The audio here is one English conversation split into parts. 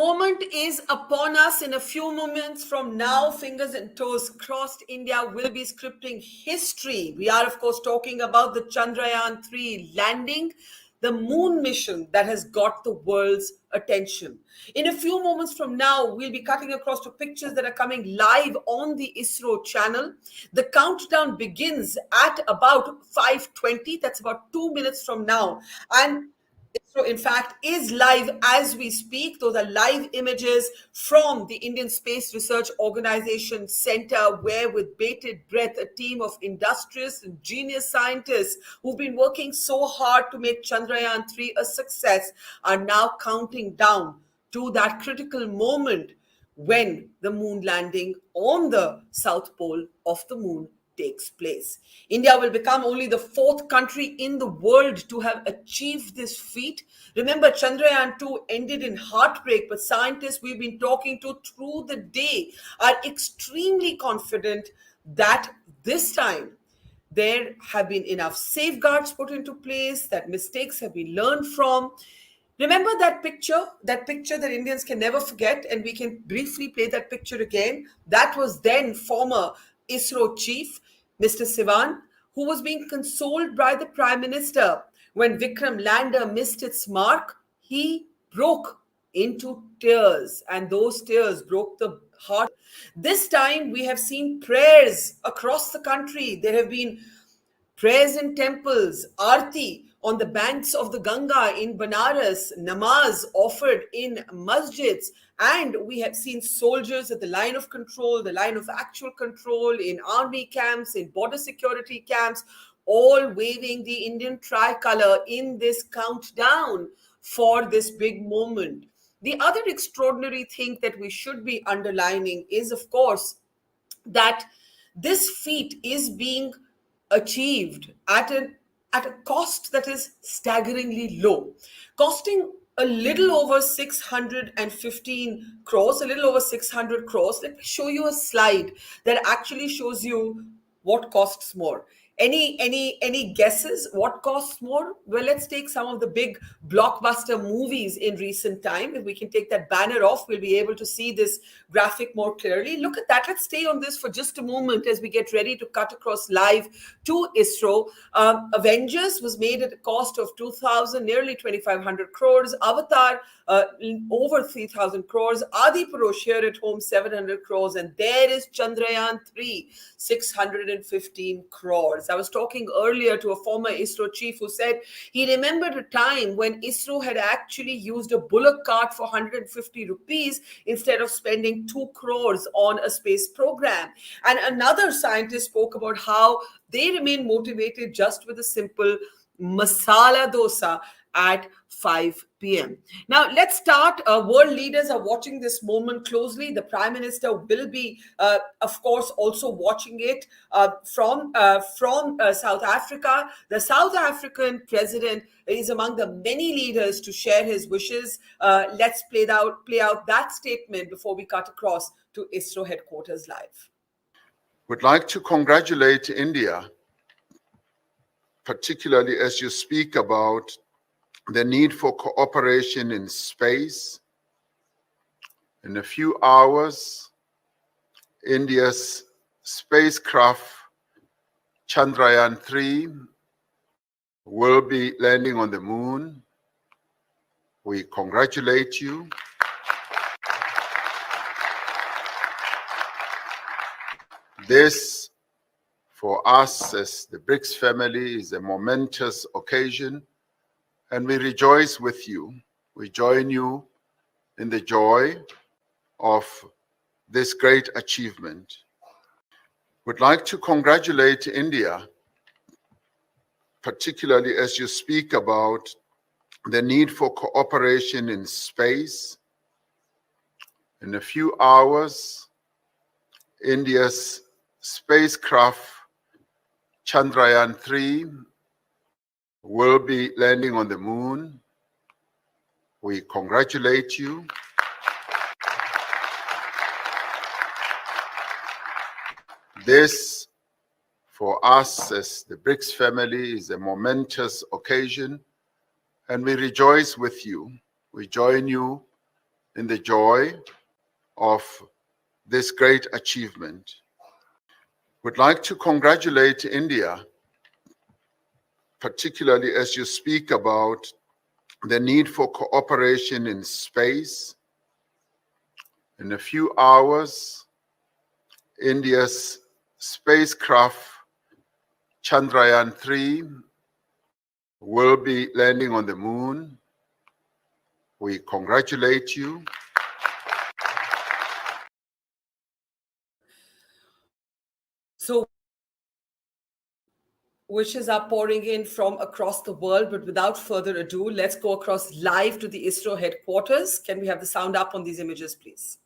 moment is upon us. In a few moments from now, fingers and toes crossed, India will be scripting history. We are, of course, talking about the Chandrayaan-3 landing, the moon mission that has got the world's attention. In a few moments from now, we'll be cutting across to pictures that are coming live on the ISRO channel. The countdown begins at about 5:20. That's about 2 minutes from now. And ISRO, in fact, is live as we speak. Those are live images from the Indian Space Research Organization Center, where, with bated breath, a team of industrious and genius scientists who've been working so hard to make Chandrayaan-3 a success are now counting down to that critical moment when the moon landing on the south pole of the moon takes place. India will become only the fourth country in the world to have achieved this feat. Remember, Chandrayaan-2 ended in heartbreak, but scientists we've been talking to through the day are extremely confident that this time there have been enough safeguards put into place, that mistakes have been learned from. Remember that picture that Indians can never forget, and we can briefly play that picture again. That was then former ISRO chief, Mr. Sivan, who was being consoled by the Prime Minister. When Vikram lander missed its mark, he broke into tears, and those tears broke the heart. This time we have seen prayers across the country. There have been prayers in temples, arti on the banks of the Ganga in Banaras, namaz offered in masjids, and we have seen soldiers at the line of control, the line of actual control, in army camps, in border security camps, all waving the Indian tricolor in this countdown for this big moment. The other extraordinary thing that we should be underlining is, of course, that this feat is being achieved at a cost that is staggeringly low, costing a little over 615 crores, a little over 600 crores. Let me show you a slide that actually shows you what costs more. Any guesses what costs more? Well, let's take some of the big blockbuster movies in recent time. If we can take that banner off, we'll be able to see this graphic more clearly. Look at that. Let's stay on this for just a moment as we get ready to cut across live to ISRO. Avengers was made at a cost of 2,000, nearly 2,500 crores. Avatar, over 3,000 crores. Adi Purush here at home, 700 crores. And there is Chandrayaan-3, 615 crores. I was talking earlier to a former ISRO chief who said he remembered a time when ISRO had actually used a bullock cart for 150 rupees instead of spending 2 crores on a space program. And another scientist spoke about how they remain motivated just with a simple masala dosa at 5 p.m. Now, let's start. World leaders are watching this moment closely. The Prime Minister will be, of course, also watching it from South Africa. The South African president is among the many leaders to share his wishes. Let's play out that statement before we cut across to ISRO headquarters live. Would like to congratulate India, particularly as you speak about the need for cooperation in space. In a few hours, India's spacecraft Chandrayaan-3 will be landing on the moon. We congratulate you. This, for us as the BRICS family, is a momentous occasion, and we rejoice with you. We join you in the joy of this great achievement. Would like to congratulate India, particularly as you speak about the need for cooperation in space. In a few hours, India's spacecraft Chandrayaan-3 will be landing on the moon. We congratulate you. This, for us as the BRICS family, is a momentous occasion, and we rejoice with you. We join you in the joy of this great achievement. Would like to congratulate India, particularly as you speak about the need for cooperation in space. In a few hours, India's spacecraft Chandrayaan-3 will be landing on the moon. We congratulate you. So wishes are pouring in from across the world, but without further ado, let's go across live to the ISRO headquarters. Can we have the sound up on these images, please?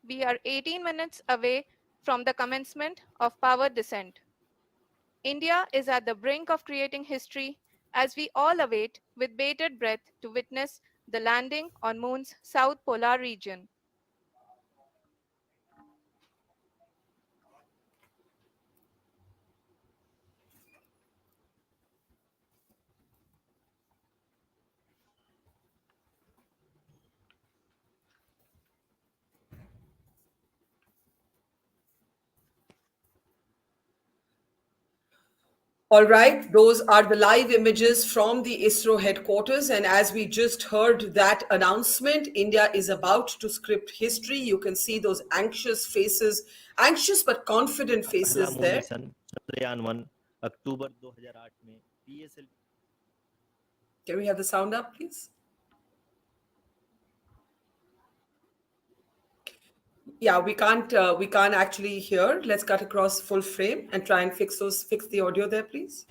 We are 18 minutes away from the commencement of power descent. India is at the brink of creating history as we all await with bated breath to witness the landing on Moon's south polar region. All right, those are the live images from the ISRO headquarters. And as we just heard that announcement, India is about to script history. You can see those anxious faces, anxious but confident faces there. Chandrayaan one अक्टूबर 2008 में PSL. Can we have the sound up, please? Yeah, we can't actually hear. Let's cut across full frame and try and fix the audio there, please.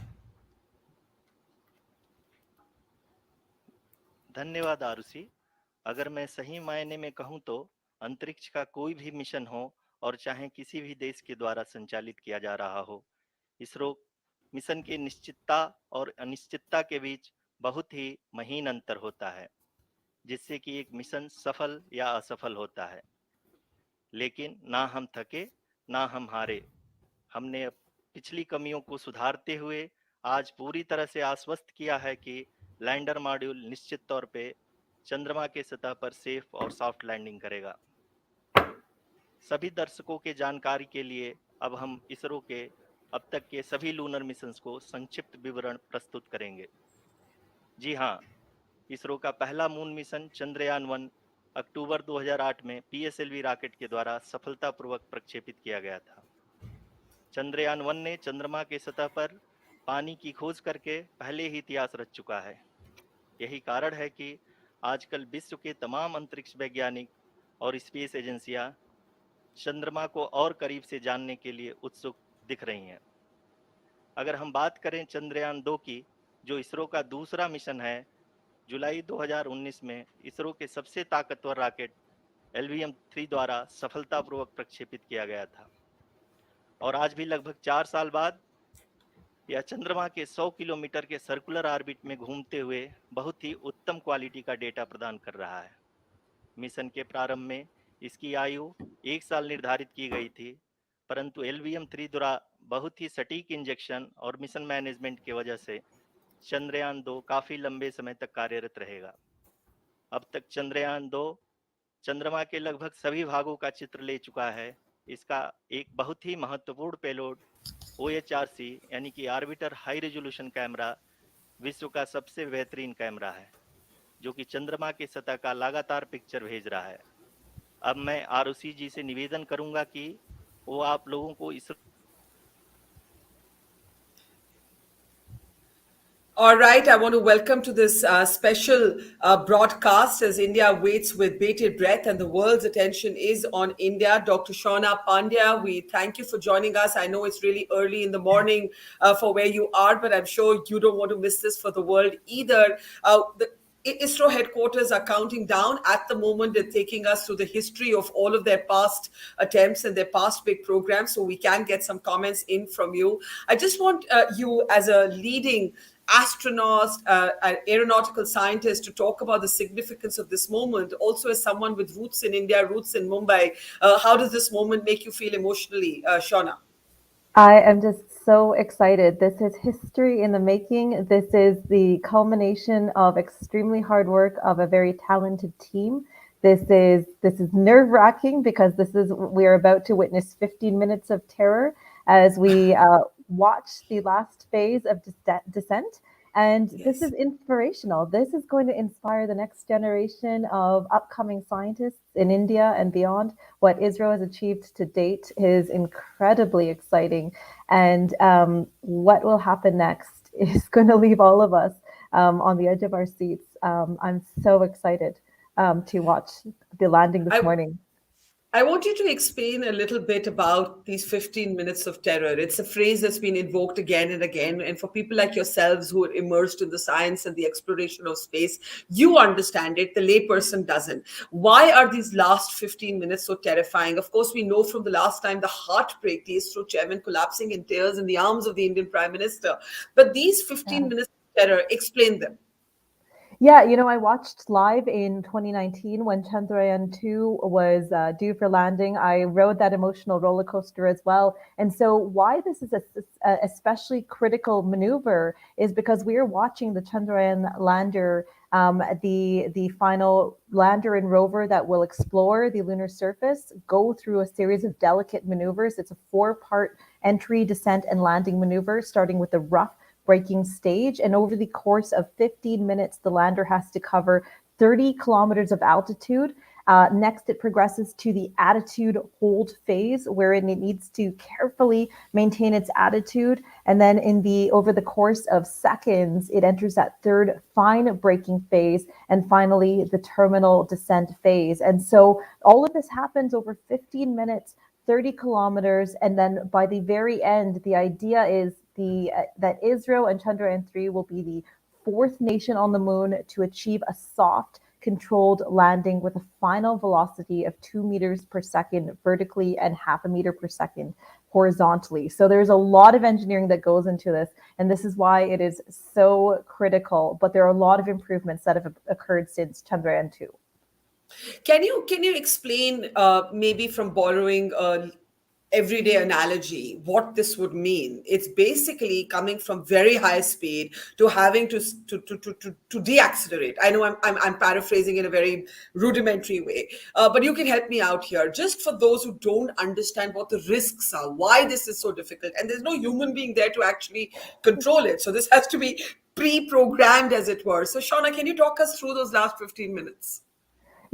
धन्यवाद आरुषि। अगर मैं सही मायने में कहूं तो अंतरिक्ष का कोई भी मिशन हो और चाहे किसी भी देश के द्वारा संचालित किया जा रहा हो, इसरो मिशन की निश्चितता और अनिश्चितता के बीच बहुत ही महीन अंतर होता है, जिससे कि एक मिशन सफल या असफल होता है। लेकिन ना हम थके ना हम हारे। हमने पिछली कमियों को सुधारते हुए आज पूरी तरह से आश्वस्त किया है कि लैंडर मॉड्यूल निश्चित तौर पे चंद्रमा के सतह पर सेफ और सॉफ्ट लैंडिंग करेगा। सभी दर्शकों के जानकारी के लिए अब हम इसरो के अब तक के सभी लूनर मिशंस को संक्षिप्त विवरण प्रस्तुत करेंगे। जी हाँ, इसरो का पहला मून मिशन चंद्रयान-1 अक्टूबर 2008 में PSLV रॉकेट के द्वारा सफलतापूर्वक प्रक्षेपित किया गया था। चंद्रयान-1 ने चंद्रमा के सतह पर पानी की खोज करके पहले ही इतिहास रच चुका है। यही कारण है कि आजकल विश्व के तमाम अंतरिक्ष वैज्ञानिक और स्पेस एजेंसियां चंद्रमा को और करीब से जानने के लिए उत्सुक दिख रही हैं। अगर हम बात करें चंद्रयान-2 की, जो इसरो का दूसरा मिशन है, जुलाई 2019 में इसरो के सबसे ताकतवर रॉकेट LVM-3 द्वारा सफलतापूर्वक प्रक्षेपित किया गया था और आज भी लगभग 4 साल बाद यह चंद्रमा के 100 किलोमीटर के सर्कुलर ऑर्बिट में घूमते हुए बहुत ही उत्तम क्वालिटी का डेटा प्रदान कर रहा है। मिशन के प्रारंभ में इसकी आयु 1 साल निर्धारित की गई थी, परंतु LVM-3 द्वारा बहुत ही सटीक इंजेक्शन और मिशन मैनेजमेंट की वजह से चंद्रयान-2 काफी लंबे समय तक कार्यरत रहेगा। अब तक चंद्रयान-2 चंद्रमा के लगभग सभी भागों का चित्र ले चुका है। इसका एक बहुत ही महत्वपूर्ण पेलोड OHRC यानी कि ऑर्बिटर हाई रेजोल्यूशन कैमरा विश्व का सबसे बेहतरीन कैमरा है, जो कि चंद्रमा के सतह का लगातार पिक्चर भेज रहा है। अब मैं आरुषि जी से निवेदन करूंगा कि वो आप लोगों को इस All right, I want to welcome to this special broadcast as India waits with bated breath and the world's attention is on India. Dr. Shawna Pandya, we thank you for joining us. I know it's really early in the morning for where you are, but I'm sure you don't want to miss this for the world either. The ISRO headquarters are counting down. At the moment, they're taking us through the history of all of their past attempts and their past big programs, so we can get some comments in from you. I just want you, as a leading astronaut, an aeronautical scientist, to talk about the significance of this moment. Also, as someone with roots in India, roots in Mumbai, how does this moment make you feel emotionally, Shawna? I am just so excited. This is history in the making. This is the culmination of extremely hard work of a very talented team. This is nerve-wracking because we are about to witness 15 minutes of terror as we watch the last phase of descent. And this Yes. is inspirational. This is going to inspire the next generation of upcoming scientists in India and beyond. What ISRO has achieved to date is incredibly exciting. And what will happen next is going to leave all of us on the edge of our seats. I'm so excited to watch the landing this I, morning. I want you to explain a little bit about these 15 minutes of terror. It's a phrase that's been invoked again and again. And for people like yourselves who are immersed in the science and the exploration of space, you understand it, the layperson doesn't. Why are these last 15 minutes so terrifying? Of course, we know from the last time the heartbreak, the ISRO chairman collapsing in tears in the arms of the Indian Prime Minister. But these 15 minutes of terror, explain them. Yeah, I watched live in 2019 when Chandrayaan-2 was due for landing. I rode that emotional roller coaster as well. And so, why this is a especially critical maneuver is because we are watching the Chandrayaan lander, the final lander and rover that will explore the lunar surface, go through a series of delicate maneuvers. It's a 4-part entry, descent, and landing maneuver, starting with the rough braking stage. And over the course of 15 minutes, the lander has to cover 30 kilometers of altitude. Next, it progresses to the attitude hold phase, wherein it needs to carefully maintain its attitude. And then over the course of seconds, it enters that third fine braking phase, and finally the terminal descent phase. And so all of this happens over 15 minutes, 30 kilometers, and then by the very end, the idea is that ISRO and Chandrayaan-3 will be the 4th nation on the moon to achieve a soft, controlled landing with a final velocity of 2 meters per second vertically and 0.5 meter per second horizontally. So there's a lot of engineering that goes into this, and this is why it is so critical. But there are a lot of improvements that have occurred since Chandrayaan-2. Can you explain, maybe from borrowing a everyday analogy, what this would mean? It's basically coming from very high speed to having to deaccelerate. I know I'm paraphrasing in a very rudimentary way, but you can help me out here. Just for those who don't understand what the risks are, why this is so difficult, and there's no human being there to actually control it. So this has to be pre-programmed, as it were. So Shawna, can you talk us through those last 15 minutes?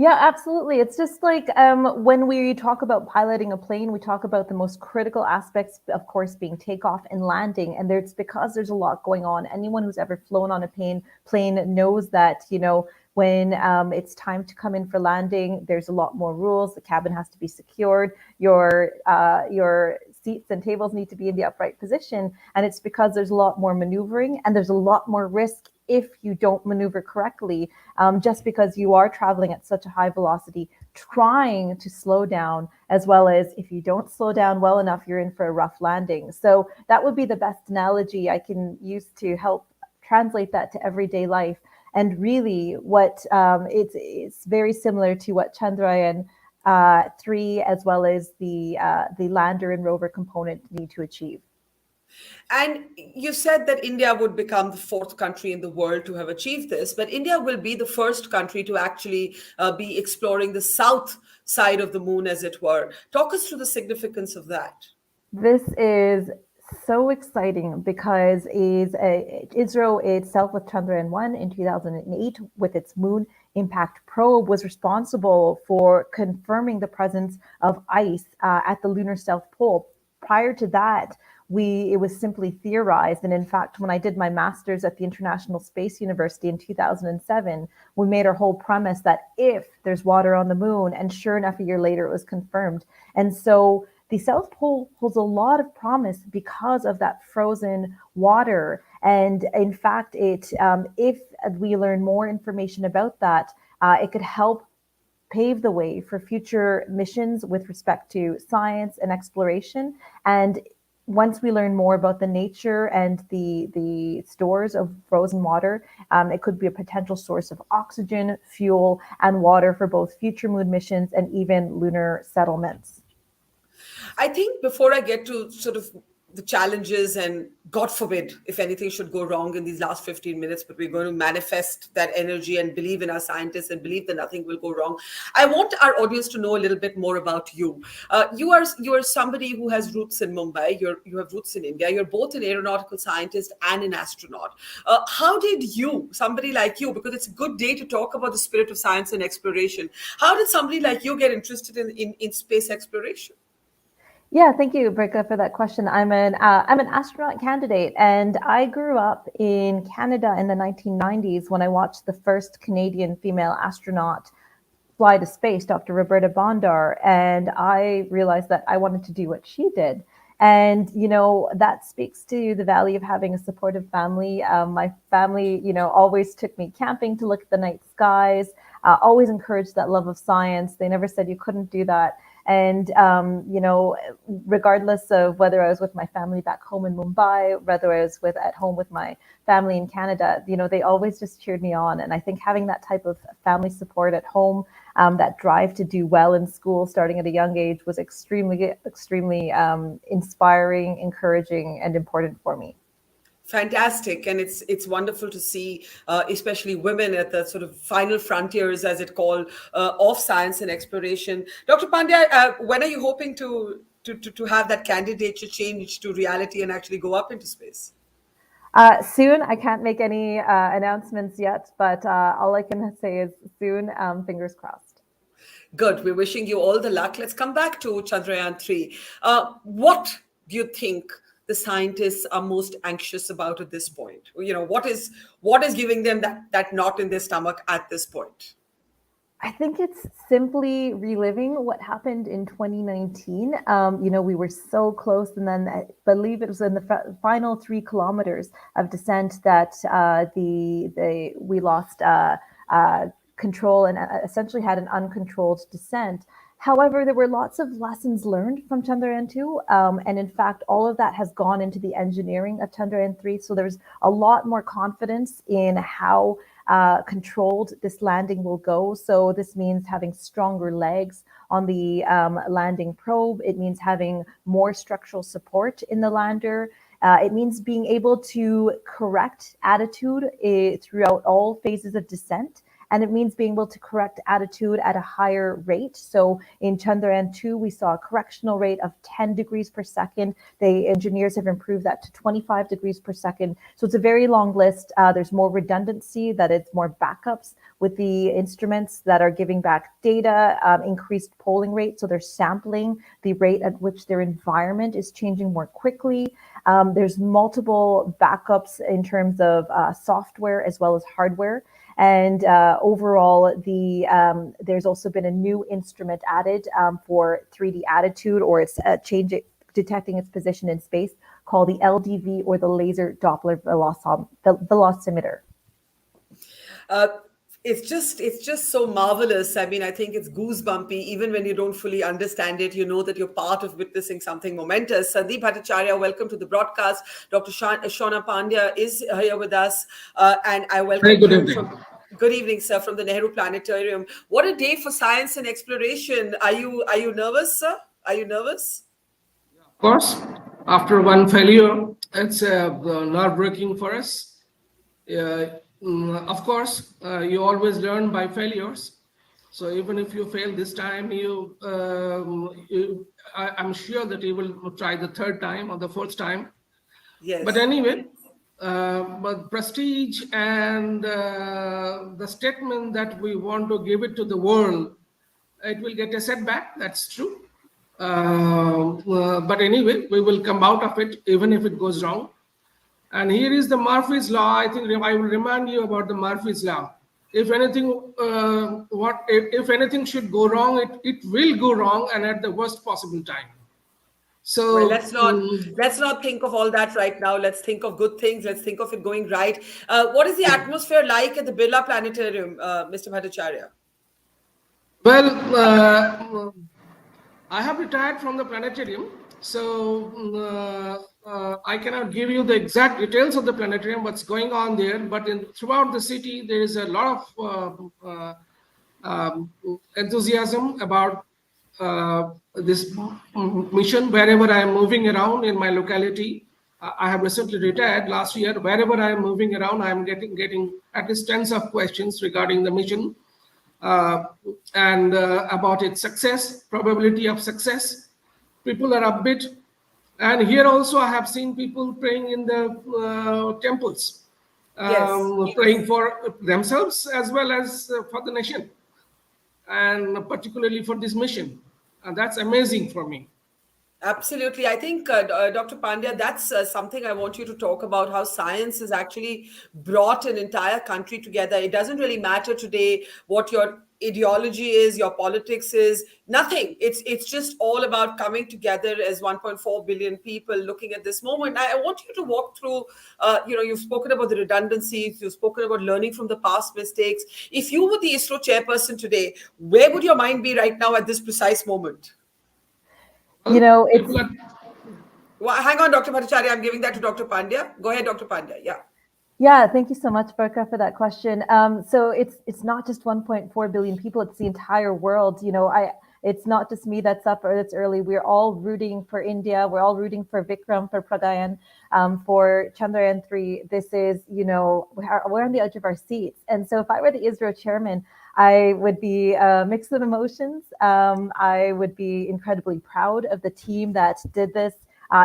Yeah, absolutely. It's just like when we talk about piloting a plane, we talk about the most critical aspects, of course, being takeoff and landing. And it's because there's a lot going on. Anyone who's ever flown on a plane knows that, when it's time to come in for landing, there's a lot more rules. The cabin has to be secured. Your seats and tables need to be in the upright position. And it's because there's a lot more maneuvering and there's a lot more risk if you don't maneuver correctly, just because you are traveling at such a high velocity, trying to slow down, as well as if you don't slow down well enough, you're in for a rough landing. So that would be the best analogy I can use to help translate that to everyday life. And really, what it's very similar to what Chandrayaan-3 as well as the lander and rover component need to achieve. And you said that India would become the 4th country in the world to have achieved this, but India will be the first country to actually be exploring the south side of the moon, as it were. Talk us through the significance of that. This is so exciting because ISRO itself with Chandrayaan-1 in 2008 with its Moon Impact Probe was responsible for confirming the presence of ice at the lunar South Pole. Prior to that, it was simply theorized. And in fact, when I did my master's at the International Space University in 2007, we made our whole premise that if there's water on the moon, and sure enough, a year later, it was confirmed. And so the South Pole holds a lot of promise because of that frozen water. And in fact, if we learn more information about that, it could help pave the way for future missions with respect to science and exploration. And once we learn more about the nature and the stores of frozen water, it could be a potential source of oxygen, fuel, and water for both future moon missions and even lunar settlements. I think before I get to sort of the challenges, and God forbid if anything should go wrong in these last 15 minutes, but we're going to manifest that energy and believe in our scientists and believe that nothing will go wrong. I want our audience to know a little bit more about you. You are somebody who has roots in Mumbai. You have roots in India. You're both an aeronautical scientist and an astronaut. How did you, somebody like you, because it's a good day to talk about the spirit of science and exploration, how did somebody like you get interested in space exploration? Yeah, thank you, Barkha, for that question. I'm an astronaut candidate, and I grew up in Canada in the 1990s when I watched the first Canadian female astronaut fly to space, Dr. Roberta Bondar, and I realized that I wanted to do what she did. And, that speaks to the value of having a supportive family. My family, always took me camping to look at the night skies, always encouraged that love of science. They never said you couldn't do that. And, regardless of whether I was with my family back home in Mumbai, whether I was at home with my family in Canada, they always just cheered me on. And I think having that type of family support at home, that drive to do well in school starting at a young age was extremely, extremely inspiring, encouraging, and important for me. Fantastic. And it's wonderful to see, especially women at the sort of final frontiers, as it called, of science and exploration. Dr. Pandya, when are you hoping to have that candidature change to reality and actually go up into space? Soon. I can't make any announcements yet, but all I can say is soon, fingers crossed. Good. We're wishing you all the luck. Let's come back to Chandrayaan-3. What do you think the scientists are most anxious about at this point? What is giving them that knot in their stomach at this point? I think it's simply reliving what happened in 2019. We were so close, and then I believe it was in the final 3 kilometers of descent that we lost control and essentially had an uncontrolled descent. However, there were lots of lessons learned from Chandrayaan-2, and in fact, all of that has gone into the engineering of Chandrayaan-3. So there's a lot more confidence in how controlled this landing will go. So this means having stronger legs on the landing probe. It means having more structural support in the lander. It means being able to correct attitude throughout all phases of descent. And it means being able to correct attitude at a higher rate. So in Chandrayaan-2, we saw a correctional rate of 10 degrees per second. The engineers have improved that to 25 degrees per second. So it's a very long list. There's more redundancy, that it's more backups with the instruments that are giving back data, increased polling rate. So they're sampling the rate at which their environment is changing more quickly. There's multiple backups in terms of software as well as hardware. And overall, there's also been a new instrument added for 3D attitude, or it's detecting its position in space, called the LDV, or the Laser Doppler Velocimeter. It's just so marvelous. I mean, I think it's goosebumpy. Even when you don't fully understand it, you know that you're part of witnessing something momentous. Sandeep Bhattacharya, welcome to the broadcast. Dr. Shawna Pandya is here with us, and I welcome you. Good evening, sir, from the Nehru Planetarium. What a day for science and exploration. Are you nervous, sir? Are you nervous? Of course, after one failure, it's nerve-wracking for us. Of course, you always learn by failures. So even if you fail this time, I'm sure that you will try the 3rd time or the 4th time. Yes. But anyway, but prestige and the statement that we want to give it to the world, it will get a setback. That's true. But anyway, we will come out of it even if it goes wrong. And here is the Murphy's law. I think I will remind you about the Murphy's law. If anything, if anything should go wrong, it will go wrong, and at the worst possible time. So well, let's not think of all that right now. Let's think of good things. Let's think of it going right. What is the atmosphere like at the Birla Planetarium, Mr. Bhattacharya? Well, I have retired from the planetarium, so I cannot give you the exact details of the planetarium, what's going on there. But throughout the city, there is a lot of enthusiasm about this mission wherever I am moving around in my locality. I have recently retired last year. Wherever I am moving around, I am getting at least tens of questions regarding the mission and about its success, probability of success. People are upbeat. And here also I have seen people praying in the temples, Yes. praying for themselves as well as for the nation, and particularly for this mission. And that's amazing for me. Absolutely. I think, Dr. Pandya, that's something I want you to talk about, how science has actually brought an entire country together. It doesn't really matter today what your ideology is, your politics is, nothing. It's just all about coming together as 1.4 billion people looking at this moment. I want you to walk through, you've spoken about the redundancies, you've spoken about learning from the past mistakes. If you were the ISRO chairperson today, where would your mind be right now at this precise moment? You know, it's People are Well, hang on, Dr. Bhattacharya. I'm giving that to Dr. Pandya. Go ahead, Dr. Pandya. Yeah. Yeah, thank you so much, Barkha, for that question. So it's not just 1.4 billion people; it's the entire world. You know, it's not just me that's up or that's early. We're all rooting for India. We're all rooting for Vikram, for Pragayan, for Chandrayaan-3. This is, you know, we're on the edge of our seats. And so, if I were the ISRO chairman, I would be a mix of emotions. I would be incredibly proud of the team that did this.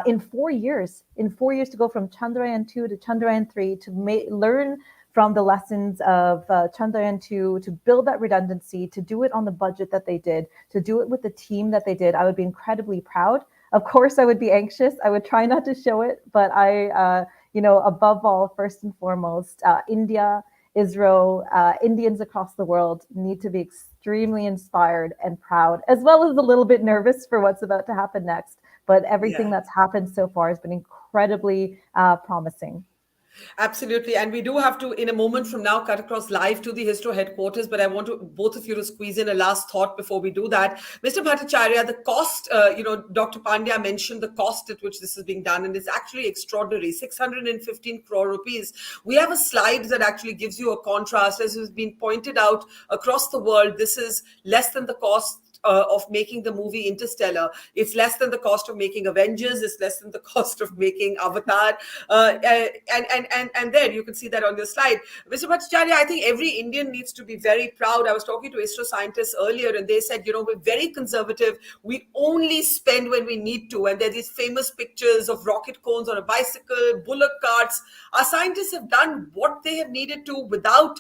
In 4 years, to go from Chandrayaan-2 to Chandrayaan-3, to learn from the lessons of Chandrayaan-2, to build that redundancy, to do it on the budget that they did, to do it with the team that they did, I would be incredibly proud. Of course, I would be anxious. I would try not to show it, but above all, first and foremost, India, ISRO, Indians across the world need to be extremely inspired and proud, as well as a little bit nervous for what's about to happen next. But everything that's happened so far has been incredibly promising. Absolutely. And we do have to, in a moment from now, cut across live to the ISRO headquarters. But I want both of you to squeeze in a last thought before we do that. Mr. Bhattacharya, the cost, Dr. Pandya mentioned the cost at which this is being done, and it's actually extraordinary, 615 crore rupees. We have a slide that actually gives you a contrast. As has been pointed out across the world, this is less than the cost of making the movie Interstellar. It's less than the cost of making Avengers. It's less than the cost of making Avatar. And there you can see that on the slide. Mr. Bhattacharya, I think every Indian needs to be very proud. I was talking to ISRO scientists earlier, and they said, we're very conservative. We only spend when we need to. And there are these famous pictures of rocket cones on a bicycle, bullock carts. Our scientists have done what they have needed to without,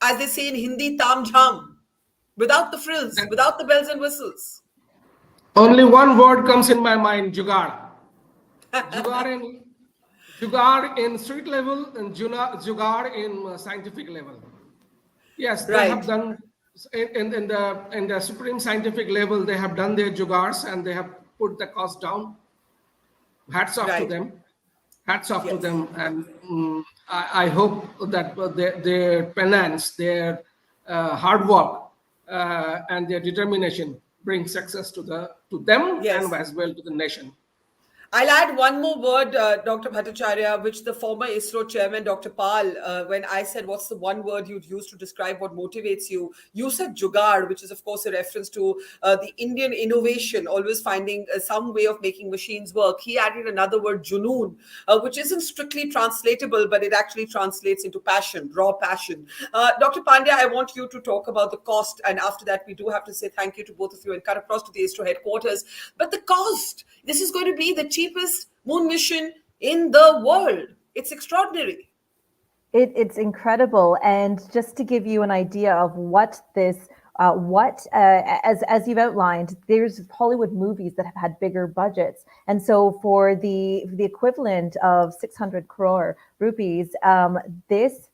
as they say in Hindi, tam jham. Without the frills, without the bells and whistles. only one word comes in my mind: jugaad. Jugaad in street level and jugaad in scientific level. Yes, they have done in the supreme scientific level. They have done their jugaads and they have put the cost down. Hats off to them. Hats off to them, and I hope that their penance, their hard work, and their determination bring success to them and as well to the nation. I'll add one more word, Dr. Bhattacharya, which the former ISRO chairman, Dr. Pal, when I said, what's the one word you'd use to describe what motivates you? You said jugaad, which is, of course, a reference to the Indian innovation, always finding some way of making machines work. He added another word, junoon, which isn't strictly translatable, but it actually translates into passion, raw passion. Dr. Pandya, I want you to talk about the cost. And after that, we do have to say thank you to both of you and cut across to the ISRO headquarters. But the cost, this is going to be the cheapest moon mission in the world. It's extraordinary. It's incredible. And just to give you an idea of what this, as you've outlined, there's Hollywood movies that have had bigger budgets. And so for the equivalent of 600 crore rupees, this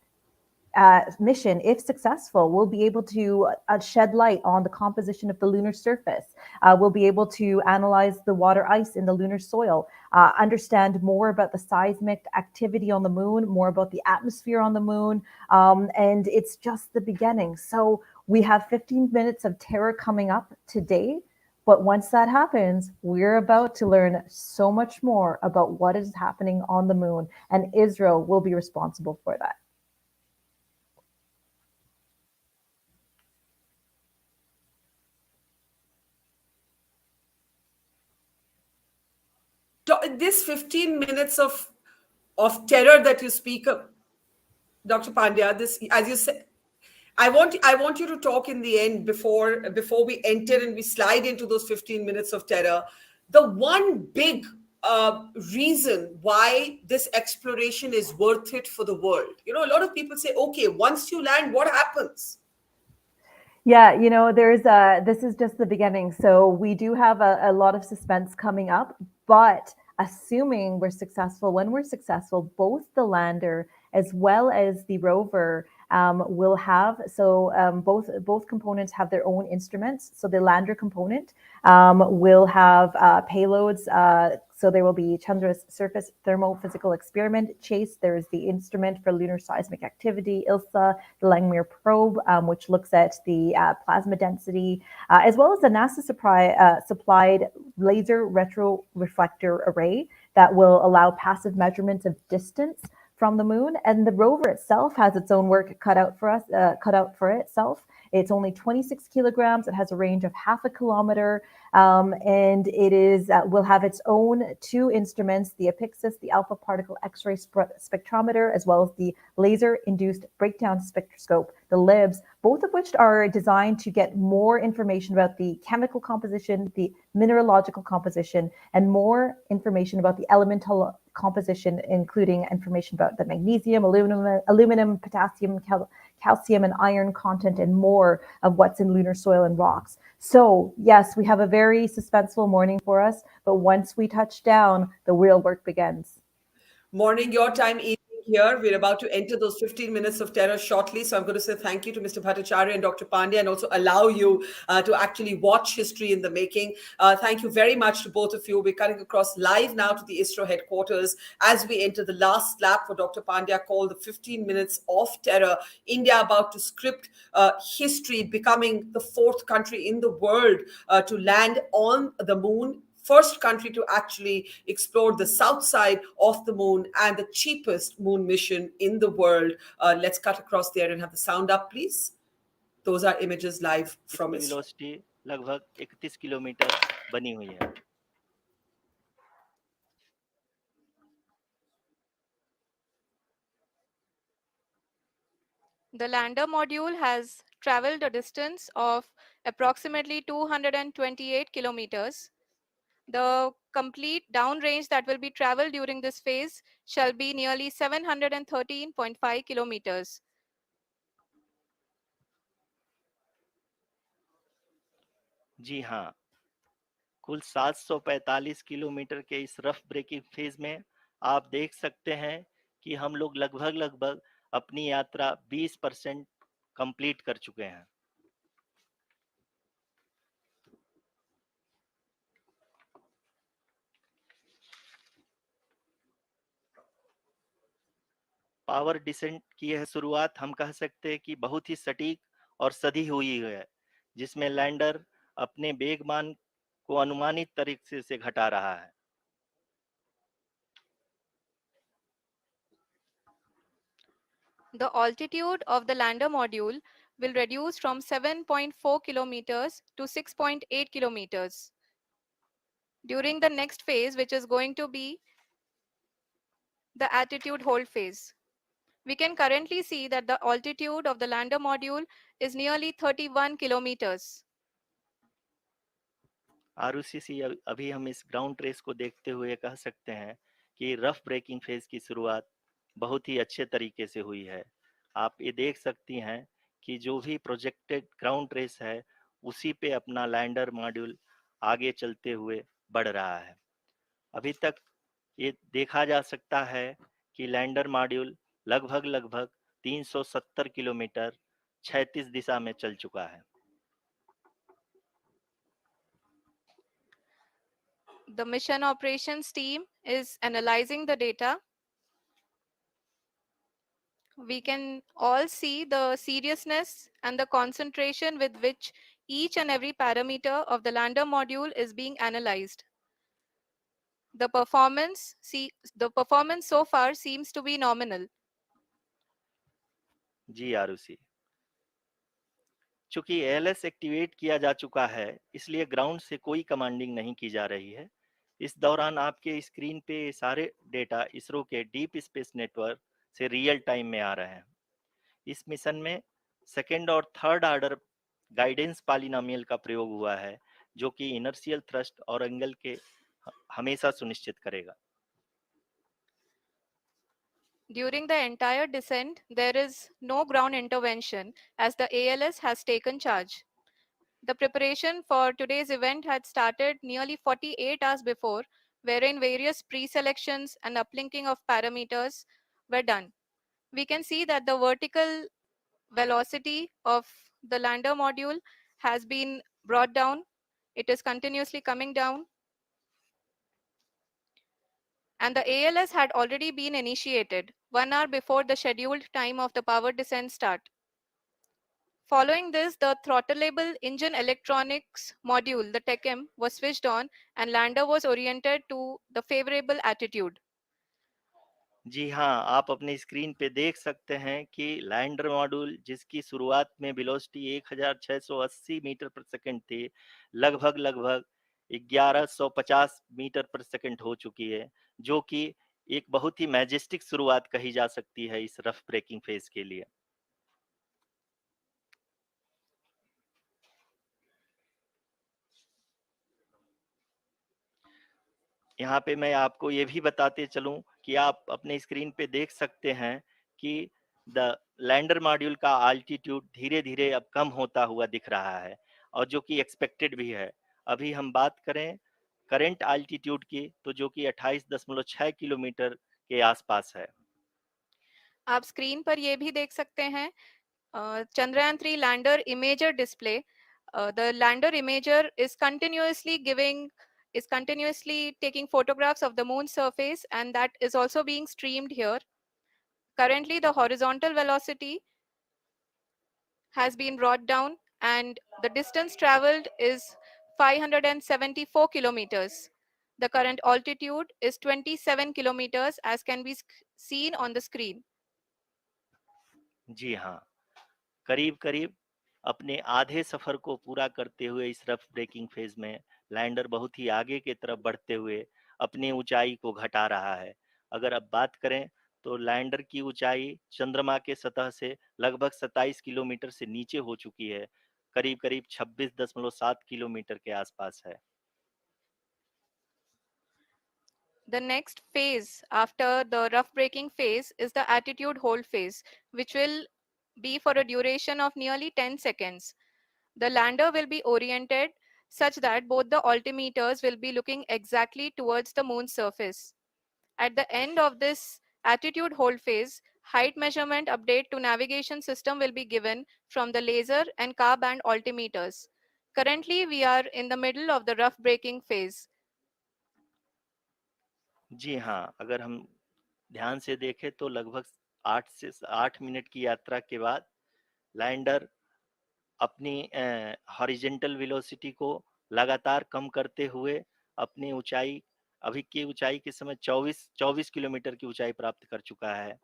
mission, if successful, will be able to shed light on the composition of the lunar surface. We'll be able to analyze the water ice in the lunar soil, understand more about the seismic activity on the moon, more about the atmosphere on the moon, and it's just the beginning. So we have 15 minutes of terror coming up today. But once that happens, we're about to learn so much more about what is happening on the moon, and ISRO will be responsible for that. this 15 minutes of terror that you speak of, Dr. Pandya, this, as you said, I want you to talk in the end before we enter and we slide into those 15 minutes of terror. The one big reason why this exploration is worth it for the world. You know, a lot of people say, okay, once you land, what happens? Yeah, this is just the beginning. So we do have a lot of suspense coming up, but assuming we're successful, when we're successful, both the lander as well as the rover will have, both components have their own instruments. So the lander component will have payloads. So there will be Chandra's surface thermophysical experiment, CHASE. There's the instrument for lunar seismic activity, ILSA, the Langmuir probe, which looks at the plasma density, as well as the NASA supplied laser retroreflector array that will allow passive measurements of distance from the moon. And the rover itself has its own work cut out for itself. It's only 26 kilograms. It has a range of 0.5 kilometer, and it will have its own 2 instruments: the Apixis, the alpha particle X-ray spectrometer, as well as the laser-induced breakdown spectroscope, the LIBS, both of which are designed to get more information about the chemical composition, the mineralogical composition, and more information about the elemental composition, including information about the magnesium, aluminum, potassium, calcium, and iron content, and more of what's in lunar soil and rocks. So yes, we have a very suspenseful morning for us, but once we touch down, the real work begins. Morning your time, evening here. We're about to enter those 15 minutes of terror shortly. So I'm going to say thank you to Mr. Bhattacharya and Dr. Pandya, and also allow you to actually watch history in the making. Thank you very much to both of you. We're cutting across live now to the ISRO headquarters as we enter the last lap for Dr. Pandya, called the 15 minutes of terror. India about to script history, becoming the 4th country in the world to land on the moon. First country to actually explore the south side of the moon, and the cheapest moon mission in the world. Let's cut across there and have the sound up, please. Those are images live from ISRO. Velocity लगभग 31 kilometre बनी हुई है. The lander module has traveled a distance of approximately 228 kilometers. The complete downrange that will be traveled during this phase shall be nearly 713.5 kilometers. जी हाँ, कुल 745 kilometre के इस rough breaking phase में आप देख सकते हैं कि हम लोग लगभग अपनी यात्रा 20% कंप्लीट कर चुके हैं. पावर डिसेंट की यह शुरुआत हम कह सकते हैं कि बहुत ही सटीक और सधी हुई है, जिसमें लैंडर अपने वेगमान को अनुमानित तरीके से घटा रहा है. The altitude of the lander module will reduce from 7.4 kilometers to 6.8 kilometers. During the next phase, which is going to be the attitude hold phase. We can currently see that the altitude of the lander module is nearly 31 kilometers. आरयूसीसी अभी हम इस ground trace को देखते हुए कह सकते हैं कि रफ ब्रेकिंग फेज की शुरुआत बहुत ही अच्छे तरीके से हुई है. आप ये देख सकती हैं कि जो भी प्रोजेक्टेड ग्राउंड ट्रेस है उसी पे अपना लैंडर मॉड्यूल आगे चलते हुए बढ़ रहा है. अभी तक ये देखा जा सकता है कि लैंडर मॉड्यूल लगभग 370 किलोमीटर क्षैतिज दिशा में चल चुका है. The mission operations team is analyzing the data. We can all see the seriousness and the concentration with which each and every parameter of the lander module is being analyzed. The performance so far seems to be nominal. जी आरुषि, चूंकि ALS activate किया जा चुका है, इसलिए ground से कोई commanding नहीं की जा रही है. इस दौरान आपके स्क्रीन पे सारे डेटा इसरो के डीप स्पेस नेटवर्क से रियल टाइम में आ रहे हैं। इस मिशन में सेकेंड और थर्ड ऑर्डर गाइडेंस पॉलिनोमियल का प्रयोग हुआ है, जो कि इनर्शियल थ्रस्ट और एंगल के हमेशा सुनिश्चित करेगा। During the entire descent, there is no ground intervention as the ALS has taken charge. The preparation for today's event had started nearly 48 hours before, wherein various pre-selections and uplinking of parameters were done. We can see that the vertical velocity of the lander module has been brought down. It is continuously coming down. And the ALS had already been initiated 1 hour before the scheduled time of the power descent start. Following this, the throttleable engine electronics module, the TECM, was switched on and lander was oriented to the favorable attitude. जी हाँ, आप अपने screen पे देख सकते हैं कि lander module जिसकी शुरुआत में वेलोसिटी 1680 मीटर पर सेकंड थी, लगभग 1150 मीटर पर सेकंड हो चुकी है, जो कि एक बहुत ही मैजेस्टिक शुरुआत कही जा सकती है इस रफ ब्रेकिंग फेज के लिए। यहाँ पे मैं आपको ये भी बताते चलूं कि आप अपने स्क्रीन पे देख सकते हैं कि द लैंडर मॉड्यूल का आल्टीट्यूड धीरे धीरे अब कम होता हुआ दिख रहा है, और जो कि एक्सपेक्टेड भी है। अभी हम बात करें करंट आल्टीट्यूड की, तो जो कि 28.6 किलोमीटर के आसपास है। आप स्क्रीन पर ये भी देख सकते हैं Chandrayaan-3 lander imager display. The lander imager is continuously taking photographs of the moon's surface, and that is also being streamed here. Currently, the horizontal velocity has been brought down and the distance traveled is 574 kilometers. The current altitude is 27 kilometers as can be seen on the screen. जी हाँ, करीब करीब अपने आधे सफर को पूरा करते हुए इस रफ ब्रेकिंग फेज में लैंडर बहुत ही आगे की तरफ बढ़ते हुए अपनी ऊंचाई को घटा रहा है। अगर अब बात करें तो लैंडर की ऊंचाई चंद्रमा के सतह से लगभग 27 किलोमीटर से नीचे हो चुकी है, करीब करीब 26.7 किलोमीटर के आसपास है। The next phase after the rough braking phase is the attitude hold phase, which will be for a duration of nearly 10 seconds. The lander will be oriented such that both the altimeters will be looking exactly towards the moon's surface. At the end of this attitude hold phase, height measurement update to navigation system will be given from the laser and car band altimeters. Currently, we are in the middle of the rough braking phase. जी हाँ, अगर हम ध्यान से देखें तो लगभग 8 minute की यात्रा के बाद लैंडर अपनी हॉरिजेंटल वेलोसिटी को लगातार कम करते हुए अपनी ऊंचाई, अभी की ऊंचाई के समय 24 किलोमीटर की ऊंचाई प्राप्त कर चुका है।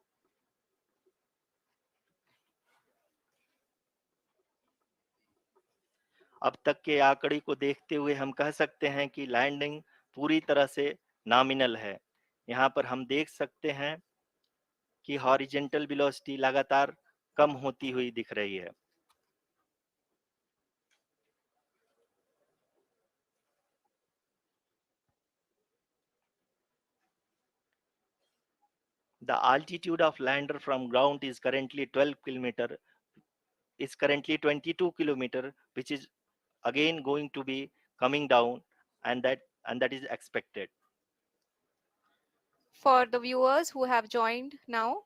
अब तक के आंकड़े को देखते हुए हम कह सकते हैं कि लैंडिंग पूरी तरह से नॉमिनल है। यहाँ पर हम देख सकते हैं कि हॉरिजेंटल वेलोसिटी लगातार कम होती हुई दिख रही है। The altitude of lander from ground is currently 22 kilometer, which is again going to be coming down, and that is expected. For the viewers who have joined now,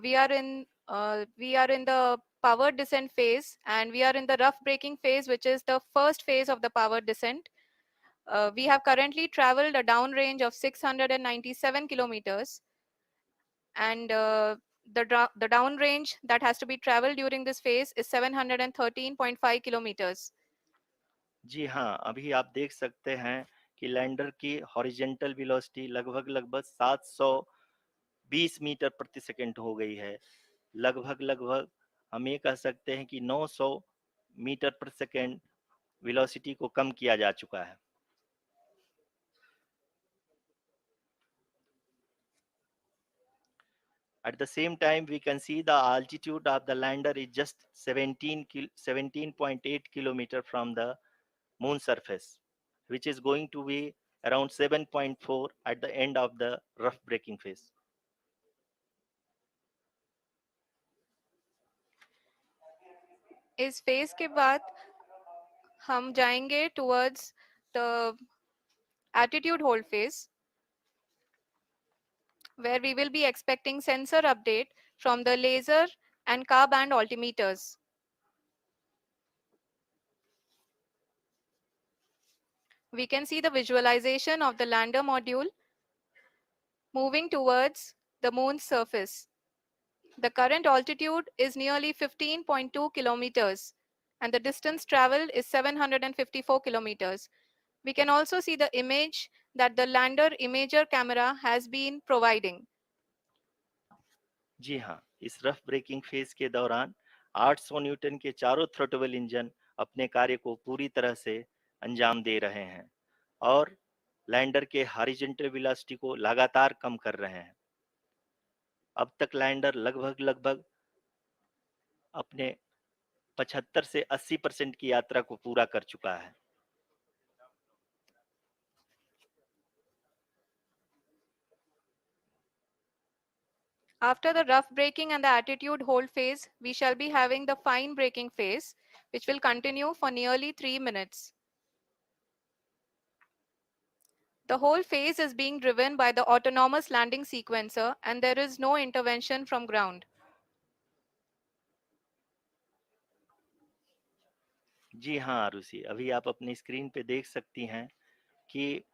we are in the power descent phase, and we are in the rough braking phase, which is the first phase of the power descent. We have currently traveled a downrange of 697 kilometers, and the downrange that has to be traveled during this phase is 713.5 kilometers. जी हाँ, अभी आप देख सकते हैं कि lander की horizontal velocity लगभग 720 metre प्रति सेकंड हो गई है। लगभग हम ये कह सकते हैं कि 900 मीटर प्रति सेकंड वेलोसिटी को कम किया जा चुका है। At the same time, we can see the altitude of the lander is just 17.8 kilometer from the moon surface, which is going to be around 7.4 at the end of the rough braking phase. इस phase के बाद हम जाएंगे towards the attitude hold phase, where we will be expecting sensor update from the laser and car band altimeters. We can see the visualization of the lander module moving towards the moon's surface. The current altitude is nearly 15.2 kilometers and the distance traveled is 754 kilometers. We can also see the image that the lander imager camera has been providing. जी हाँ, इस rough breaking phase के दौरान 800 Newton के चारों throttle engine अपने कार्य को पूरी तरह से अंजाम दे रहे हैं और लैंडर के हॉरिजॉन्टल वेलोसिटी को लगातार कम कर रहे हैं। अब तक लैंडर लगभग अपने 75 से 80% की यात्रा को पूरा कर चुका है। After the rough braking and the attitude hold phase, we shall be having the fine braking phase, which will continue for nearly 3 minutes. The whole phase is being driven by the autonomous landing sequencer and there is no intervention from ground. जी हाँ आरुषि, अभी आप अपनी screen पे देख सकती हैं कि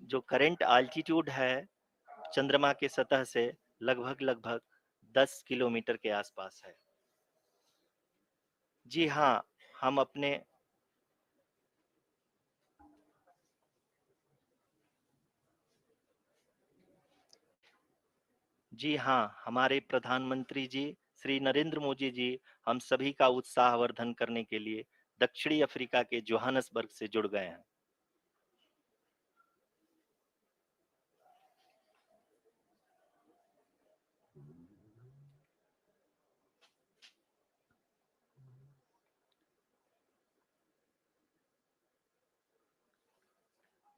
जो करंट आल्टीट्यूड है चंद्रमा के सतह से लगभग 10 किलोमीटर के आसपास है। जी हाँ, हम अपने जी हाँ, हमारे प्रधानमंत्री जी श्री नरेंद्र मोदी जी हम सभी का उत्साहवर्धन करने के लिए दक्षिणी अफ्रीका के जोहानसबर्ग से जुड़ गए हैं।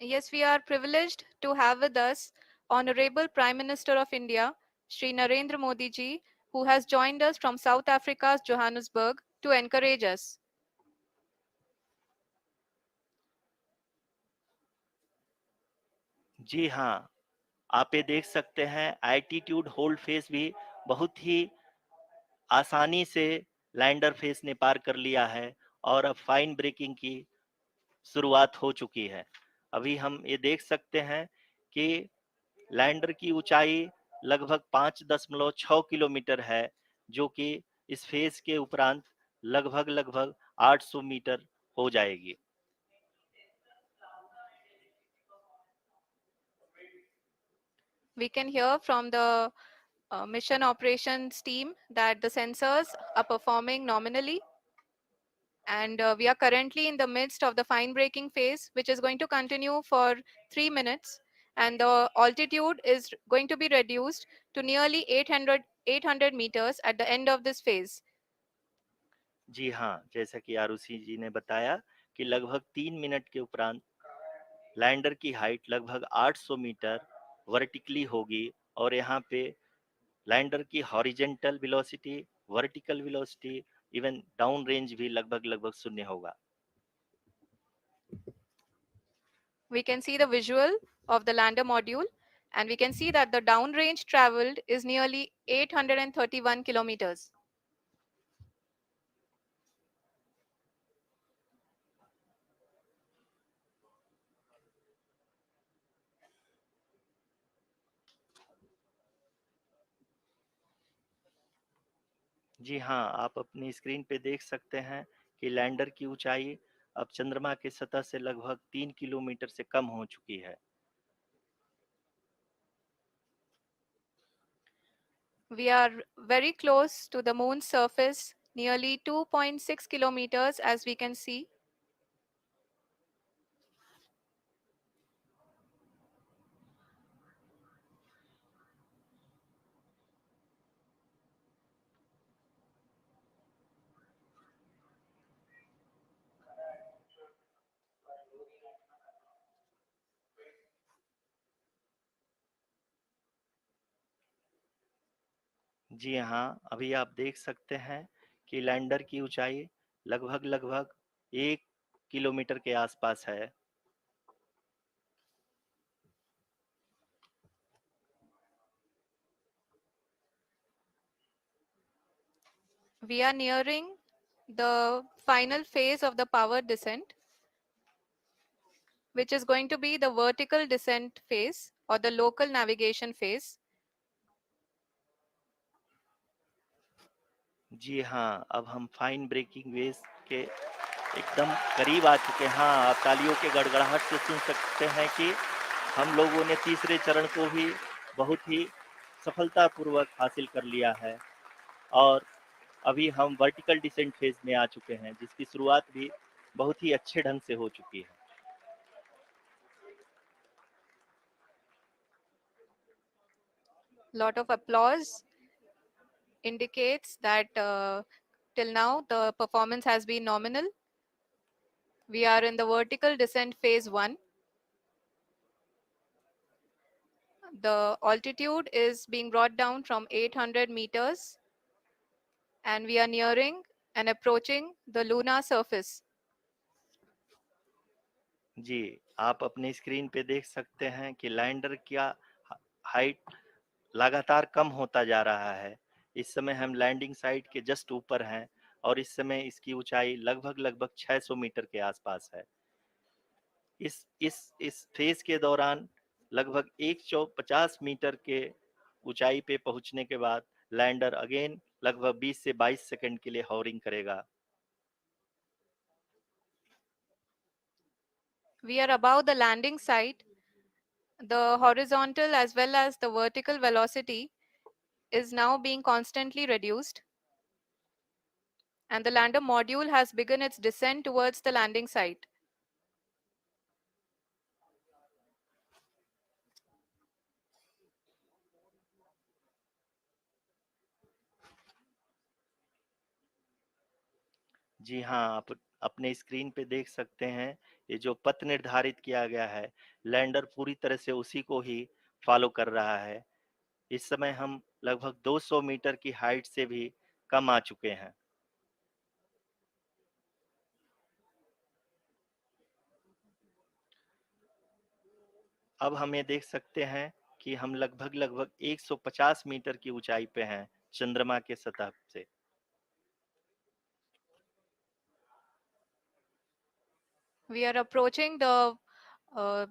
Yes, we are privileged to have with us Honorable Prime Minister of India, Shri Narendra Modi ji, who has joined us from South Africa's Johannesburg to encourage us. जी हाँ, आप ये देख सकते हैं एल्टीट्यूड होल्ड फेस भी बहुत ही आसानी से लैंडर फेस ने पार कर लिया है और अब फाइन ब्रेकिंग की शुरुआत हो चुकी है। अभी हम ये देख सकते हैं कि लैंडर की ऊंचाई लगभग 5.6 किलोमीटर है, जो कि इस फेज के उपरांत लगभग 800 मीटर हो जाएगी। We can hear from the mission operations team that the sensors are performing nominally. And we are currently in the midst of the fine braking phase, which is going to continue for 3 minutes. And the altitude is going to be reduced to nearly 800 meters at the end of this phase. जी हाँ, जैसा कि आरुषि जी ने बताया कि लगभग 3 minute के उपरांत lander की हाइट लगभग 800 मीटर वर्टिकली होगी और यहाँ पे लैंडर की horizontal velocity, vertical velocity, even down range भी लगभग शून्य होगा। We can see the visual of the lander module and we can see that the downrange traveled is nearly 831 kilometers. जी हाँ, आप अपनी स्क्रीन पे देख सकते हैं कि लैंडर की ऊंचाई अब चंद्रमा के सतह से लगभग 3 किलोमीटर से कम हो चुकी है। We are very close to the moon's surface, nearly 2.6 kilometers as we can see. जी हाँ, अभी आप देख सकते हैं कि लैंडर की ऊंचाई लगभग 1 किलोमीटर के आसपास है। We are nearing the final phase of the power descent, which is going to be the vertical descent phase or the local navigation phase. जी हाँ, अब हम फाइन ब्रेकिंग वेव्स के एकदम करीब आ चुके हैं। हाँ, आप तालियों के गड़गड़ाहट से सुन सकते हैं कि हम लोगों ने तीसरे चरण को भी बहुत ही सफलतापूर्वक हासिल कर लिया है और अभी हम वर्टिकल डिसेंट फेज में आ चुके हैं, जिसकी शुरुआत भी बहुत ही अच्छे ढंग से हो चुकी है। Lot of applause indicates that till now the performance has been nominal. We are in the vertical descent phase 1. The altitude is being brought down from 800 meters and we are nearing and approaching the lunar surface. जी, आप अपने screen पे देख सकते हैं कि lander का height लगातार कम होता जा रहा है। इस समय हम लैंडिंग साइट के जस्ट ऊपर हैं और इस समय इसकी ऊंचाई लगभग 600 मीटर के आसपास है। इस फेज के दौरान लगभग 150 मीटर के ऊंचाई पे पहुंचने के बाद लैंडर अगेन लगभग 20 से 22 सेकंड के लिए हॉवरिंग करेगा। We are above the landing site. The horizontal as well as the vertical velocity is now being constantly reduced. And the lander module has begun its descent towards the landing site. जी हाँ, आप अपने screen पे देख सकते हैं, ये जो पथ निर्धारित किया गया है, लैंडर पूरी तरह से उसी को ही फॉलो कर रहा है। इस समय हम लगभग 200 मीटर की हाइट से भी कम आ चुके हैं। अब हम ये देख सकते हैं कि हम लगभग 150 मीटर की ऊंचाई पे हैं चंद्रमा के सतह से। We are approaching the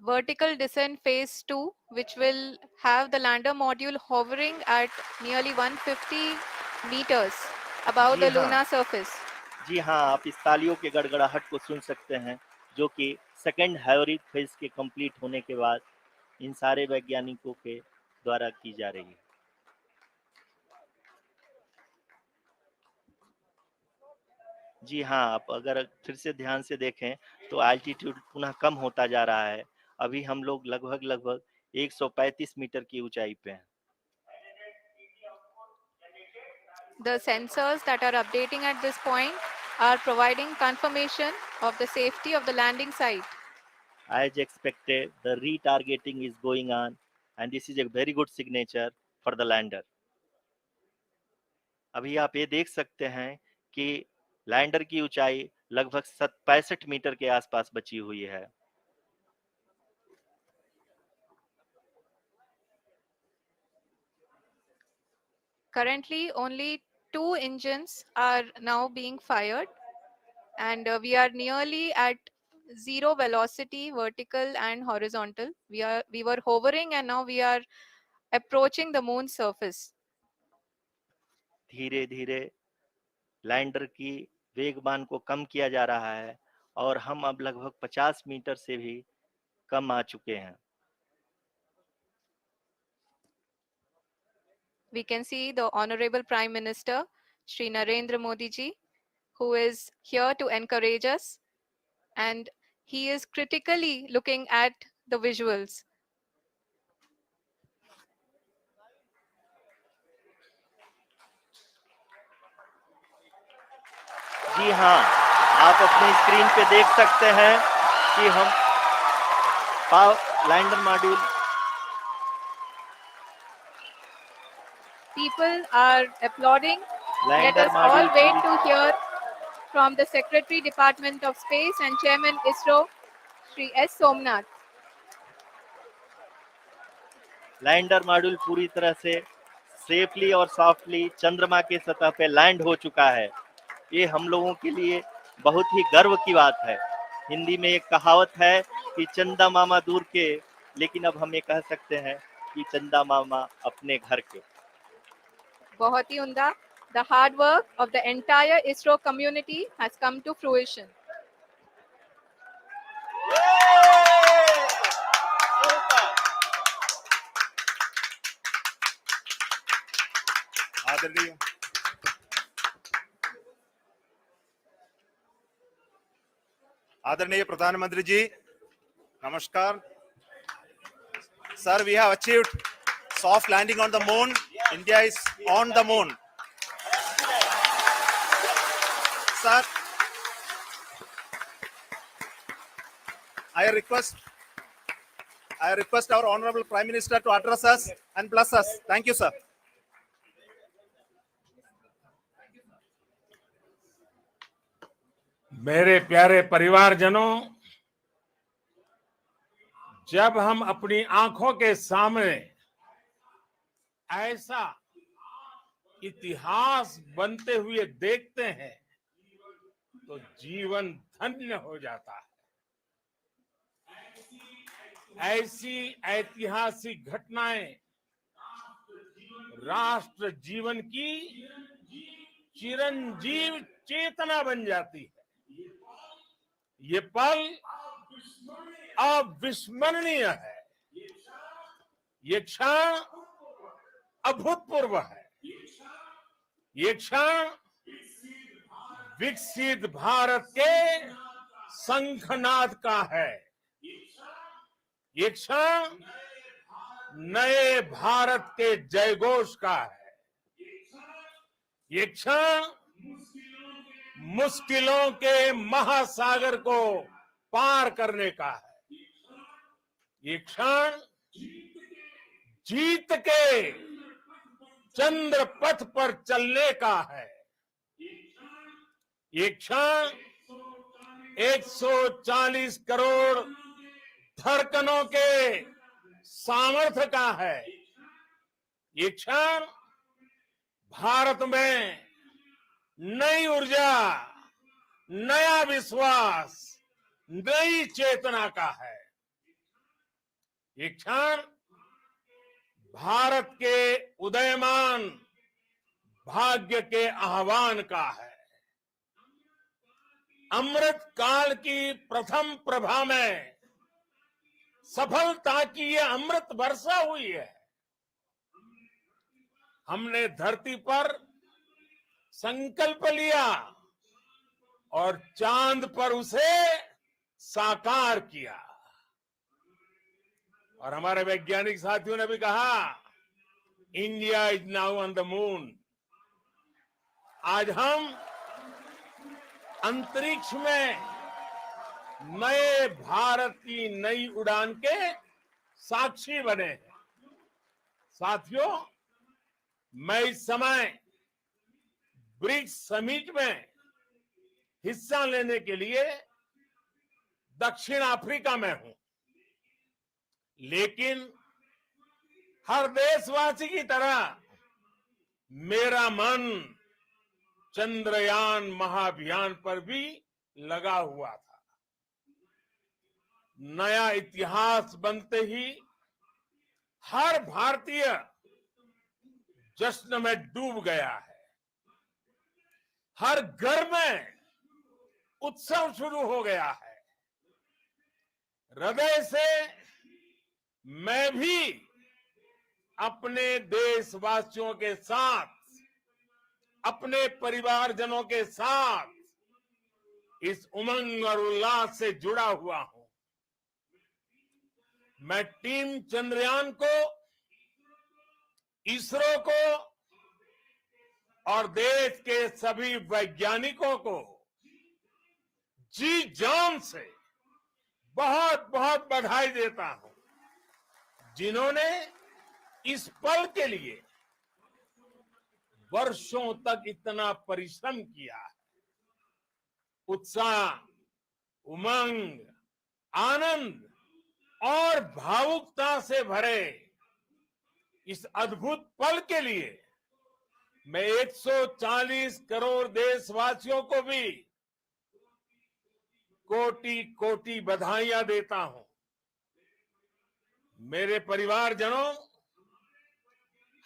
vertical descent phase 2, which will have the lander module hovering at nearly 150 meters above ji the हाँ, lunar surface. जी हाँ, आप इस तालियों के गड़गड़ाहट को सुन सकते हैं, जो कि सेकंड हैवरिक फेज के कंप्लीट होने के बाद इन सारे वैज्ञानिकों के द्वारा की जा रही है। जी हाँ, आप अगर फिर से ध्यान से देखें तो एल्टीट्यूड पुनः कम होता जा रहा है। अभी हम लोग लगभग 135 मीटर की ऊंचाई पे हैं। The sensors that are updating at this point are providing confirmation of the safety of the landing site. As expected, the retargeting is going on and this is a very good signature for the lander. अभी आप ये देख सकते हैं कि lander की ऊंचाई लगभग 65 मीटर के आसपास बची हुई है। Currently, only 2 engines are now being fired, and we are nearly at zero velocity, vertical and horizontal. We were hovering, and now we are approaching the moon's surface. धीरे धीरे लैंडर की वेगमान को कम किया जा रहा है और हम अब लगभग 50 मीटर से भी कम आ चुके हैं। We can see the Honorable Prime Minister, Shri Narendra Modi ji, who is here to encourage us, and he is critically looking at the visuals. जी हाँ, आप अपने स्क्रीन पे देख सकते हैं कि हम lander module. people are applauding. Let lander us all module wait पूरी to hear from the Secretary Department of Space and Chairman ISRO, Shri S. Somnath. Lander module पूरी तरह से सेफली और सॉफ्टली चंद्रमा के सतह पे लैंड हो चुका है। ये हम लोगों के लिए बहुत ही गर्व की बात है। हिंदी में एक कहावत है कि चंदा मामा दूर के, लेकिन अब हम ये कह सकते हैं कि चंदा मामा अपने घर के। बहुत ही उम्दा. The hard work of the entire ISRO community has come to fruition. आदरणीय प्रधानमंत्री जी, नमस्कार. Sir, we have achieved soft landing on the moon. India is on the moon. Sir, I request our Honorable Prime Minister to address us and bless us. Thank you, sir. मेरे प्यारे परिवारजनों, जब हम अपनी आंखों के सामने ऐसा इतिहास बनते हुए देखते हैं तो जीवन धन्य हो जाता है। ऐसी ऐतिहासिक घटनाएं राष्ट्र जीवन की चिरंजीव चेतना बन जाती है। ये पल अविस्मरणीय है। ये क्षण अभूतपूर्व है। ये क्षण विकसित भारत के शंखनाद का है। ये क्षण नए भारत के जयघोष का है। ये क्षण मुश्किलों के महासागर को पार करने का है। ये क्षण जीत के चंद्र पथ पर चलने का है। ये क्षण 140 करोड़ धड़कनों के सामर्थ्य का है। ये क्षण भारत में नई ऊर्जा, नया विश्वास, नई चेतना का है। ये क्षण भारत के उदयमान भाग्य के आह्वान का है। अमृत काल की प्रथम प्रभा में सफलता की ये अमृत वर्षा हुई है। हमने धरती पर संकल्प लिया और चांद पर उसे साकार किया। और हमारे वैज्ञानिक साथियों ने भी कहा, India is now on the moon. आज हम अंतरिक्ष में नए भारत की नई उड़ान के साक्षी बने हैं। साथियों, मैं इस समय ब्रिक्स समिट में हिस्सा लेने के लिए दक्षिण अफ्रीका में हूं, लेकिन हर देशवासी की तरह मेरा मन चंद्रयान महाअभियान पर भी लगा हुआ था। नया इतिहास बनते ही हर भारतीय जश्न में डूब गया है। हर घर में उत्सव शुरू हो गया है। हृदय से मैं भी अपने देशवासियों के साथ, अपने परिवारजनों के साथ इस उमंग और उल्लास से जुड़ा हुआ हूं। मैं टीम चंद्रयान को, इसरो को और देश के सभी वैज्ञानिकों को जी जान से बहुत बहुत बधाई देता हूं, जिन्होंने इस पल के लिए वर्षों तक इतना परिश्रम किया है। उत्साह, उमंग, आनंद और भावुकता से भरे इस अद्भुत पल के लिए मैं 140 करोड़ देशवासियों को भी कोटि कोटि बधाइयां देता हूं। मेरे परिवारजनों,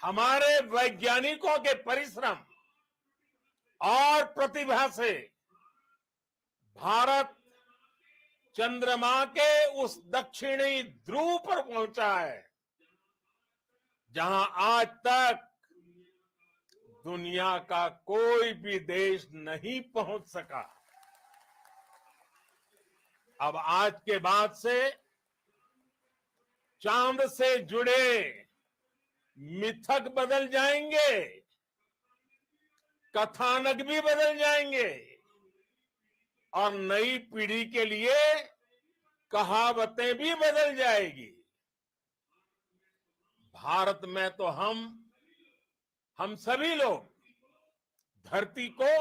हमारे वैज्ञानिकों के परिश्रम और प्रतिभा से भारत चंद्रमा के उस दक्षिणी ध्रुव पर पहुंचा है जहां आज तक दुनिया का कोई भी देश नहीं पहुंच सका। अब आज के बाद से चांद से जुड़े मिथक बदल जाएंगे, कथानक भी बदल जाएंगे और नई पीढ़ी के लिए कहावतें भी बदल जाएगी। भारत में तो हम सभी लोग धरती को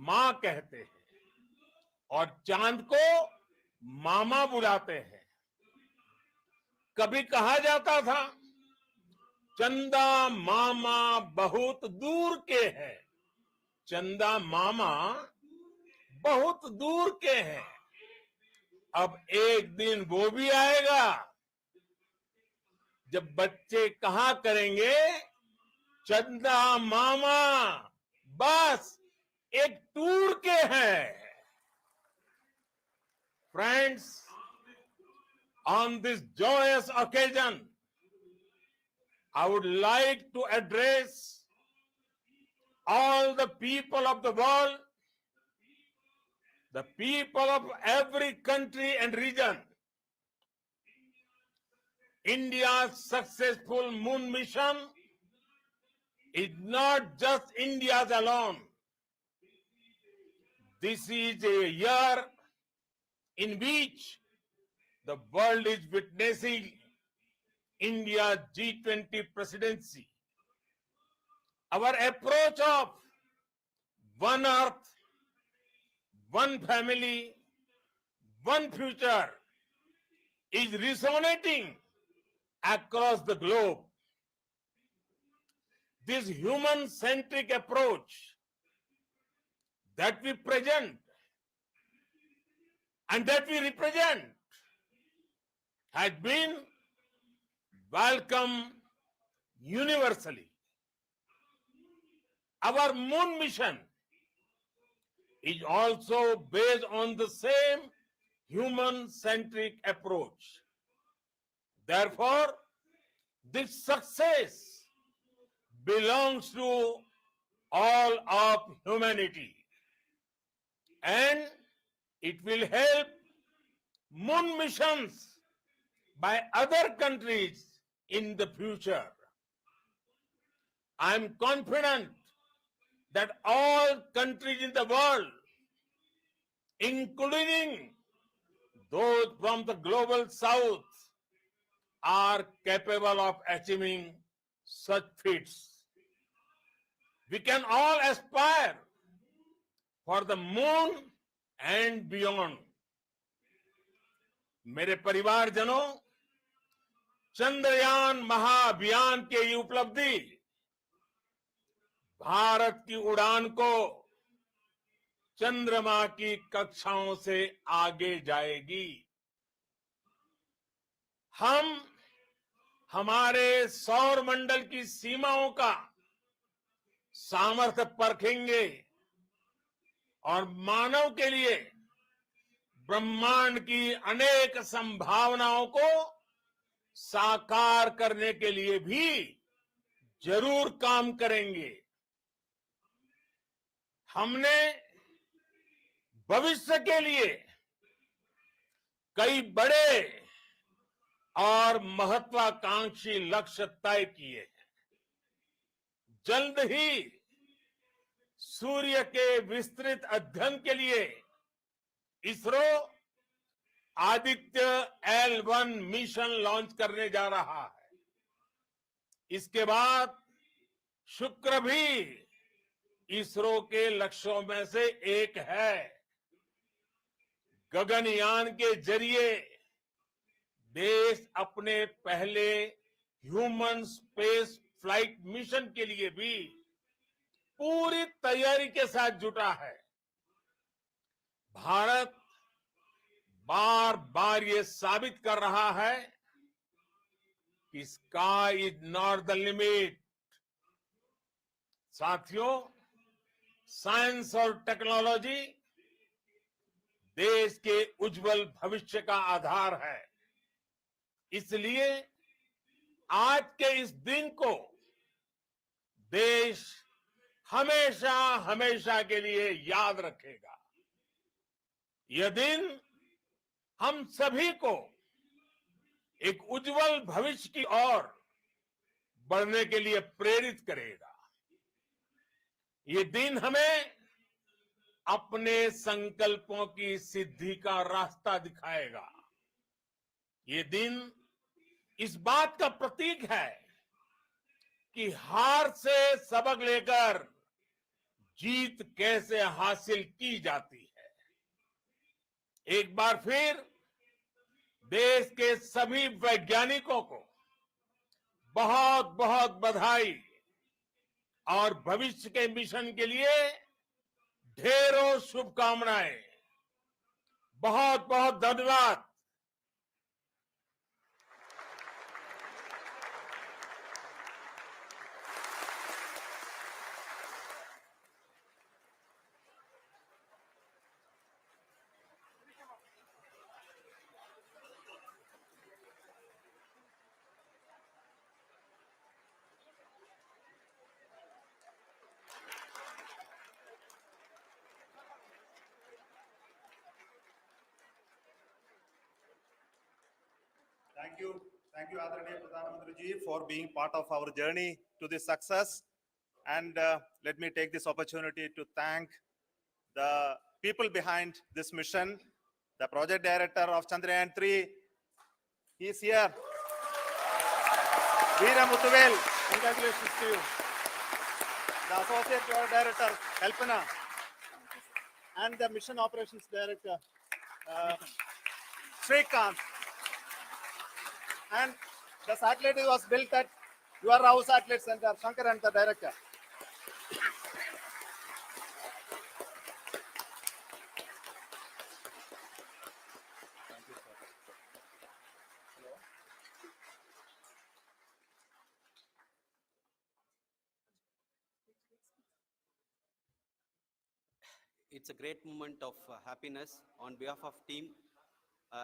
मां कहते हैं और चांद को मामा बुलाते हैं। कभी कहा जाता था चंदा मामा बहुत दूर के हैं, चंदा मामा बहुत दूर के हैं। अब एक दिन वो भी आएगा जब बच्चे कहा करेंगे चंदा मामा बस एक टूर के हैं। Friends, on this joyous occasion, I would like to address all the people of the world, the people of every country and region. India's successful moon mission is not just India's alone. This is a year in which the world is witnessing India's G20 presidency. Our approach of one earth, one family, one future is resonating across the globe. This human-centric approach that we present and that we represent has been welcomed universally. Our moon mission is also based on the same human-centric approach. Therefore, this success belongs to all of humanity, and it will help moon missions by other countries in the future. I am confident that all countries in the world, including those from the global south, are capable of achieving such feats. We can all aspire for the moon and beyond. मेरे परिवारजनों, चंद्रयान महाअभियान की ये उपलब्धि भारत की उड़ान को चंद्रमा की कक्षाओं से आगे जाएगी। हम हमारे सौर मंडल की सीमाओं का सामर्थ्य परखेंगे और मानव के लिए ब्रह्मांड की अनेक संभावनाओं को साकार करने के लिए भी जरूर काम करेंगे। हमने भविष्य के लिए कई बड़े और महत्वाकांक्षी लक्ष्य तय किए हैं। जल्द ही सूर्य के विस्तृत अध्ययन के लिए ISRO Aditya L1 mission launch करने जा रहा है। इसके बाद शुक्र भी इसरो के लक्ष्यों में से एक है। गगनयान के जरिए देश अपने पहले ह्यूमन स्पेस फ्लाइट मिशन के लिए भी पूरी तैयारी के साथ जुटा है। भारत बार बार ये साबित कर रहा है कि sky is not the limit. साथियों, साइंस और टेक्नोलॉजी देश के उज्जवल भविष्य का आधार है। इसलिए आज के इस दिन को देश हमेशा हमेशा के लिए याद रखेगा। यह दिन हम सभी को एक उज्जवल भविष्य की ओर बढ़ने के लिए प्रेरित करेगा। ये दिन हमें अपने संकल्पों की सिद्धि का रास्ता दिखाएगा। ये दिन इस बात का प्रतीक है कि हार से सबक लेकर जीत कैसे हासिल की जाती है। एक बार फिर देश के सभी वैज्ञानिकों को बहुत बहुत बधाई और भविष्य के मिशन के लिए ढेरों शुभकामनाएं। बहुत बहुत धन्यवाद। Thank you, Adranaya Pradhan Mantri ji, for being part of our journey to this success. And let me take this opportunity to thank the people behind this mission, the project director of Chandrayaan-3. He is here. Veera Muthuvel, congratulations to you. The associate project director, Kalpana, and the mission operations director, Srikanth. And the satellite was built at your house satellite center, Shankar and the director. It's a great moment of happiness on behalf of team.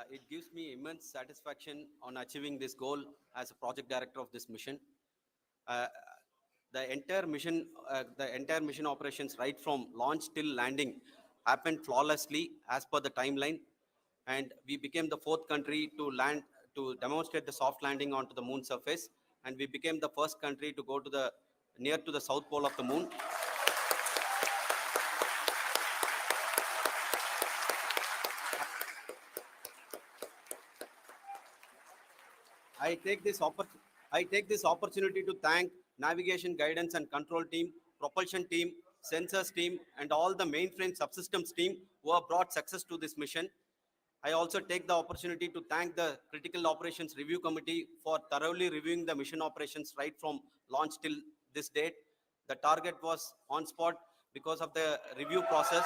It gives me immense satisfaction on achieving this goal as a project director of this mission. The entire mission operations right from launch till landing happened flawlessly as per the timeline, and we became the 4th country to land to demonstrate the soft landing onto the moon surface, and we became the first country to go to the near to the south pole of the moon. I take this opportunity to thank navigation, guidance and control team, propulsion team, sensors team, and all the mainframe subsystems team who have brought success to this mission. I also take the opportunity to thank the Critical Operations Review Committee for thoroughly reviewing the mission operations right from launch till this date. The target was on spot because of the review process.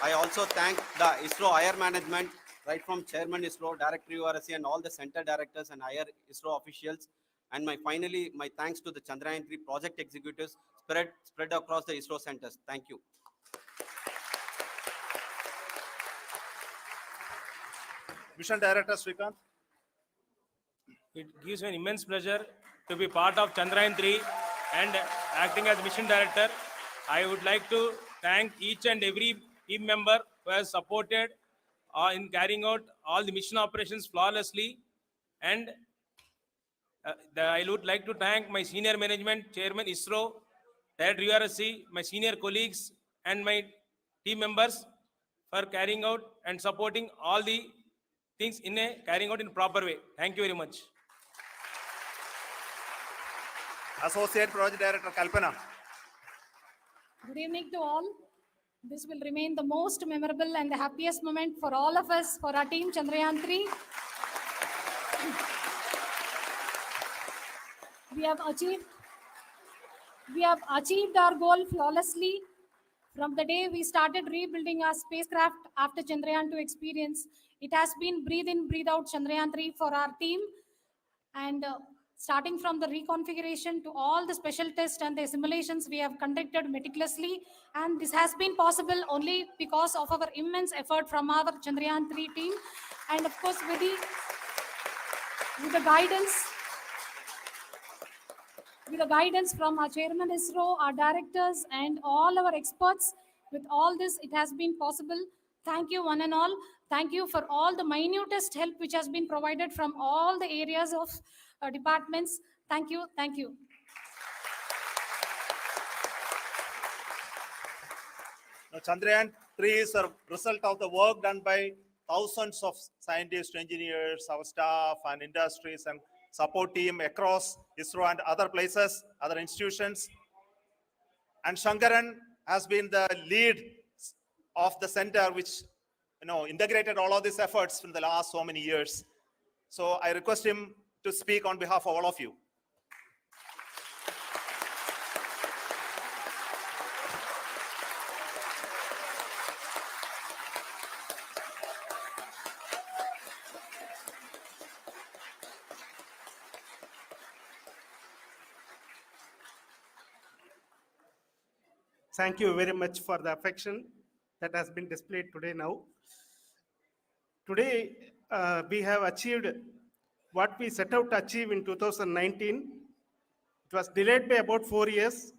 I also thank the ISRO IR management, right from Chairman ISRO, Director URSC, and all the center directors and IR ISRO officials. And finally, my thanks to the Chandrayaan-3 project executives spread across the ISRO centers. Thank you. Mission Director Srikanth. It gives me an immense pleasure to be part of Chandrayaan-3 and acting as Mission Director. I would like to thank each and every team member who has supported in carrying out all the mission operations flawlessly. And I would like to thank my senior management, Chairman ISRO, Director URSC, my senior colleagues and my team members for carrying out and supporting all the things carrying out in a proper way. Thank you very much. Associate Project Director Kalpana. Good evening to all. This will remain the most memorable and the happiest moment for all of us, for our team Chandrayaan-3. We have achieved our goal flawlessly. From the day we started rebuilding our spacecraft after Chandrayaan-2 experience, it has been breathe in, breathe out Chandrayaan-3 for our team. And starting from the reconfiguration to all the special tests and the simulations we have conducted meticulously. And this has been possible only because of our immense effort from our Chandrayaan-3 team. And of course, with the guidance from our chairman ISRO, our directors, and all our experts. With all this, it has been possible. Thank you, one and all. Thank you for all the minutest help which has been provided from all the areas of departments. Thank you. Thank you. Now, Chandrayaan-3 is a result of the work done by thousands of scientists, engineers, our staff, and industries and support team across ISRO and other places, other institutions. And Shankaran has been the lead of the center, which integrated all of these efforts in the last so many years. So I request him to speak on behalf of all of you. Thank you very much for the affection that has been displayed today now. Today, we have achieved what we set out to achieve in 2019. It was delayed by about 4 years,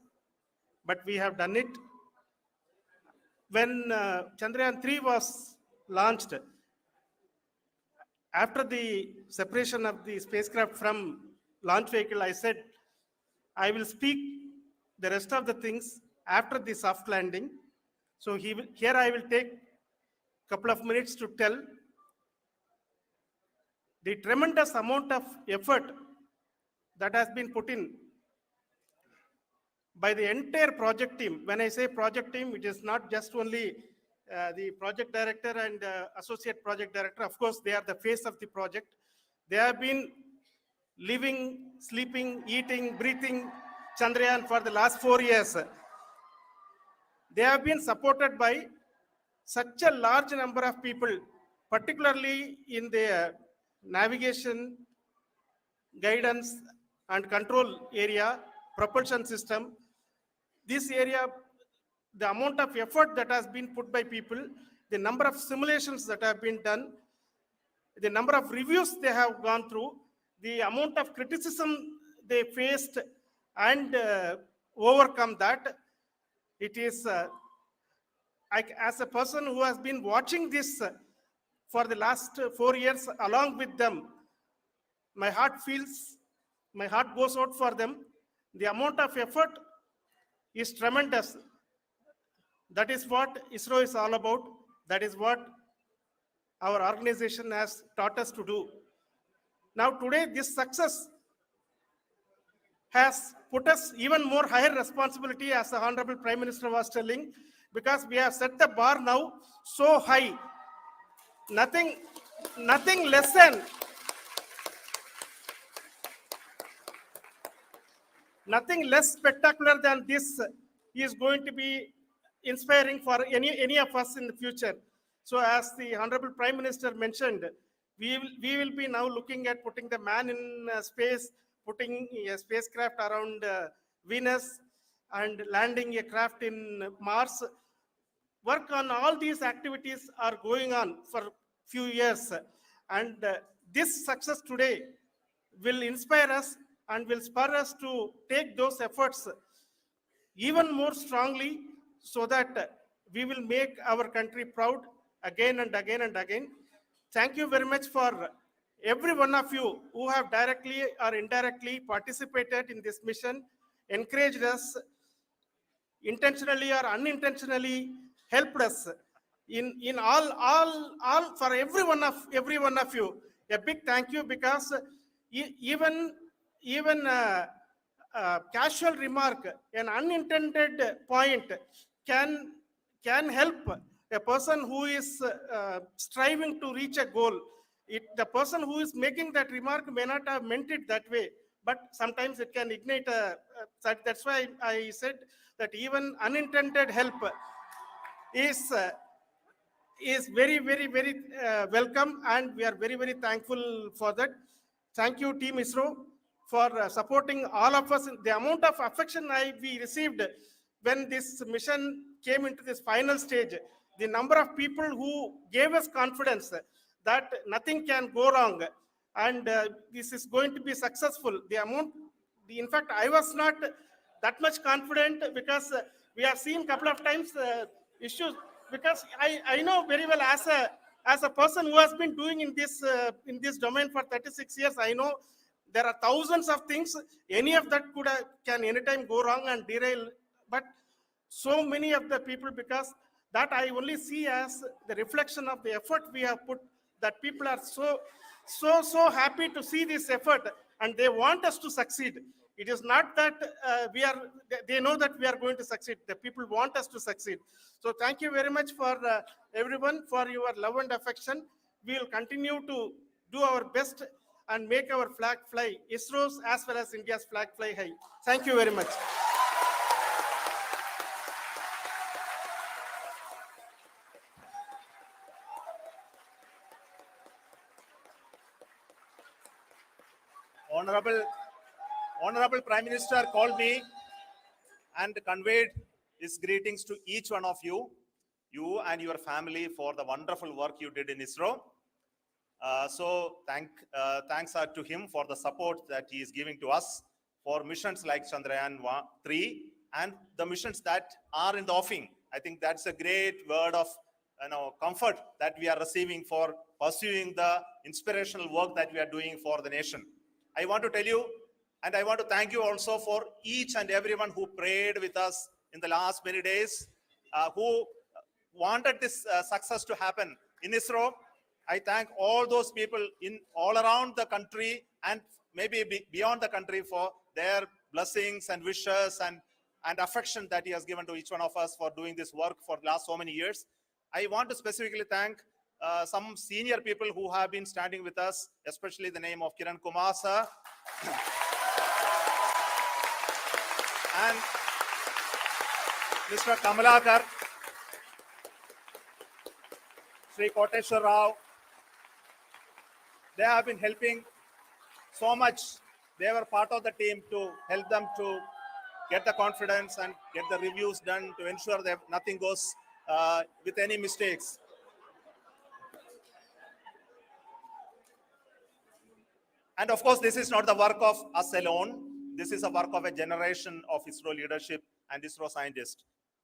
but we have done it. When Chandrayaan-3 was launched, after the separation of the spacecraft from launch vehicle, I said, I will speak the rest of the things after the soft landing. So here I will take a couple of minutes to tell the tremendous amount of effort that has been put in by the entire project team. When I say project team, it is not just only the project director and associate project director. Of course, they are the face of the project. They have been living, sleeping, eating, breathing Chandrayaan for the last 4 years. They have been supported by such a large number of people, particularly in the navigation, guidance and control area, propulsion system. This area, the amount of effort that has been put by people, the number of simulations that have been done, the number of reviews they have gone through, the amount of criticism they faced and overcome that. It is, as a person who has been watching this for the last 4 years along with them, my heart goes out for them. The amount of effort is tremendous. That is what ISRO is all about. That is what our organization has taught us to do. Now today, this success has put us even more higher responsibility, as the Honorable Prime Minister was telling, because we have set the bar now so high. Nothing less than nothing less spectacular than this is going to be inspiring for any of us in the future. So as the Honorable Prime Minister mentioned, we will be now looking at putting the man in space, putting a spacecraft around Venus and landing a craft in Mars. Work on all these activities are going on for few years. And this success today will inspire us and will spur us to take those efforts even more strongly, so that we will make our country proud again and again and again. Thank you very much for every one of you who have directly or indirectly participated in this mission, encouraged us, intentionally or unintentionally helped us in all for every one of you. A big thank you, because even casual remark, an unintended point can help a person who is striving to reach a goal. The person who is making that remark may not have meant it that way, but sometimes it can ignite that's why I said that even unintended help is very, very, very welcome, and we are very, very thankful for that. Thank you, Team ISRO, for supporting all of us. The amount of affection we received when this mission came into this final stage, the number of people who gave us confidence that nothing can go wrong, and this is going to be successful. In fact, I was not that much confident because we have seen a couple of times issues. Because I know very well as a person who has been doing in this domain for 36 years, I know there are thousands of things. Any of that can anytime go wrong and derail. But so many of the people, because that I only see as the reflection of the effort we have put, that people are so happy to see this effort and they want us to succeed. It is not that they know that we are going to succeed. The people want us to succeed. So thank you very much for everyone for your love and affection. We will continue to do our best and make our flag fly, ISRO's as well as India's flag fly high. Thank you very much. Honorable Prime Minister called me and conveyed his greetings to each one of you and your family for the wonderful work you did in ISRO. So thanks are to him for the support that he is giving to us for missions like Chandrayaan-3 and the missions that are in the offing. I think that's a great word of comfort that we are receiving for pursuing the inspirational work that we are doing for the nation. I want to tell you, and I want to thank you also for each and everyone who prayed with us in the last many days, who wanted this success to happen in ISRO. I thank all those people all around the country and maybe beyond the country for their blessings and wishes and affection that he has given to each one of us for doing this work for the last so many years. I want to specifically thank some senior people who have been standing with us, especially the name of Kiran Kumar sir and Mr. Kamalakar, Sri Koteshwar Rao. They have been helping so much. They were part of the team to help them to get the confidence and get the reviews done to ensure that nothing goes with any mistakes. And of course, this is not the work of us alone. This is a work of a generation of ISRO leadership and ISRO scientists.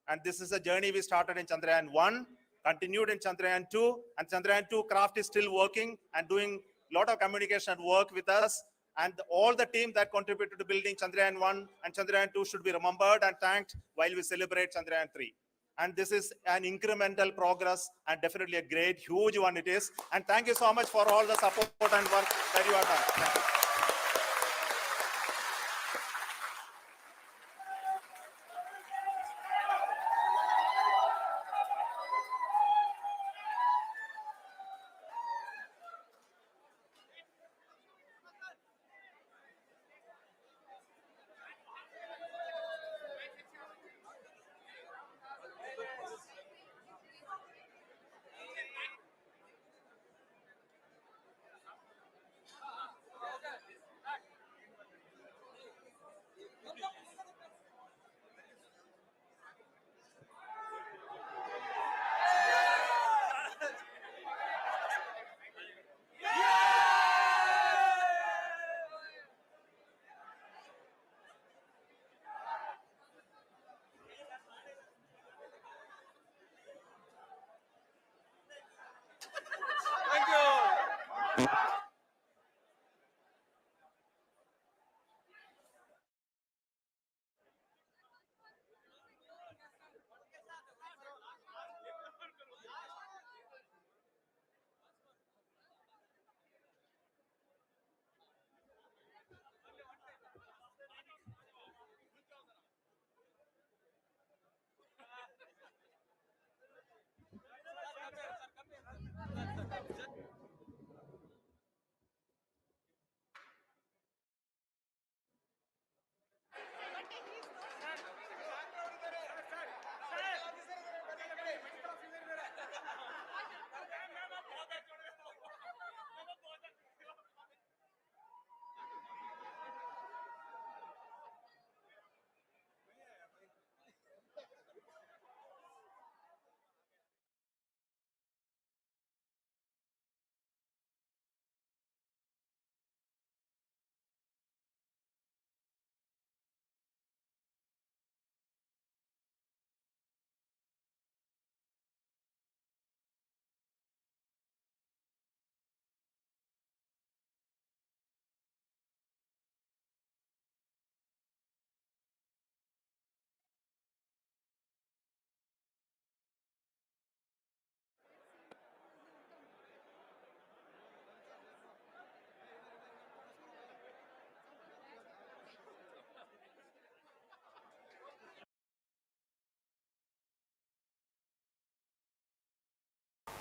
And this is a journey we started in Chandrayaan-1, continued in Chandrayaan-2, and Chandrayaan-2 craft is still working and doing a lot of communication work with us. And all the team that contributed to building Chandrayaan-1 and Chandrayaan-2 should be remembered and thanked while we celebrate Chandrayaan-3. And this is an incremental progress and definitely a great, huge one it is. And thank you so much for all the support and work that you have done. Thank you.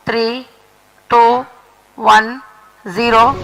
3, 2, 1, 0.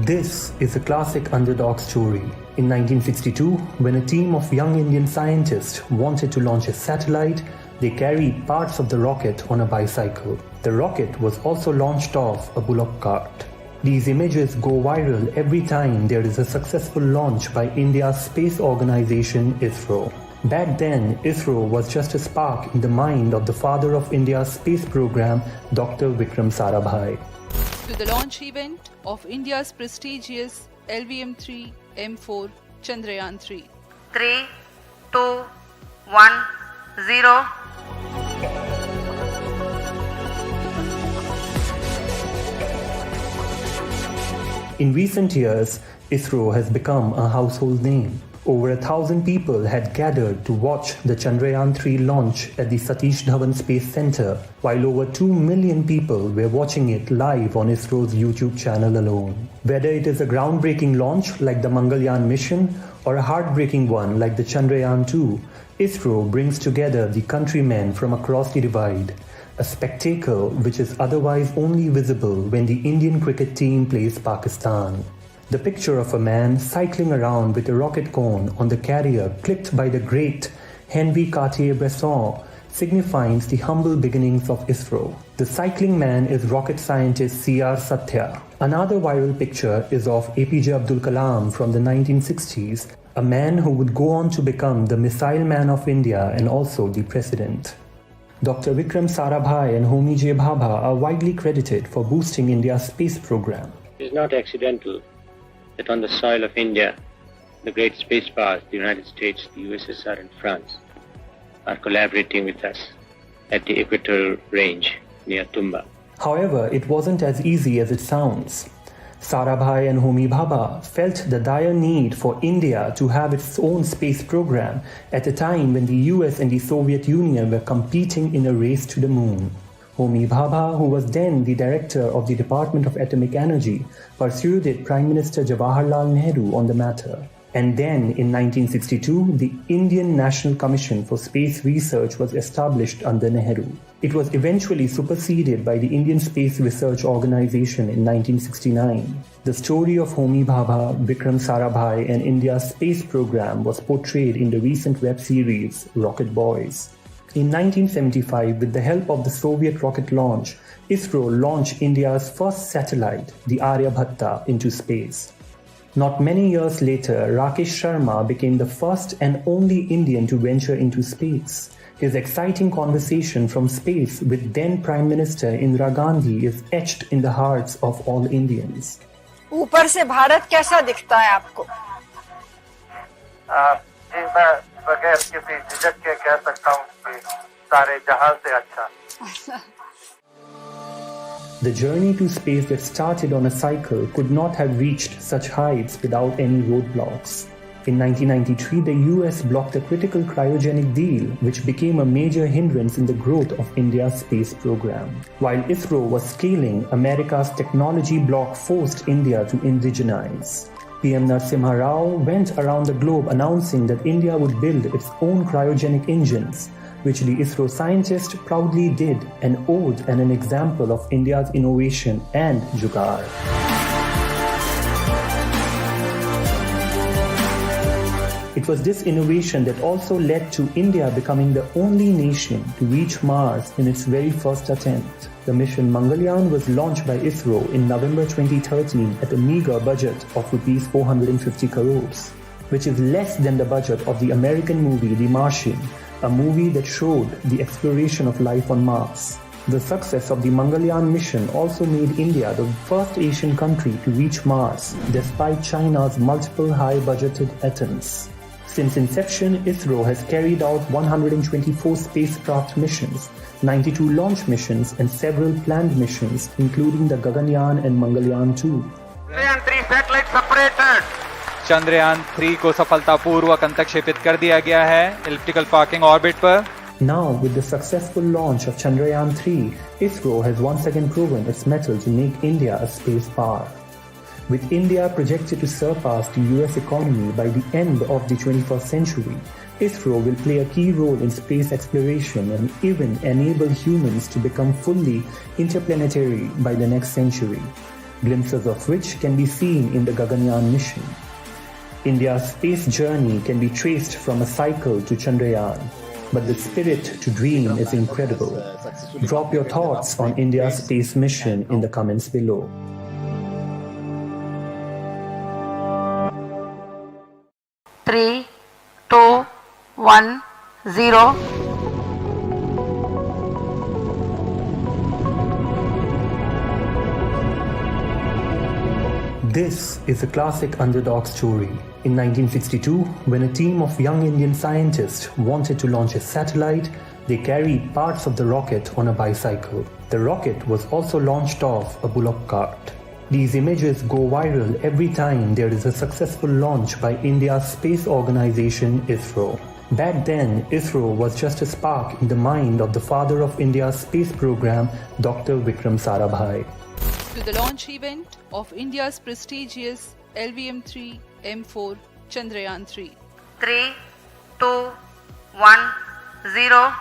This is a classic underdog story. In 1962, when a team of young Indian scientists wanted to launch a satellite, they carried parts of the rocket on a bicycle. The rocket was also launched off a bullock cart. These images go viral every time there is a successful launch by India's space organization ISRO. Back then, ISRO was just a spark in the mind of the father of India's space program, Dr. Vikram Sarabhai. To the launch event of India's prestigious LVM-3 M4 Chandrayaan-3. 3, 2, 1, 0. In recent years, ISRO has become a household name. Over 1,000 people had gathered to watch the Chandrayaan-3 launch at the Satish Dhawan Space Center, while over 2 million people were watching it live on ISRO's YouTube channel alone. Whether it is a groundbreaking launch like the Mangalyaan mission or a heartbreaking one like the Chandrayaan-2, ISRO brings together the countrymen from across the divide, a spectacle which is otherwise only visible when the Indian cricket team plays Pakistan. The picture of a man cycling around with a rocket cone on the carrier clipped by the great Henri Cartier-Bresson signifies the humble beginnings of ISRO. The cycling man is rocket scientist C.R. Satya. Another viral picture is of APJ Abdul Kalam from the 1960s, a man who would go on to become the missile man of India and also the president. Dr. Vikram Sarabhai and Homi J. Bhabha are widely credited for boosting India's space program. It is not accidental that on the soil of India, the great space powers, the United States, the USSR and France, are collaborating with us at the equatorial range near Tumba. However, it wasn't as easy as it sounds. Sarabhai and Homi Bhabha felt the dire need for India to have its own space program at a time when the US and the Soviet Union were competing in a race to the moon. Homi Bhabha, who was then the director of the Department of Atomic Energy, persuaded Prime Minister Jawaharlal Nehru on the matter. And then, in 1962, the Indian National Commission for Space Research was established under Nehru. It was eventually superseded by the Indian Space Research Organization in 1969. The story of Homi Bhabha, Vikram Sarabhai and India's space program was portrayed in the recent web series Rocket Boys. In 1975, with the help of the Soviet rocket launch, ISRO launched India's first satellite, the Aryabhatta, into space. Not many years later, Rakesh Sharma became the first and only Indian to venture into space. His exciting conversation from space with then Prime Minister Indira Gandhi is etched in the hearts of all Indians. ऊपर से भारत कैसा दिखता है आपको? मैं बगैर किसी झिझक के कह सकता हूँ कि सारे जहां से अच्छा. The journey to space that started on a cycle could not have reached such heights without any roadblocks. In 1993, the US blocked a critical cryogenic deal, which became a major hindrance in the growth of India's space program. While ISRO was scaling, America's technology bloc forced India to indigenize. PM Narasimha Rao went around the globe announcing that India would build its own cryogenic engines, which the ISRO scientists proudly did and owed an example of India's innovation and jugaad. It was this innovation that also led to India becoming the only nation to reach Mars in its very first attempt. The mission Mangalyaan was launched by ISRO in November 2013 at a meager budget of Rs 450 crores, which is less than the budget of the American movie The Martian, a movie that showed the exploration of life on Mars. The success of the Mangalyaan mission also made India the first Asian country to reach Mars, despite China's multiple high-budgeted attempts. Since inception, ISRO has carried out 124 spacecraft missions, 92 launch missions, and several planned missions, including the Gaganyaan and Mangalyaan-2. Chandrayaan-3 satellite separated. Chandrayaan-3 को सफलतापूर्वक अंतक्षेपित कर दिया गया है elliptical parking orbit पर. Now, with the successful launch of Chandrayaan-3, ISRO has once again proven its mettle to make India a space power. With India projected to surpass the US economy by the end of the 21st century, ISRO will play a key role in space exploration and even enable humans to become fully interplanetary by the next century, glimpses of which can be seen in the Gaganyaan mission. India's space journey can be traced from a cycle to Chandrayaan, but the spirit to dream is incredible. Drop your thoughts on India's space mission in the comments below. Three, two, 1, 0. This is a classic underdog story. In 1962, when a team of young Indian scientists wanted to launch a satellite, they carried parts of the rocket on a bicycle. The rocket was also launched off a bullock cart. These images go viral every time there is a successful launch by India's space organization ISRO. Back then, ISRO was just a spark in the mind of the father of India's space program, Dr. Vikram Sarabhai. To the launch event of India's prestigious LVM-3 M4 Chandrayaan-3. 3, 2, 1, 0.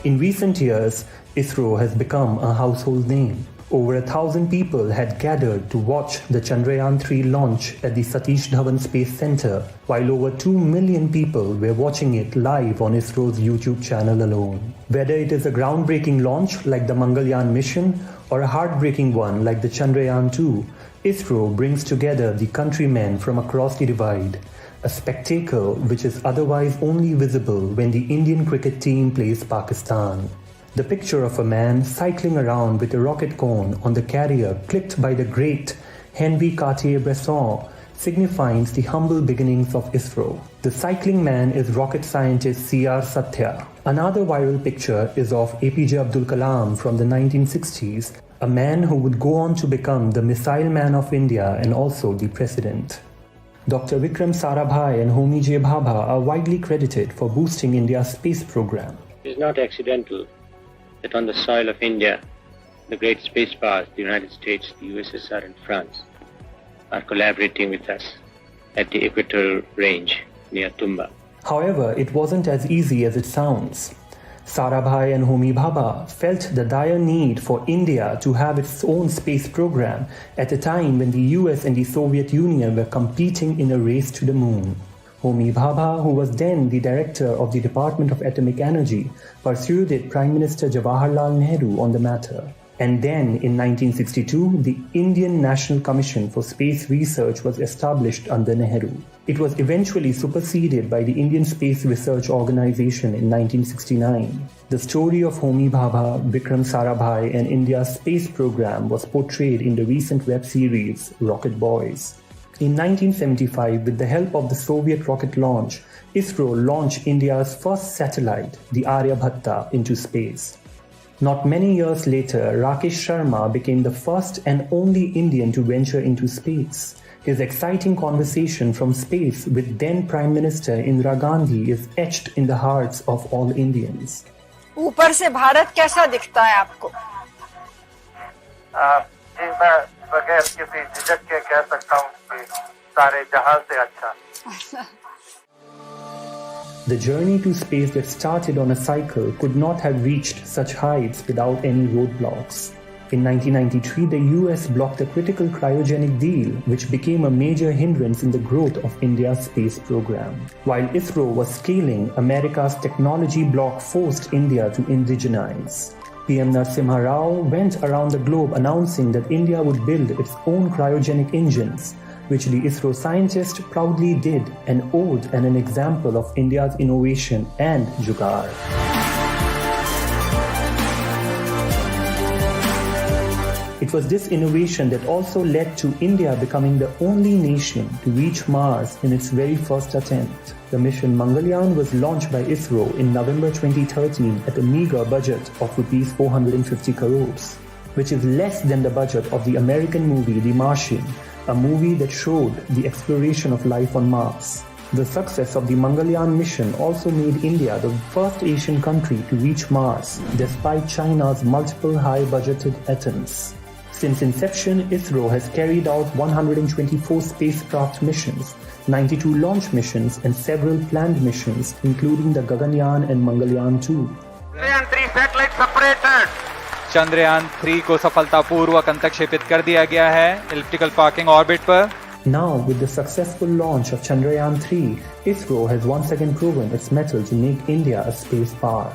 In recent years, ISRO has become a household name. Over 1,000 people had gathered to watch the Chandrayaan-3 launch at the Satish Dhawan Space Center, while over 2 million people were watching it live on ISRO's YouTube channel alone. Whether it is a groundbreaking launch like the Mangalyaan mission or a heartbreaking one like the Chandrayaan-2, ISRO brings together the countrymen from across the divide, a spectacle which is otherwise only visible when the Indian cricket team plays Pakistan. The picture of a man cycling around with a rocket cone on the carrier clicked by the great Henri Cartier-Bresson signifies the humble beginnings of ISRO. The cycling man is rocket scientist C.R. Satya. Another viral picture is of APJ Abdul Kalam from the 1960s, a man who would go on to become the missile man of India and also the president. Dr. Vikram Sarabhai and Homi J. Bhabha are widely credited for boosting India's space program. It is not accidental that on the soil of India, the great space powers, the United States, the USSR and France, are collaborating with us at the equatorial range near Tumba. However, it wasn't as easy as it sounds. Sarabhai and Homi Bhabha felt the dire need for India to have its own space program at a time when the US and the Soviet Union were competing in a race to the moon. Homi Bhabha, who was then the director of the Department of Atomic Energy, persuaded Prime Minister Jawaharlal Nehru on the matter. And then, in 1962, the Indian National Commission for Space Research was established under Nehru. It was eventually superseded by the Indian Space Research Organization in 1969. The story of Homi Bhabha, Vikram Sarabhai and India's space program was portrayed in the recent web series Rocket Boys. In 1975, with the help of the Soviet rocket launch, ISRO launched India's first satellite, the Aryabhatta, into space. Not many years later, Rakesh Sharma became the first and only Indian to venture into space. His exciting conversation from space with then Prime Minister Indira Gandhi is etched in the hearts of all Indians. ऊपर से भारत कैसा दिखता है आपको? जी मैं बगैर किसी झिझक के कह सकता हूँ कि सारे जहां से अच्छा. The journey to space that started on a cycle could not have reached such heights without any roadblocks. In 1993, the US blocked a critical cryogenic deal, which became a major hindrance in the growth of India's space program. While ISRO was scaling, America's technology bloc forced India to indigenize. PM Narasimha Rao went around the globe announcing that India would build its own cryogenic engines, which the ISRO scientists proudly did and owed an example of India's innovation and jugaad. It was this innovation that also led to India becoming the only nation to reach Mars in its very first attempt. The mission Mangalyaan was launched by ISRO in November 2013 at a meager budget of Rs 450 crores, which is less than the budget of the American movie The Martian, a movie that showed the exploration of life on Mars. The success of the Mangalyaan mission also made India the first Asian country to reach Mars, despite China's multiple high-budgeted attempts. Since inception, ISRO has carried out 124 spacecraft missions, 92 launch missions, and several planned missions, including the Gaganyaan and Mangalyaan-2. Chandrayaan-3 satellite separated. Chandrayaan 3 को सफलतापूर्वक अंतक्षेपित कर दिया गया है elliptical parking orbit पर। Now, with the successful launch of Chandrayaan-3, ISRO has once again proven its mettle to make India a space power.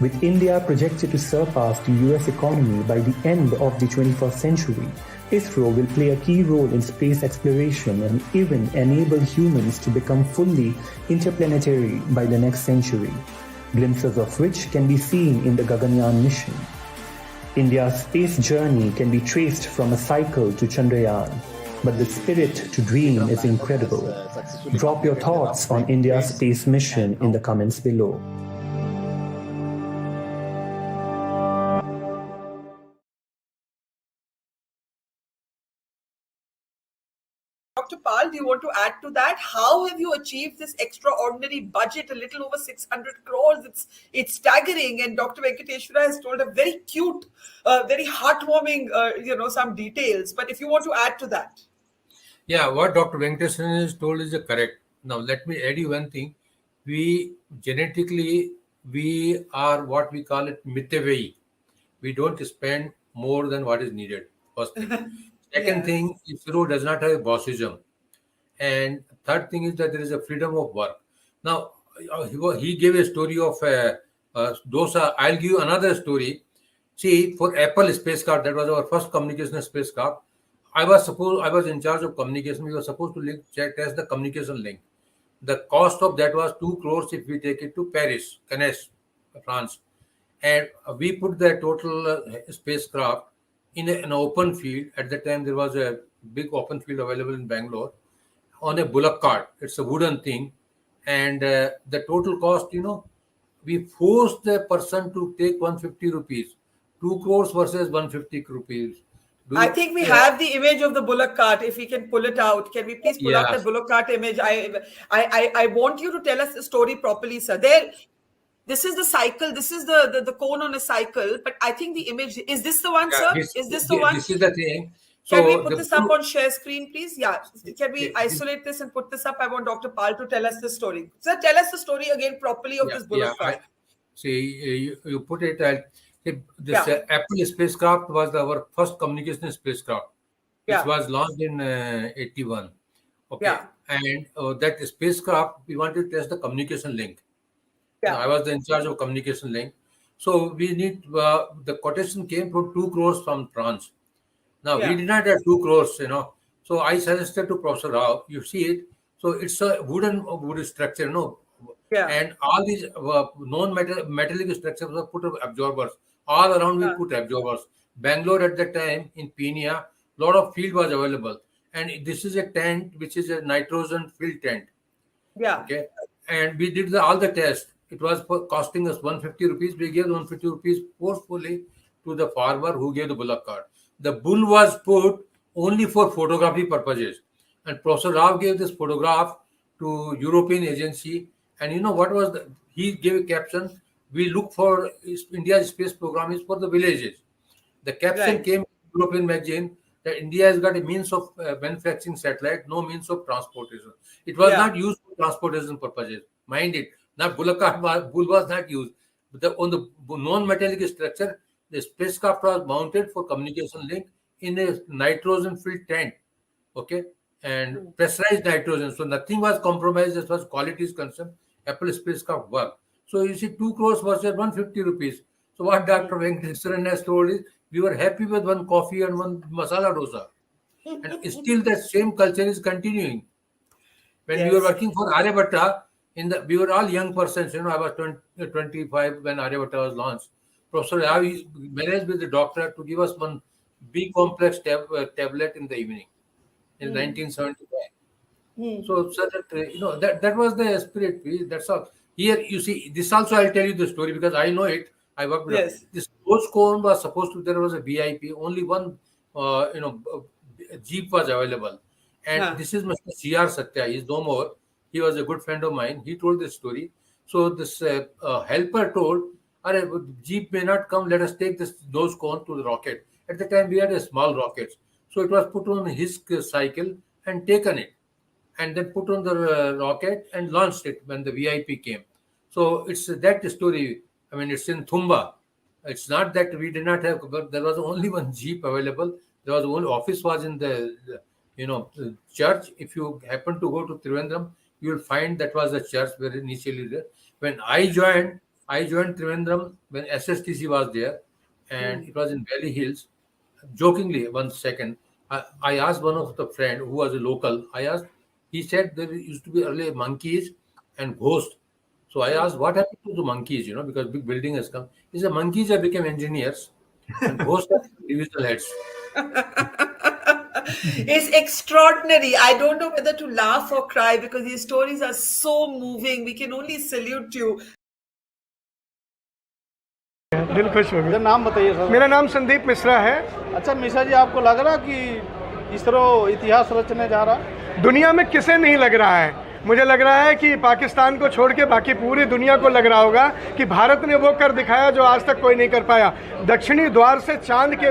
With India projected to surpass the US economy by the end of the 21st century, ISRO will play a key role in space exploration and even enable humans to become fully interplanetary by the next century, glimpses of which can be seen in the Gaganyaan mission. India's space journey can be traced from a cycle to Chandrayaan, but the spirit to dream is incredible. Drop your thoughts on India's space mission in the comments below. Dr. Pal, do you want to add to that? How have you achieved this extraordinary budget, a little over 600 crores? It's staggering. And Dr. Venkateshwara has told a very cute, very heartwarming, some details. But if you want to add to that. Yeah, what Dr. Venkateshwaran has told is correct. Now, let me add you one thing. We genetically, we are what we call it mitavai. We don't spend more than what is needed. First thing. Second thing, ISRO does not have bossism. And third thing is that there is a freedom of work. Now, he gave a story of dosa. I'll give you another story. See, for Apple spacecraft, that was our first communication spacecraft. I was in charge of communication. We were supposed to test the communication link. The cost of that was 2 crores if we take it to Paris, Cannes, France. And we put the total spacecraft in an open field. At the time, there was a big open field available in Bangalore on a bullock cart. It's a wooden thing. And the total cost, we forced the person to take 150 rupees. 2 crores versus 150 rupees. I think we have the image of the bullock cart. If we can pull it out, can we please pull out the bullock cart image? I want you to tell us the story properly, sir. This is the cycle. This is the cone on a cycle. But I think the image, is this the one, sir? Is this the one? This is the thing. So can we put this up on share screen, please? Yeah. Can we isolate this and put this up? I want Dr. Pal to tell us the story. Sir, tell us the story again properly of this bullock cart. See, you put it. This Apple spacecraft was our first communication spacecraft. It was launched in 81. Okay. And that spacecraft, we wanted to test the communication link. I was in charge of communication link. So we need, the quotation came from 2 crores from France. Now, we did not have 2 crores, So I suggested to Professor Rao, you see it. So it's a wood structure, And all these non-metallic structures were put absorbers. All around we put absorbers. Bangalore at the time in Penia, lot of field was available. And this is a tent, which is a nitrogen filled tent. Okay. And we did all the tests. It was costing us 150 rupees. We gave 150 rupees forcefully to the farmer who gave the bullock cart. The bull was put only for photography purposes. And Professor Rao gave this photograph to European agency. And what was he gave a caption, we look for India's space program is for the villages. The caption came in European magazine that India has got a means of manufacturing satellite, no means of transportation. It was not used for transportation purposes. Mind it, not bull was not used. But on the non-metallic structure, the spacecraft was mounted for communication link in a nitrogen-filled tent. Okay, and pressurized nitrogen. So nothing was compromised as far as quality is concerned. Apple spacecraft worked. So you see 2 crores versus 150 rupees. So what Dr. Venkateshwaran has told is, we were happy with one coffee and one masala dosa. And still that same culture is continuing. When we were working for Aryabhatta, we were all young persons. I was 25 when Aryabhatta was launched. Professor Ravi managed with the doctor to give us one big complex tablet in the evening in 1975. So that was the spirit. That's all. Here you see, this also I'll tell you the story because I know it. I worked with this post cone was supposed to, there was a VIP, only one Jeep was available. And this is Mr. C.R. Satya, he is no more. He was a good friend of mine. He told this story. So this helper told, Jeep may not come, let us take this nose cone to the rocket. At the time, we had a small rocket. So it was put on his cycle and taken it, and then put on the rocket and launched it when the VIP came. So it's that story. I mean, it's in Thumba. It's not that we did not have, but there was only one Jeep available. There was one office was in the church. If you happen to go to Trivandrum, you will find that was the church where initially there. When I joined Trivandrum when SSTC was there, and it was in Valley Hills. Jokingly, 1 second, I asked one of the friend who was a local. He said there used to be earlier monkeys and ghosts. So I asked, what happened to the monkeys? Because big building has come. He said, monkeys have become engineers and ghosts are divisional heads. It's extraordinary. I don't know whether to laugh or cry because these stories are so moving. We can only salute you. दिल खुश हो गया। नाम बताइए sir. मेरा नाम संदीप मिश्रा है। अच्छा मिश्रा जी, आपको लग रहा कि इसरो इतिहास रचने जा रहा है? दुनिया में किसे नहीं लग रहा है? मुझे लग रहा है कि पाकिस्तान को छोड़ के बाकी पूरी दुनिया को लग रहा होगा कि भारत ने वो कर दिखाया जो आज तक कोई नहीं कर पाया। दक्षिणी द्वार से चांद के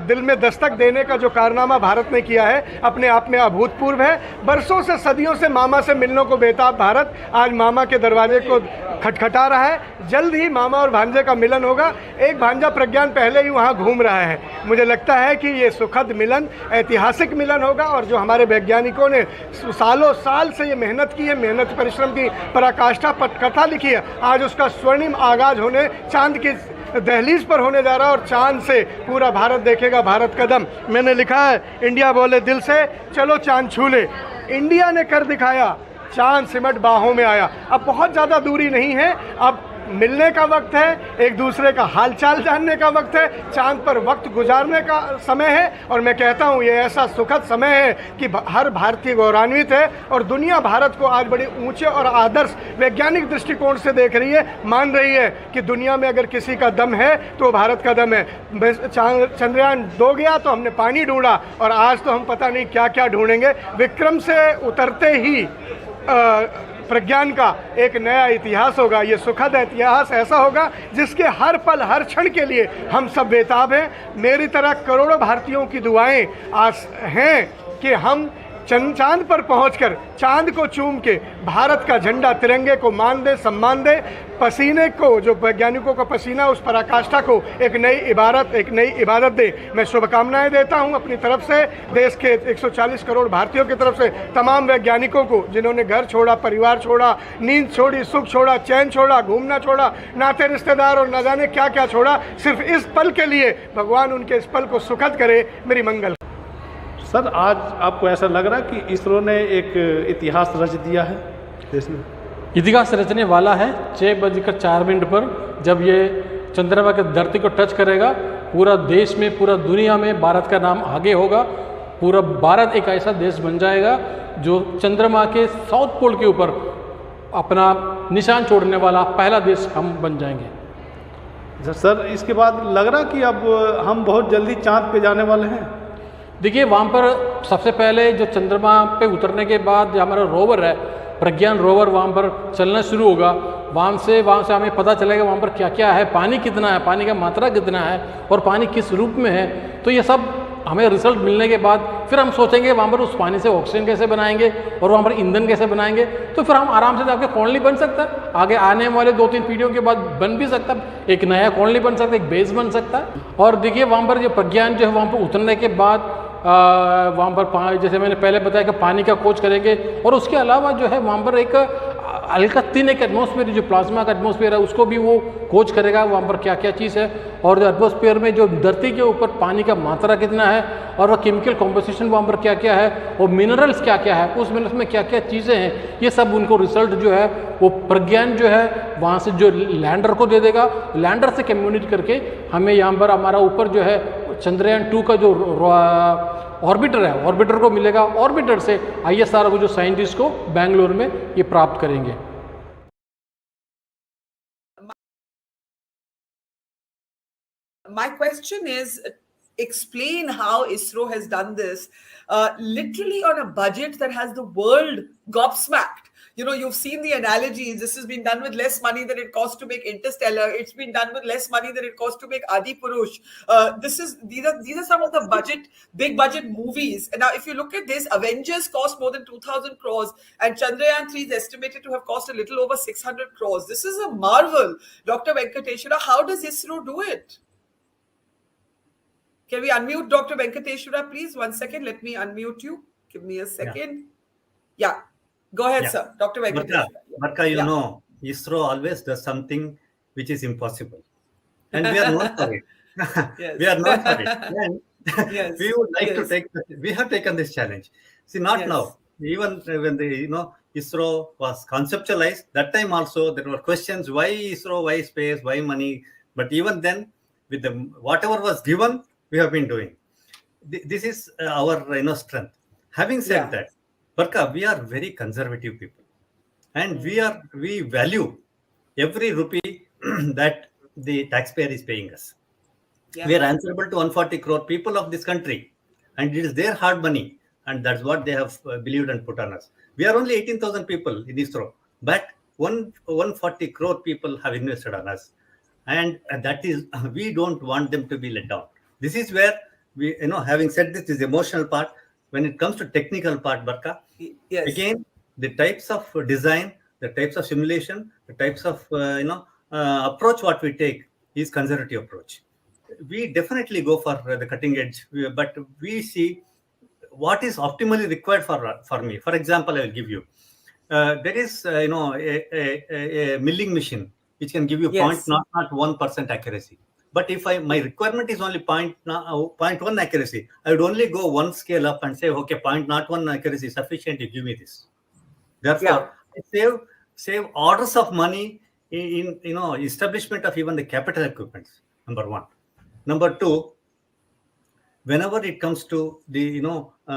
दिल में दस्तक देने का जो कारनामा भारत ने किया है अपने आप में अभूतपूर्व है। बरसों से सदियों से मामा से मिलने को बेताब भारत आज मामा के दरवाजे को खटखटा रहा है। जल्द ही मामा और भांजे का मिलन होगा। एक भांजा प्रज्ञान पहले ही वहाँ घूम रहा है। मुझे लगता है कि ये सुखद मिलन ऐतिहासिक मिलन होगा और जो हमारे वैज्ञानिकों ने सालों साल से ये मेहनत की है, मेहनत परिश्रम की पराकाष्ठा पटकथा लिखी है, आज उसका स्वर्णिम आगाज होने चांद की दहलीज पर होने जा रहा है और चांद से पूरा भारत देखेगा भारत कदम। मैंने लिखा है इंडिया बोले दिल से चलो चांद छू ले। इंडिया ने कर दिखाया, चांद सिमट बाहों में आया। अब बहुत ज़्यादा दूरी नहीं है, अब मिलने का वक्त है, एक दूसरे का हालचाल जानने का वक्त है, चांद पर वक्त गुजारने का समय है। और मैं कहता हूँ ये ऐसा सुखद समय है कि हर भारतीय गौरवान्वित है और दुनिया भारत को आज बड़े ऊंचे और आदर्श वैज्ञानिक दृष्टिकोण से देख रही है, मान रही है कि दुनिया में अगर किसी का दम है तो भारत का दम है। चंद्रयान 2 गया तो हमने पानी ढूंढा और आज तो हम पता नहीं क्या क्या ढूंढेंगे। विक्रम से उतरते ही प्रज्ञान का एक नया इतिहास होगा। ये सुखद इतिहास ऐसा होगा जिसके हर पल हर क्षण के लिए हम सब बेताब हैं। मेरी तरह करोड़ों भारतीयों की दुआएं आस हैं कि हम चांद पर पहुंचकर चांद को चूम के भारत का झंडा तिरंगे को मान दे, सम्मान दे। पसीने को, जो वैज्ञानिकों का पसीना, उस पराकाष्ठा को एक नई इबादत दे। मैं शुभकामनाएं देता हूं अपनी तरफ से देश के 140 करोड़ भारतीयों की तरफ से तमाम वैज्ञानिकों को जिन्होंने घर छोड़ा, परिवार छोड़ा, नींद छोड़ी, सुख छोड़ा, चैन छोड़ा, घूमना छोड़ा, नाते रिश्तेदार और न जाने क्या क्या छोड़ा, सिर्फ इस पल के लिए। भगवान उनके इस पल को सुखद करे। मेरी मंगल। सर, आज आपको ऐसा लग रहा है कि इसरो ने एक इतिहास रच दिया है देश में? इतिहास रचने वाला है 6:04 पर जब ये चंद्रमा के धरती को टच करेगा। पूरा देश में, पूरा दुनिया में भारत का नाम आगे होगा। पूरा भारत एक ऐसा देश बन जाएगा जो चंद्रमा के साउथ पोल के ऊपर अपना निशान छोड़ने वाला पहला देश हम बन जाएंगे। सर, इसके बाद लग रहा कि अब हम बहुत जल्दी चांद पे जाने वाले हैं। देखिए, वहाँ पर सबसे पहले जो चंद्रमा पे उतरने के बाद जो हमारा रोवर है, प्रज्ञान रोवर, वहाँ पर चलना शुरू होगा। वहाँ से हमें पता चलेगा वहाँ पर क्या क्या है, पानी कितना है, पानी का मात्रा कितना है और पानी किस रूप में है। तो ये सब हमें रिजल्ट मिलने के बाद फिर हम सोचेंगे वहाँ पर उस पानी से ऑक्सीजन कैसे बनाएंगे और वहाँ पर ईंधन कैसे बनाएंगे। तो फिर हम आराम से जाके कॉलोनी बन सकता है। आगे आने वाले 2-3 पीढ़ियों के बाद बन भी सकता है, एक नया कॉलोनी बन सकता है, एक बेस बन सकता है। और देखिए, वहाँ पर जो प्रज्ञान जो है वहाँ पर उतरने के बाद वहाँ पर जैसे मैंने पहले बताया कि पानी का खोज करेंगे और उसके अलावा जो है वहाँ पर एक हल्का तीन एक एटमॉस्फेयर, जो प्लाज्मा का एटमॉस्फेयर है, उसको भी वो खोज करेगा वहाँ पर क्या क्या चीज़ है। और जो एटमॉस्फेयर में जो धरती के ऊपर पानी का मात्रा कितना है और वह केमिकल कॉम्पोजिशन वहाँ पर क्या क्या है और मिनरल्स क्या क्या है, उस मिनरल्स में क्या क्या चीज़ें हैं, ये सब उनको रिजल्ट जो है वो प्रज्ञान जो है वहाँ से जो लैंडर को दे देगा। लैंडर से कम्युनिकेट करके हमें यहाँ पर हमारा ऊपर जो है चंद्रयान-2 का जो ऑर्बिटर है, ऑर्बिटर को मिलेगा। ऑर्बिटर से ISRO को जो साइंटिस्ट को बेंगलोर में ये प्राप्त करेंगे। My question is, explain how ISRO has done this, literally on a budget that has the world gobsmacked. You've seen the analogies. This has been done with less money than it cost to make Interstellar. It's been done with less money than it cost to make Adi Purush. These are some of the big budget movies. And now, if you look at this, Avengers cost more than 2,000 crores, and Chandrayaan-3 is estimated to have cost a little over 600 crores. This is a marvel. Dr. Venkateshwara, how does ISRO do it? Can we unmute Dr. Venkateshwara, please? 1 second. Let me unmute you. Give me a second. Yeah. Go ahead, sir. Dr. Venkateshwara. Barkha, ISRO always does something which is impossible. And we are known for it. Yes. We are known for it. And Yes. we would like to we have taken this challenge. See, not now. Even when the ISRO was conceptualized, that time also there were questions: why ISRO, why space, why money? But even then, with whatever was given, we have been doing. This is our strength. Having said that, Barkha, we are very conservative people, and we value every rupee that the taxpayer is paying us. Yeah. We are answerable to 140 crore people of this country, and it is their hard money, and that's what they have believed and put on us. We are only 18,000 people in ISRO, but 140 crore people have invested on us, and that is, we don't want them to be let down. This is where we, having said this emotional part, when it comes to technical part, Barkha, again, the types of design, the types of simulation, the types of approach what we take is conservative approach. We definitely go for the cutting edge, but we see what is optimally required for me. For example, I will give you. There is a milling machine which can give you 0.1% accuracy. But if my requirement is only 0.1 accuracy, I would only go one scale up and say, okay, 0.01 accuracy is sufficient. You give me this. Therefore, I save orders of money in establishment of even the capital equipments. Number one. Number two, whenever it comes to the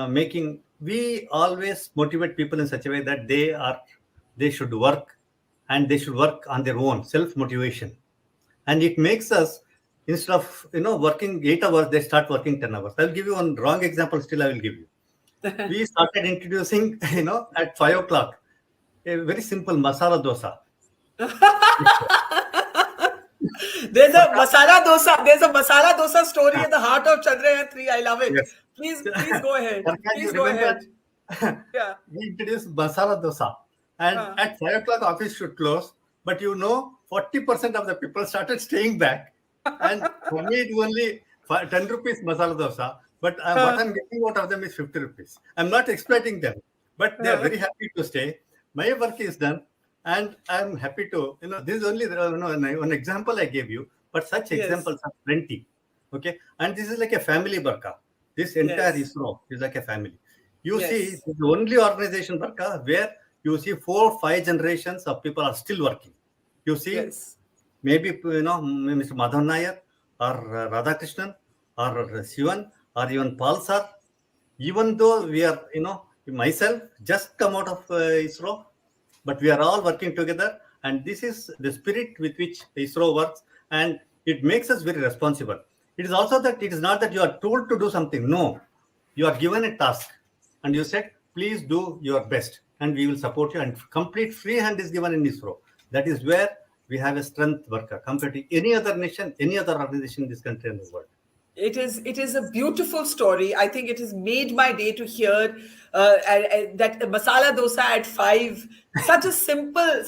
making, we always motivate people in such a way that they should work, and they should work on their own self-motivation, and it makes us, instead of working 8 hours, they start working 10 hours. I'll give you one wrong example. Still, I will give you. We started introducing at 5 o'clock a very simple masala dosa. There's a masala dosa story at the heart of Chandrayaan-3. I love it. Yes. Please go ahead. Please go ahead. We introduced masala dosa, and at 5 o'clock office should close, but 40% of the people started staying back, and for me it was only 10 rupees masala dosa, but what I'm getting out of them is 50 rupees. I'm not exploiting them, but they are very happy to stay. My work is done, and I'm happy to, this is only one example I gave you, but such examples are plenty. Okay, and this is like a family, Barkha. This entire ISRO is like a family. You see, it's the only organization, Barkha, where you see 4 or 5 generations of people are still working. You see, maybe Mr. Madhav Nair or Radhakrishnan or Sivan or even Paul sir, even though we are, myself just come out of ISRO, but we are all working together, and this is the spirit with which ISRO works, and it makes us very responsible. It is also that it is not that you are told to do something. No, you are given a task, and you said, please do your best, and we will support you. And complete free hand is given in ISRO. That is where we have a strength, Barkha, compared to any other nation, any other organization in this country and the world. It is a beautiful story. I think it has made my day to hear that masala dosa at 5, such a simple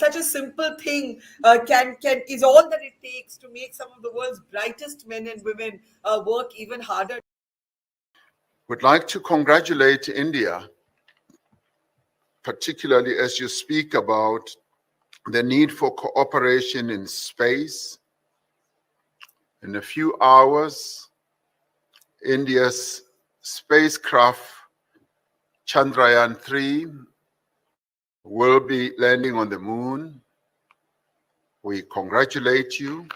thing is all that it takes to make some of the world's brightest men and women work even harder. Would like to congratulate India, particularly as you speak about the need for cooperation in space. In a few hours, India's spacecraft Chandrayaan-3 will be landing on the moon. We congratulate you.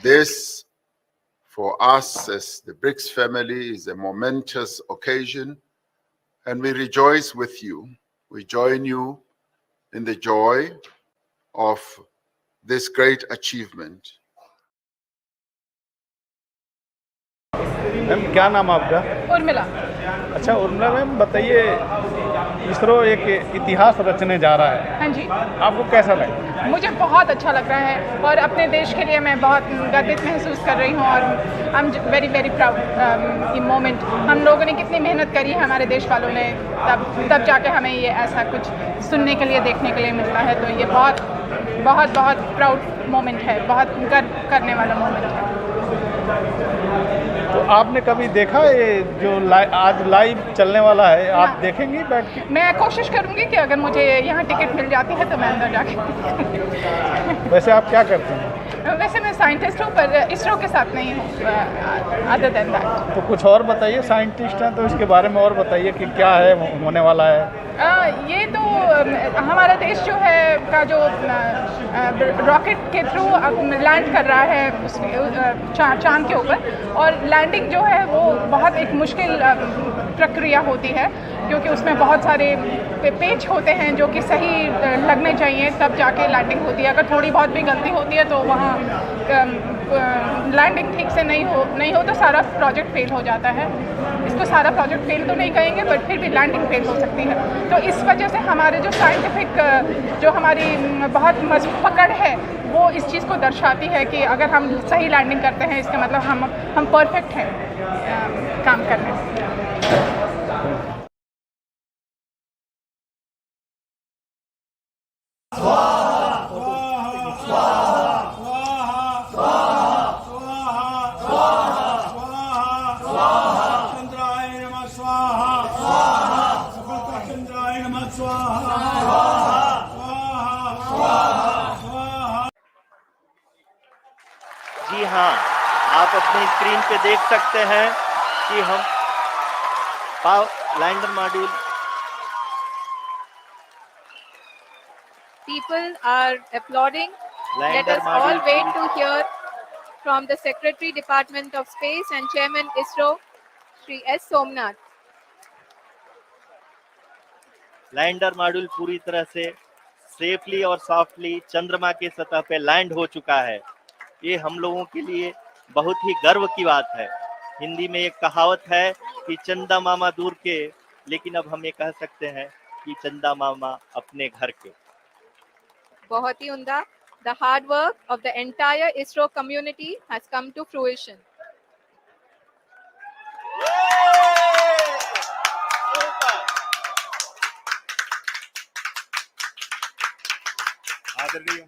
This, for us as the BRICS family, is a momentous occasion, and we rejoice with you. We join you in the joy of this great achievement. Ma'am क्या नाम आपका? उर्मिला। अच्छा Urmila ma'am बताइए, इसरो एक इतिहास रचने जा रहा है। हाँ जी। आपको कैसा लगा? मुझे बहुत अच्छा लग रहा है और अपने देश के लिए मैं बहुत गर्वित महसूस कर रही हूँ और I am very very proud in moment. हम लोगों ने कितनी मेहनत करी है, हमारे देश वालों ने, तब जाके हमें ये ऐसा कुछ सुनने के लिए, देखने के लिए मिलता है। तो ये बहुत बहुत बहुत प्राउड मोमेंट है, बहुत गर्व करने वाला मोमेंट है। तो आपने कभी देखा ये जो आज लाइव चलने वाला है, आप देखेंगी बैठ के? मैं कोशिश करूंगी कि अगर मुझे यहाँ टिकट मिल जाती है तो मैं अंदर जाके वैसे आप क्या करते हैं? वैसे मैं साइंटिस्ट हूँ पर इसरो के साथ नहीं हूँ, अदर देन दैट। तो कुछ और बताइए, साइंटिस्ट हैं तो इसके बारे में और बताइए कि क्या है, होने वाला है। ये तो हमारा देश जो है का जो रॉकेट के थ्रू लैंड कर रहा है चांद के ऊपर, और लैंडिंग जो है वो बहुत एक मुश्किल प्रक्रिया होती है क्योंकि उसमें बहुत सारे पेच होते हैं जो कि सही लगने चाहिए, तब जाके लैंडिंग होती है। अगर थोड़ी बहुत भी गलती होती है तो वहाँ लैंडिंग ठीक से नहीं हो तो सारा प्रोजेक्ट फेल हो जाता है। इसको सारा प्रोजेक्ट फेल तो नहीं कहेंगे बट फिर भी लैंडिंग फेल हो सकती है। तो इस वजह से हमारे जो साइंटिफिक जो हमारी बहुत मजबूत पकड़ है वो इस चीज़ को दर्शाती है कि अगर हम सही लैंडिंग करते हैं इसका मतलब हम परफेक्ट हैं काम करने में। जी हाँ, आप अपनी स्क्रीन पे देख सकते हैं कि हम lander module. People are applauding. Let us all wait to hear from the Secretary Department of Space and Chairman ISRO, Shri S. Somnath. Lander module पूरी तरह से सेफली और सॉफ्टली चंद्रमा के सतह पे लैंड हो चुका है। ये हम लोगों के लिए बहुत ही गर्व की बात है। हिंदी में एक कहावत है कि चंदा मामा दूर के, लेकिन अब हम ये कह सकते हैं कि चंदा मामा अपने घर के। बहुत ही उम्दा। The hard work of the entire ISRO community has come to fruition. आदरणीय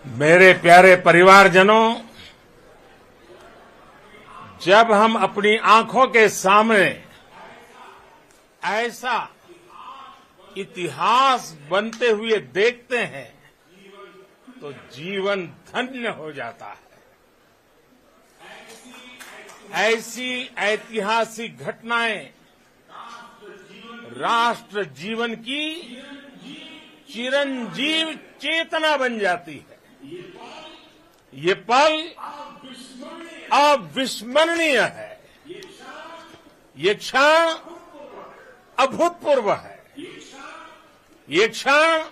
मेरे प्यारे परिवारजनों, जब हम अपनी आंखों के सामने ऐसा इतिहास बनते हुए देखते हैं तो जीवन धन्य हो जाता है। ऐसी ऐतिहासिक घटनाएं राष्ट्र जीवन की चिरंजीव चेतना बन जाती है। ये पल अविस्मरणीय है, ये क्षण अभूतपूर्व है, ये क्षण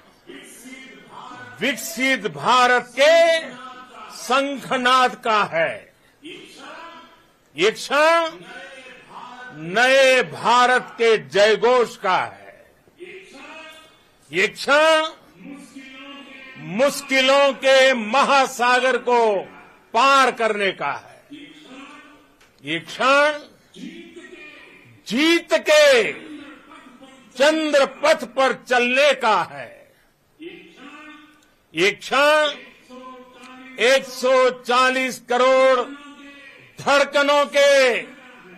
विकसित भारत के शंखनाद का है, ये क्षण नए भारत के जयघोष का है, ये क्षण मुश्किलों के महासागर को पार करने का है, ये क्षण जीत के चंद्र पथ पर चलने का है, ये क्षण 140 करोड़ धड़कनों के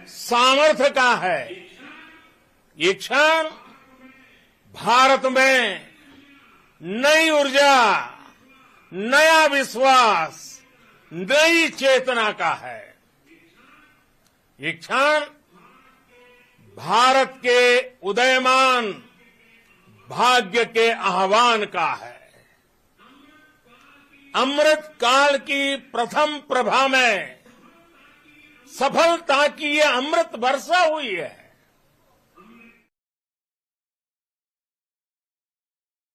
सामर्थ्य का है, ये क्षण भारत में नई ऊर्जा, नया विश्वास, नई चेतना का है, ये क्षण भारत के उदयमान भाग्य के आह्वान का है। अमृत काल की प्रथम प्रभा में सफलता की ये अमृत वर्षा हुई है।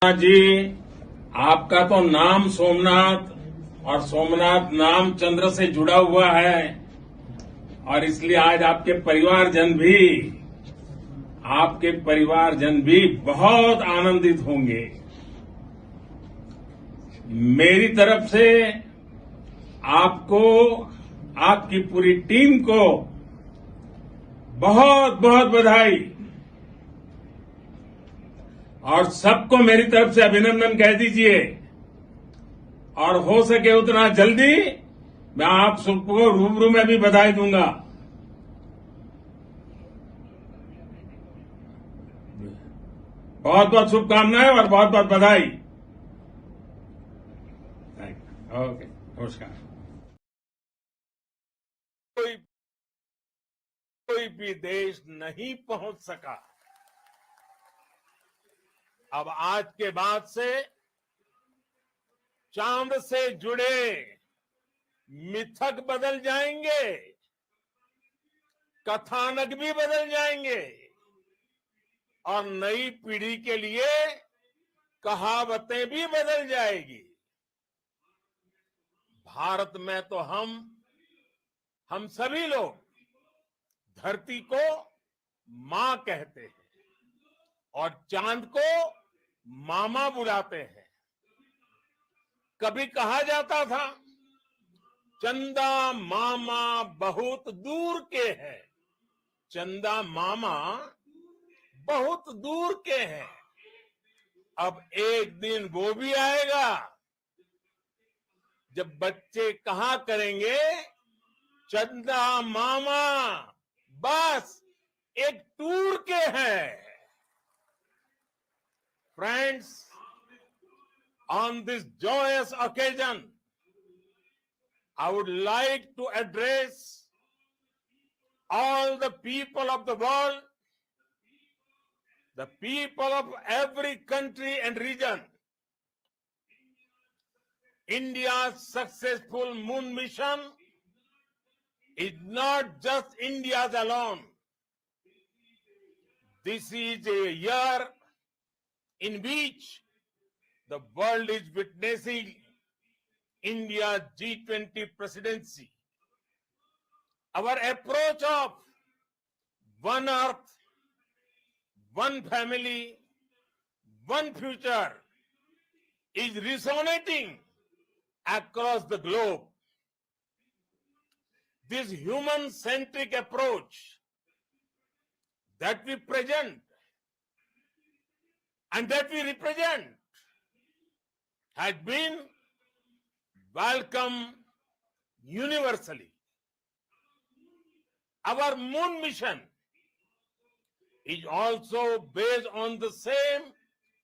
जी, आपका तो नाम सोमनाथ और सोमनाथ नाम चंद्र से जुड़ा हुआ है और इसलिए आज आपके परिवारजन भी बहुत आनंदित होंगे। मेरी तरफ से आपको, आपकी पूरी टीम को बहुत बहुत बधाई और सबको मेरी तरफ से अभिनंदन कह दीजिए और हो सके उतना जल्दी मैं आप सबको रूबरू में भी बधाई दूंगा। बहुत बहुत शुभकामनाएं और बहुत बहुत बधाई। ओके, नमस्कार। कोई भी देश नहीं पहुंच सका, अब आज के बाद से चांद से जुड़े मिथक बदल जाएंगे, कथानक भी बदल जाएंगे और नई पीढ़ी के लिए कहावतें भी बदल जाएगी। भारत में तो हम सभी लोग धरती को मां कहते हैं और चांद को मामा बुलाते हैं। कभी कहा जाता था चंदा मामा बहुत दूर के हैं, चंदा मामा बहुत दूर के हैं। अब एक दिन वो भी आएगा जब बच्चे कहा करेंगे चंदा मामा बस एक टूर के हैं। Friends, on this joyous occasion, I would like to address all the people of the world, the people of every country and region. India's successful moon mission is not just India's alone. This is a year in which the world is witnessing India's G20 presidency. Our approach of one earth, one family, one future is resonating across the globe. This human-centric approach that we present and that we represent has been welcomed universally. Our moon mission is also based on the same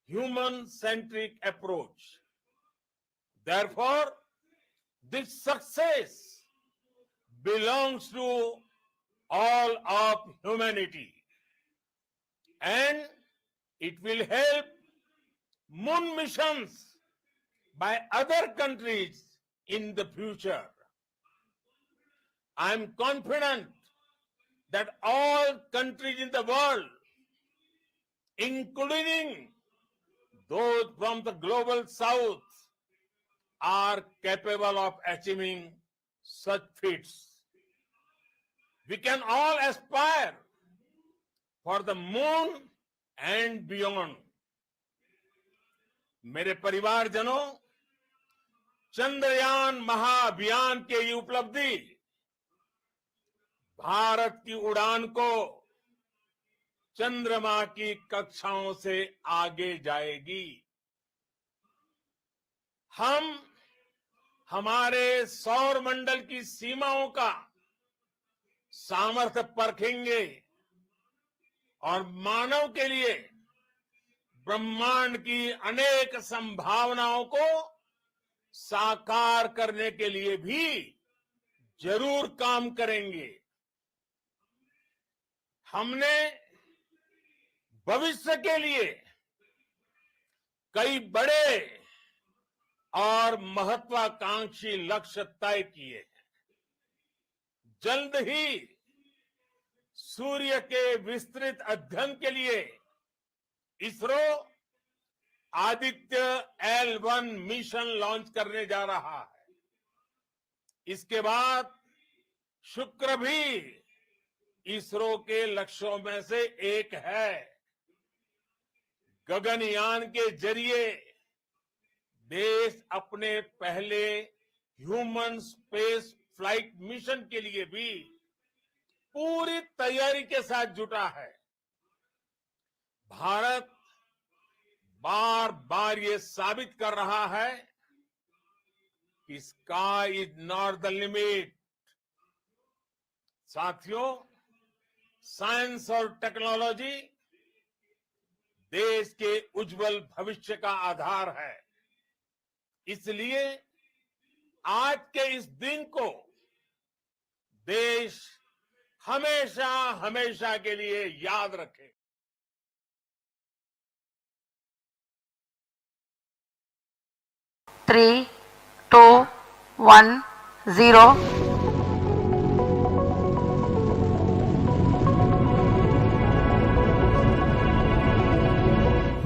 human-centric approach. Therefore, this success belongs to all of humanity, and it will help moon missions by other countries in the future. I am confident that all countries in the world, including those from the global south, are capable of achieving such feats. We can all aspire for the moon and beyond. मेरे परिवारजनों, चंद्रयान महाअभियान के ये उपलब्धि भारत की उड़ान को चंद्रमा की कक्षाओं से आगे जाएगी। हम हमारे सौर मंडल की सीमाओं का सामर्थ्य परखेंगे और मानव के लिए ब्रह्मांड की अनेक संभावनाओं को साकार करने के लिए भी जरूर काम करेंगे। हमने भविष्य के लिए कई बड़े और महत्वाकांक्षी लक्ष्य तय किए हैं। जल्द ही सूर्य के विस्तृत अध्ययन के लिए ISRO Aditya L1 mission launch करने जा रहा है। इसके बाद शुक्र भी इसरो के लक्ष्यों में से एक है। गगनयान के जरिए देश अपने पहले ह्यूमन स्पेस फ्लाइट मिशन के लिए भी पूरी तैयारी के साथ जुटा है। भारत बार बार ये साबित कर रहा है कि sky is not the limit. साथियों, साइंस और टेक्नोलॉजी देश के उज्जवल भविष्य का आधार है। इसलिए आज के इस दिन को देश हमेशा हमेशा के लिए याद रखे। 3, 2, 1, 0.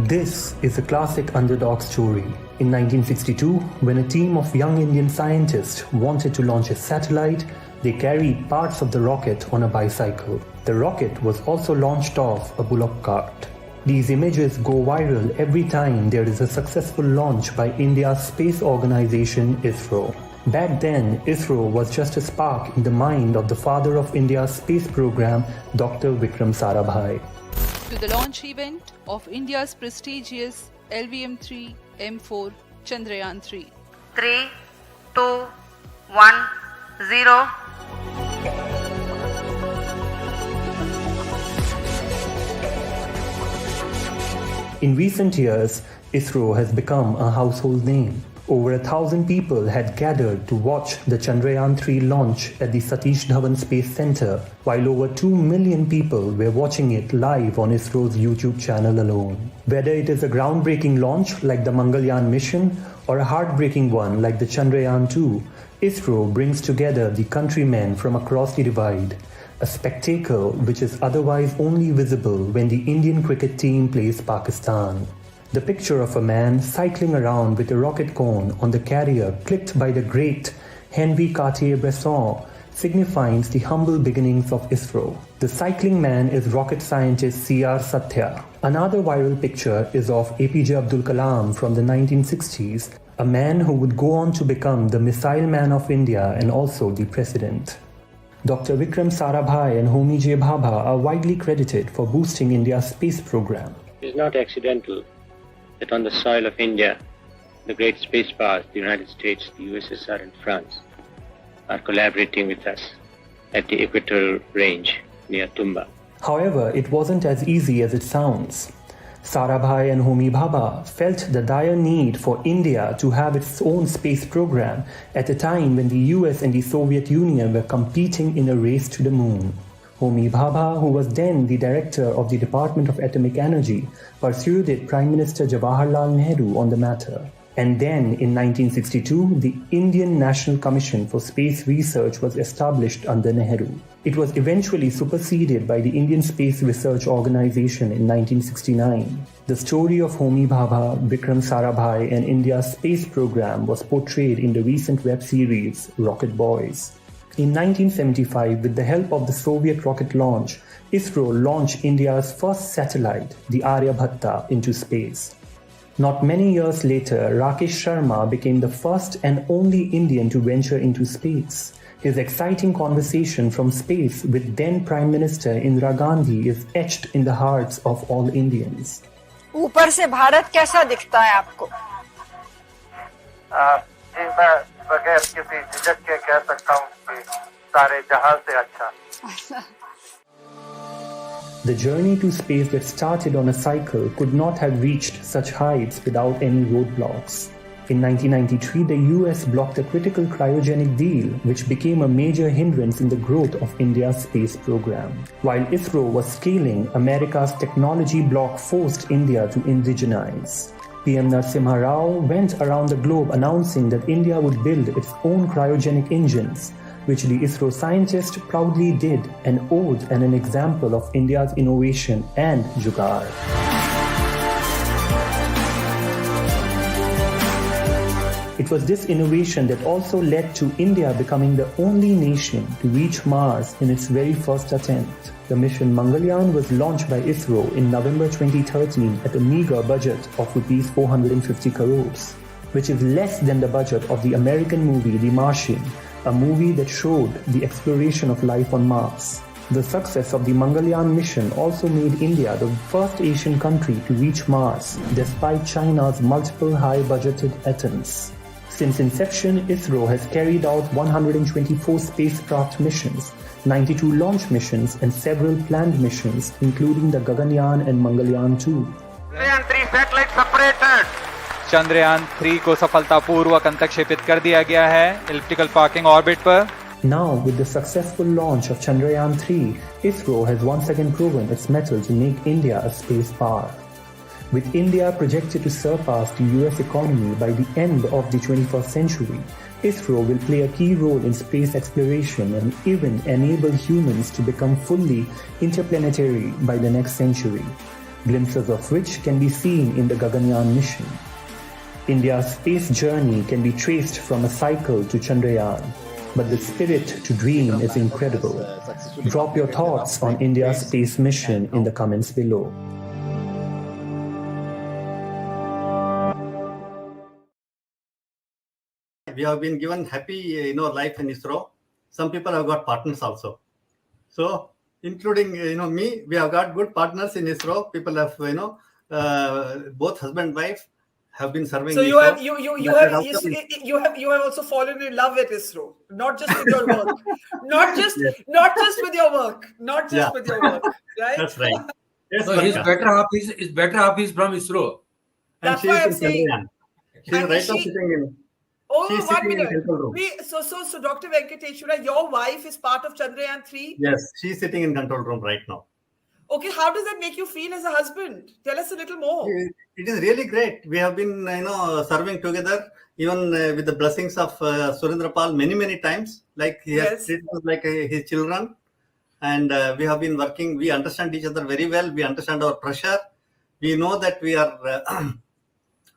This is a classic underdog story. In 1962, when a team of young Indian scientists wanted to launch a satellite, they carried parts of the rocket on a bicycle. The rocket was also launched off a bullock cart. These images go viral every time there is a successful launch by India's space organization ISRO. Back then, ISRO was just a spark in the mind of the father of India's space program, Dr. Vikram Sarabhai. To the launch event of India's prestigious LVM-3 M4 Chandrayaan-3. 3, 2, 1, 0. In recent years, ISRO has become a household name. Over 1,000 people had gathered to watch the Chandrayaan-3 launch at the Satish Dhawan Space Center, while over 2 million people were watching it live on ISRO's YouTube channel alone. Whether it is a groundbreaking launch like the Mangalyaan mission or a heartbreaking one like the Chandrayaan-2, ISRO brings together the countrymen from across the divide, a spectacle which is otherwise only visible when the Indian cricket team plays Pakistan. The picture of a man cycling around with a rocket cone on the carrier clicked by the great Henri Cartier-Bresson signifies the humble beginnings of ISRO. The cycling man is rocket scientist C.R. Satya. Another viral picture is of APJ Abdul Kalam from the 1960s, a man who would go on to become the missile man of India and also the president. Dr. Vikram Sarabhai and Homi J. Bhabha are widely credited for boosting India's space program. It is not accidental that on the soil of India, the great space powers, the United States, the USSR and France, are collaborating with us at the equatorial range near Tumba. However, it wasn't as easy as it sounds. Sarabhai and Homi Bhabha felt the dire need for India to have its own space program at a time when the US and the Soviet Union were competing in a race to the moon. Homi Bhabha, who was then the director of the Department of Atomic Energy, persuaded Prime Minister Jawaharlal Nehru on the matter. And then, in 1962, the Indian National Commission for Space Research was established under Nehru. It was eventually superseded by the Indian Space Research Organization in 1969. The story of Homi Bhabha, Vikram Sarabhai and India's space program was portrayed in the recent web series Rocket Boys. In 1975, with the help of the Soviet rocket launch, ISRO launched India's first satellite, the Aryabhatta, into space. Not many years later, Rakesh Sharma became the first and only Indian to venture into space. His exciting conversation from space with then Prime Minister Indira Gandhi is etched in the hearts of all Indians. ऊपर से भारत कैसा दिखता है आपको? जी मैं बगैर किसी झिझक के कह सकता हूँ कि सारे जहां से अच्छा. The journey to space that started on a cycle could not have reached such heights without any roadblocks. In 1993, the US blocked a critical cryogenic deal, which became a major hindrance in the growth of India's space program. While ISRO was scaling, America's technology bloc forced India to indigenize. PM Narasimha Rao went around the globe announcing that India would build its own cryogenic engines, which the ISRO scientists proudly did and owed an example of India's innovation and jugaad. It was this innovation that also led to India becoming the only nation to reach Mars in its very first attempt. The mission Mangalyaan was launched by ISRO in November 2013 at a meager budget of Rs 450 crores, which is less than the budget of the American movie The Martian, a movie that showed the exploration of life on Mars. The success of the Mangalyaan mission also made India the first Asian country to reach Mars, despite China's multiple high-budgeted attempts. Since inception, ISRO has carried out 124 spacecraft missions, 92 launch missions, and several planned missions, including the Gaganyaan and Mangalyaan-2. Chandrayaan-3 satellite separated. Chandrayaan-3 को सफलतापूर्वक अंतक्षेपित कर दिया गया है elliptical parking orbit पर। Now, with the successful launch of Chandrayaan-3, ISRO has once again proven its mettle to make India a space power. With India projected to surpass the US economy by the end of the 21st century, ISRO will play a key role in space exploration and even enable humans to become fully interplanetary by the next century, glimpses of which can be seen in the Gaganyaan mission. India's space journey can be traced from a cycle to Chandrayaan, but the spirit to dream is incredible. Drop your thoughts on India's space mission in the comments below. We have been given happy, life in ISRO. Some people have got partners also. So, including, me, we have got good partners in ISRO. People have, both husband and wife have been serving. So ISRO. you have also fallen in love with ISRO, not just with your work, not just with your work, with your work, right? That's right. Yes, so his better half is from ISRO. And she is in Chandrayaan. She is right now sitting in. Oh, She's 1 sitting in minute. control room. So Dr. Venkateshwara, your wife is part of Chandrayaan-3? Yes, she's sitting in control room right now. Okay, how does that make you feel as a husband? Tell us a little more. It is really great. We have been, serving together, even with the blessings of Surendrapal many times. Like he has treated us like his children. And we have been working. We understand each other very well. We understand our pressure. We know that we are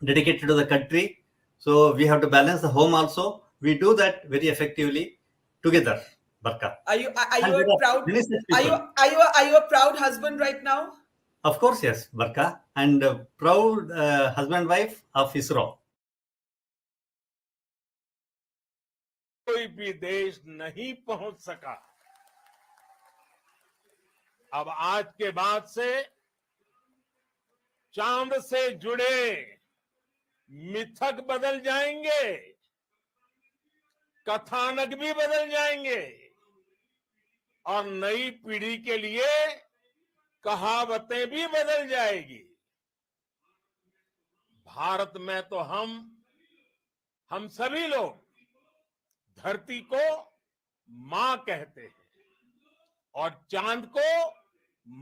dedicated to the country. So we have to balance the home also. We do that very effectively together. Barkha. Are you a proud husband right now? Of course, yes, Barkha, and proud husband wife of ISRO. कोई भी देश नहीं पहुंच सका। अब आज के बाद से चांद से जुड़े मिथक बदल जाएंगे, कथानक भी बदल जाएंगे और नई पीढ़ी के लिए कहावतें भी बदल जाएगी। भारत में तो हम सभी लोग धरती को मां कहते हैं और चांद को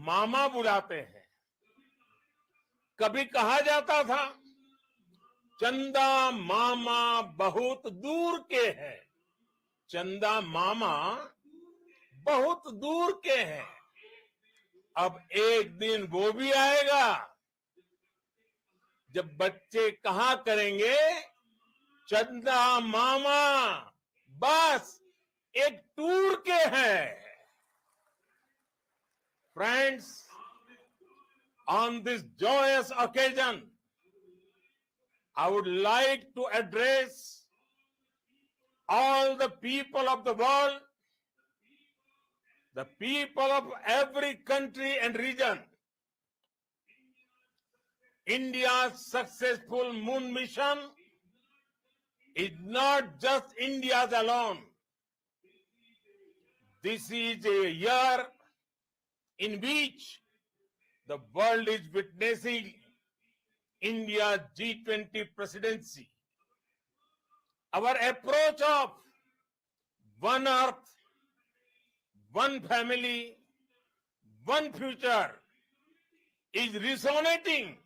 मामा बुलाते हैं। कभी कहा जाता था चंदा मामा बहुत दूर के हैं, चंदा मामा बहुत दूर के हैं। अब एक दिन वो भी आएगा जब बच्चे कहा करेंगे चंदा मामा बस एक टूर के हैं। Friends, on this joyous occasion, I would like to address all the people of the world, the people of every country and region. India's successful moon mission is not just India's alone. This is a year in which the world is witnessing India's G20 presidency. Our approach of one earth, one family, one future is resonating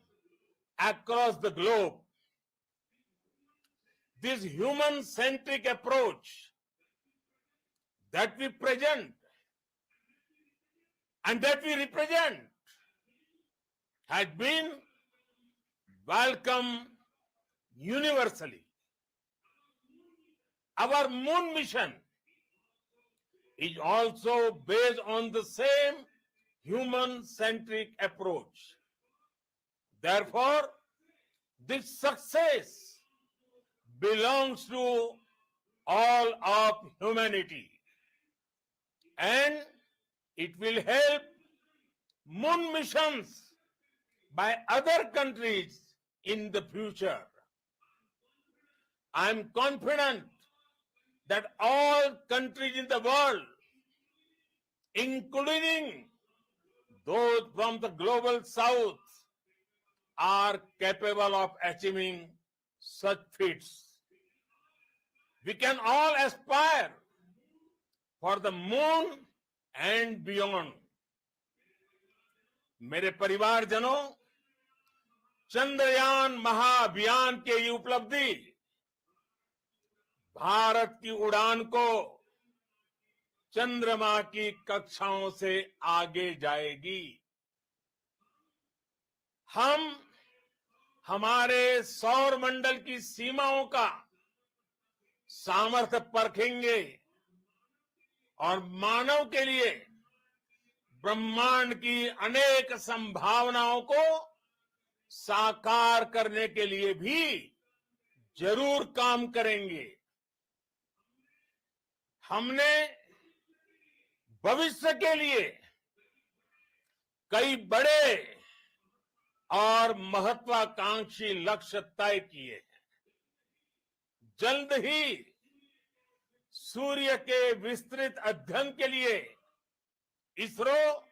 across the globe. This human-centric approach that we present and that we represent has been welcomed universally. our moon mission is also based on the same human-centric approach. Therefore, this success belongs to all of humanity, and it will help moon missions by other countries in the future. I am confident that all countries in the world, including those from the global south, are capable of achieving such feats. We can all aspire for the moon and beyond. मेरे परिवारजनों, चंद्रयान महाअभियान के ये उपलब्धि भारत की उड़ान को चंद्रमा की कक्षाओं से आगे जाएगी। हम हमारे सौर मंडल की सीमाओं का सामर्थ्य परखेंगे और मानव के लिए ब्रह्मांड की अनेक संभावनाओं को साकार करने के लिए भी जरूर काम करेंगे। हमने भविष्य के लिए कई बड़े और महत्वाकांक्षी लक्ष्य तय किए हैं। जल्द ही सूर्य के विस्तृत अध्ययन के लिए ISRO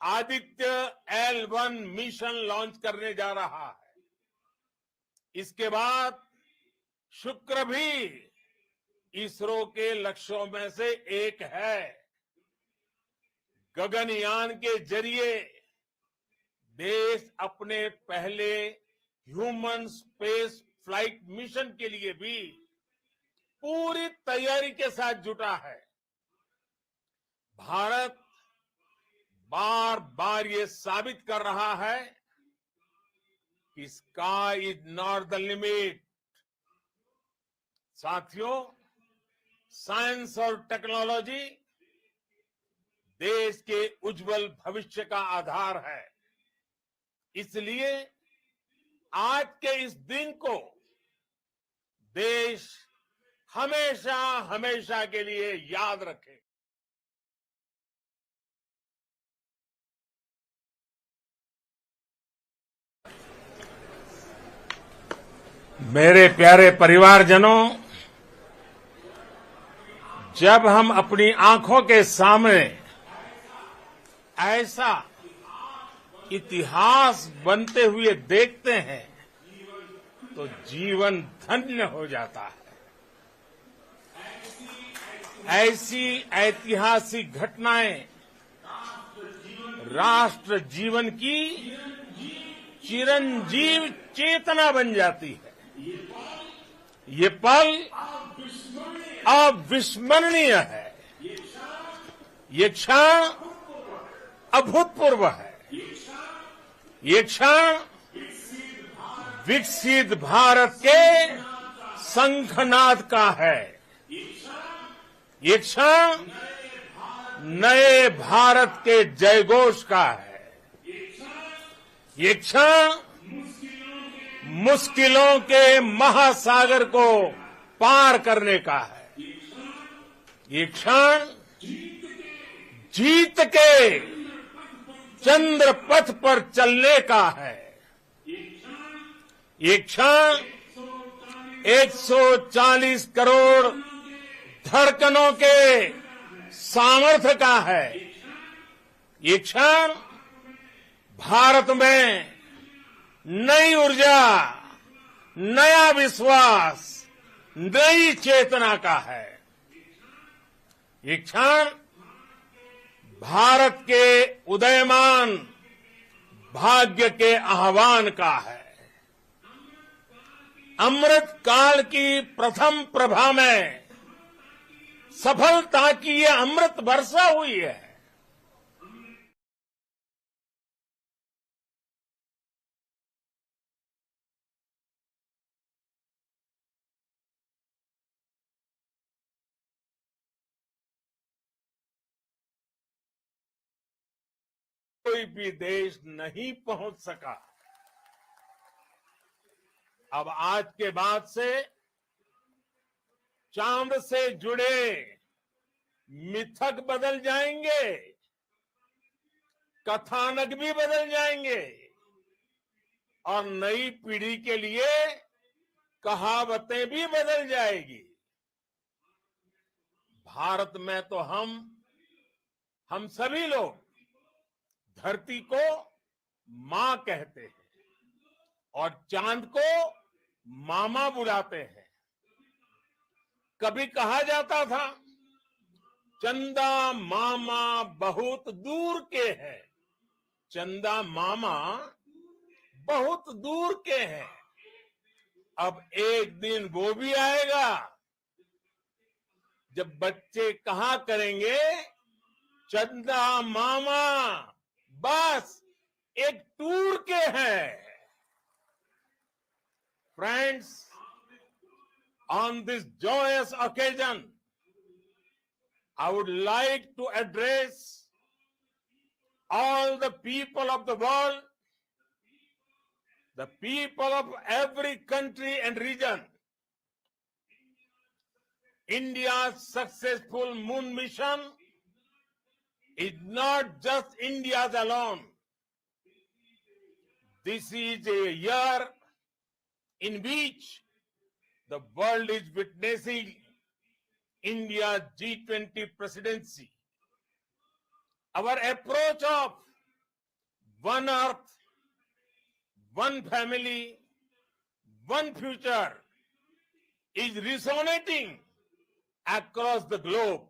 Aditya L1 mission launch करने जा रहा है। इसके बाद शुक्र भी इसरो के लक्ष्यों में से एक है। गगनयान के जरिए देश अपने पहले ह्यूमन स्पेस फ्लाइट मिशन के लिए भी पूरी तैयारी के साथ जुटा है। भारत बार बार ये साबित कर रहा है कि sky is not the limit. साथियों, साइंस और टेक्नोलॉजी देश के उज्जवल भविष्य का आधार है। इसलिए आज के इस दिन को देश हमेशा हमेशा के लिए याद रखे। मेरे प्यारे परिवारजनों, जब हम अपनी आंखों के सामने ऐसा इतिहास बनते हुए देखते हैं तो जीवन धन्य हो जाता है। ऐसी ऐतिहासिक घटनाएं राष्ट्र जीवन की चिरंजीव चेतना बन जाती है। ये पल अविस्मरणीय है। ये क्षण अभूतपूर्व है। ये क्षण विकसित भारत के शंखनाद का है। ये क्षण नए भारत के जयघोष का है। ये क्षण मुश्किलों के महासागर को पार करने का है। ये क्षण जीत के चंद्र पथ पर चलने का है। ये क्षण 140 करोड़ धड़कनों के सामर्थ्य का है। ये क्षण भारत में नई ऊर्जा, नया विश्वास, नई चेतना का है। ये क्षण भारत के उदयमान भाग्य के आह्वान का है। अमृत काल की प्रथम प्रभा में सफलता की ये अमृत वर्षा हुई है। कोई भी देश नहीं पहुंच सका। अब आज के बाद से चांद से जुड़े मिथक बदल जाएंगे, कथानक भी बदल जाएंगे और नई पीढ़ी के लिए कहावतें भी बदल जाएगी। भारत में तो हम सभी लोग धरती को मां कहते हैं और चांद को मामा बुलाते हैं। कभी कहा जाता था चंदा मामा बहुत दूर के हैं, चंदा मामा बहुत दूर के हैं। अब एक दिन वो भी आएगा जब बच्चे कहा करेंगे चंदा मामा बस एक टूर के हैं। Friends, on this joyous occasion, I would like to address all the people of the world, the people of every country and region. India's successful moon mission is not just India's alone. This is a year in which the world is witnessing India's G20 presidency. Our approach of one earth, one family, one future is resonating across the globe.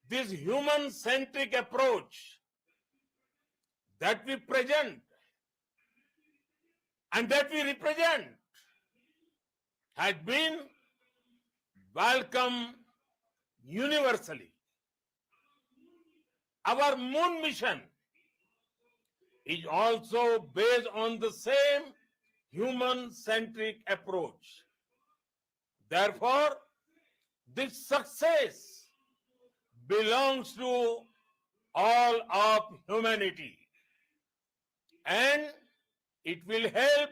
This human-centric approach that we present and that we represent has been welcomed universally. Our moon mission is also based on the same human-centric approach. Therefore, this success belongs to all of humanity, and it will help